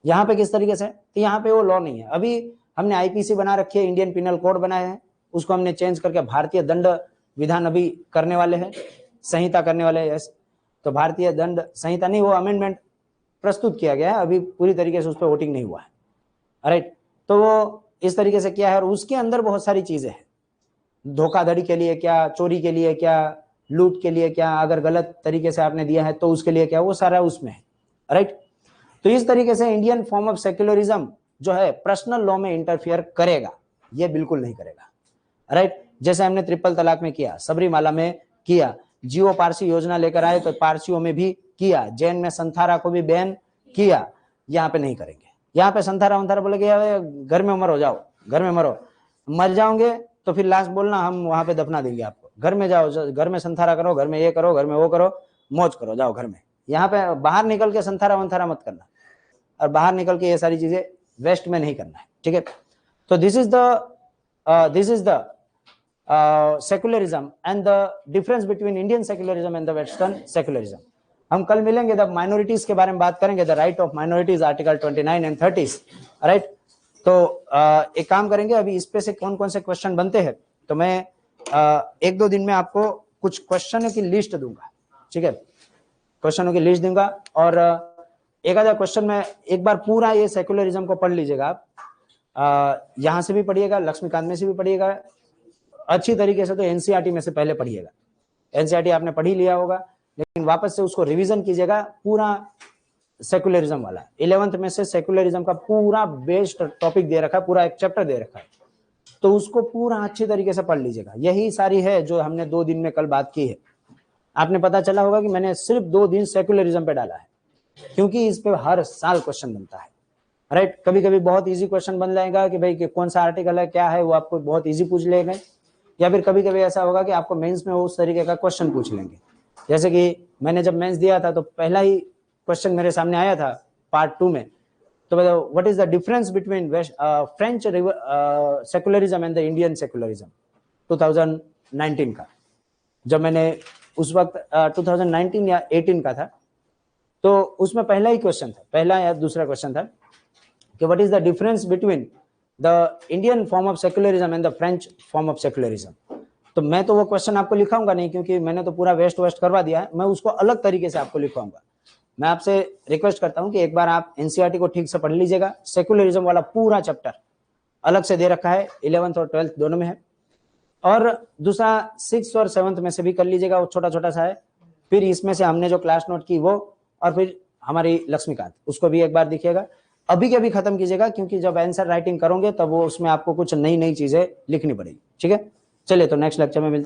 S1: यहाँ पे किस तरीके से, तो यहाँ पे वो लॉ नहीं है। अभी हमने आईपीसी बना रखी है, इंडियन पिनल कोड बनाया है, उसको हमने चेंज करके भारतीय दंड विधान अभी करने वाले हैं, संहिता करने वाले हैं। तो भारतीय दंड संहिता नहीं, वो अमेंडमेंट प्रस्तुत किया गया है, अभी पूरी तरीके से उस पर वोटिंग नहीं हुआ है। राइट, तो वो इस तरीके से किया है और उसके अंदर बहुत सारी चीजें हैं, धोखाधड़ी के लिए क्या, चोरी के लिए क्या, लूट के लिए क्या, अगर गलत तरीके से आपने दिया है तो उसके लिए क्या, वो सारा उसमें है। राइट, तो इस तरीके से इंडियन फॉर्म ऑफ सेक्युलरिज्म जो है पर्सनल लॉ में इंटरफियर करेगा, ये बिल्कुल नहीं करेगा। राइट, जैसे हमने ट्रिपल तलाक में किया, सबरीमाला में किया, जियो पारसी योजना लेकर आए तो पारसियों में भी किया, जैन में संथारा को भी बैन किया, यहाँ पे नहीं करेंगे। यहाँ पे संथारा वंथारा बोले घर में मरो, जाओ घर में मरो, मर जाओगे तो फिर लास्ट बोलना हम वहां पे दफना देंगे आपको, घर में जाओ, घर में संथारा करो, घर में ये करो, घर में वो करो, मौज करो, जाओ घर में। यहाँ पे बाहर निकल के संथारा वंथारा मत करना, और बाहर निकल के ये सारी चीजें वेस्ट में नहीं करना है। ठीक है, तो this is the secularism and the difference between Indian secularism and the western secularism. हम कल मिलेंगे, जब माइनॉरिटीज के बारे में बात करेंगे, the right of minorities article 29 and 30। Right, तो एक काम करेंगे, अभी इस पे से कौन कौन से क्वेश्चन बनते हैं तो मैं एक दो दिन में आपको कुछ क्वेश्चनों की लिस्ट दूंगा। ठीक है, क्वेश्चनों की लिस्ट दूंगा और एक आधा क्वेश्चन में एक बार पूरा ये सेक्युलरिज्म को पढ़ लीजिएगा आप, यहाँ से भी पढ़िएगा, लक्ष्मीकांत में से भी पढ़िएगा, अच्छी तरीके से तो एनसीईआरटी में से पहले पढ़िएगा। एनसीईआरटी आपने पढ़ ही लिया होगा, लेकिन वापस से उसको रिवीजन कीजिएगा पूरा सेक्युलरिज्म वाला। 11th में से सेक्युलरिज्म का पूरा बेस्ट टॉपिक दे रखा है, पूरा एक चैप्टर दे रखा है, तो उसको पूरा अच्छी तरीके से पढ़ लीजिएगा। यही सारी है जो हमने 2 दिन में कल बात की है। आपने पता चला होगा कि मैंने सिर्फ 2 दिन सेक्युलरिज्म पे डाला है, क्योंकि इस पे हर साल क्वेश्चन बनता है। राइट, कभी कभी बहुत इजी क्वेश्चन बन जाएगा कि भाई कि कौन सा आर्टिकल है, क्या है, वो आपको बहुत इजी पूछ लेंगे, या फिर कभी कभी ऐसा होगा कि आपको मेंस में उस तरीके का क्वेश्चन पूछ लेंगे। जैसे कि मैंने जब मेंस दिया था तो पहला ही क्वेश्चन मेरे सामने आया था पार्ट 2 में, तो बताओ what is the difference between French secularism and the Indian secularism 2019 का। जब मैंने उस वक्त 2019 या 18 का था, तो उसमें पहला ही क्वेश्चन था, पहला या दूसरा क्वेश्चन था कि what is the difference between the Indian form of secularism and the French form of secularism. तो मैं तो वो क्वेश्चन आपको लिखाऊंगा नहीं, क्योंकि मैंने तो पूरा वेस्ट करवा दिया है, मैं उसको अलग तरीके से आपको लिखवाऊंगा। मैं आपसे रिक्वेस्ट करता हूं कि एक बार आप एनसीईआरटी को ठीक से पढ़ लीजिएगा, सेक्युलरिज्म वाला पूरा चैप्टर अलग से दे रखा है, 11th और 12th दोनों में है, और दूसरा 6th और 7th में से भी कर लीजिएगा, वो छोटा छोटा सा है। फिर इसमें से हमने जो क्लास नोट की वो, और फिर हमारी लक्ष्मीकांत, उसको भी एक बार देखिएगा, अभी के अभी खत्म कीजिएगा, क्योंकि जब आंसर राइटिंग करोगे तब वो उसमें आपको कुछ नई नई चीजें लिखनी पड़ेगी। ठीक है, चलिए तो नेक्स्ट लेक्चर में मिलते हैं।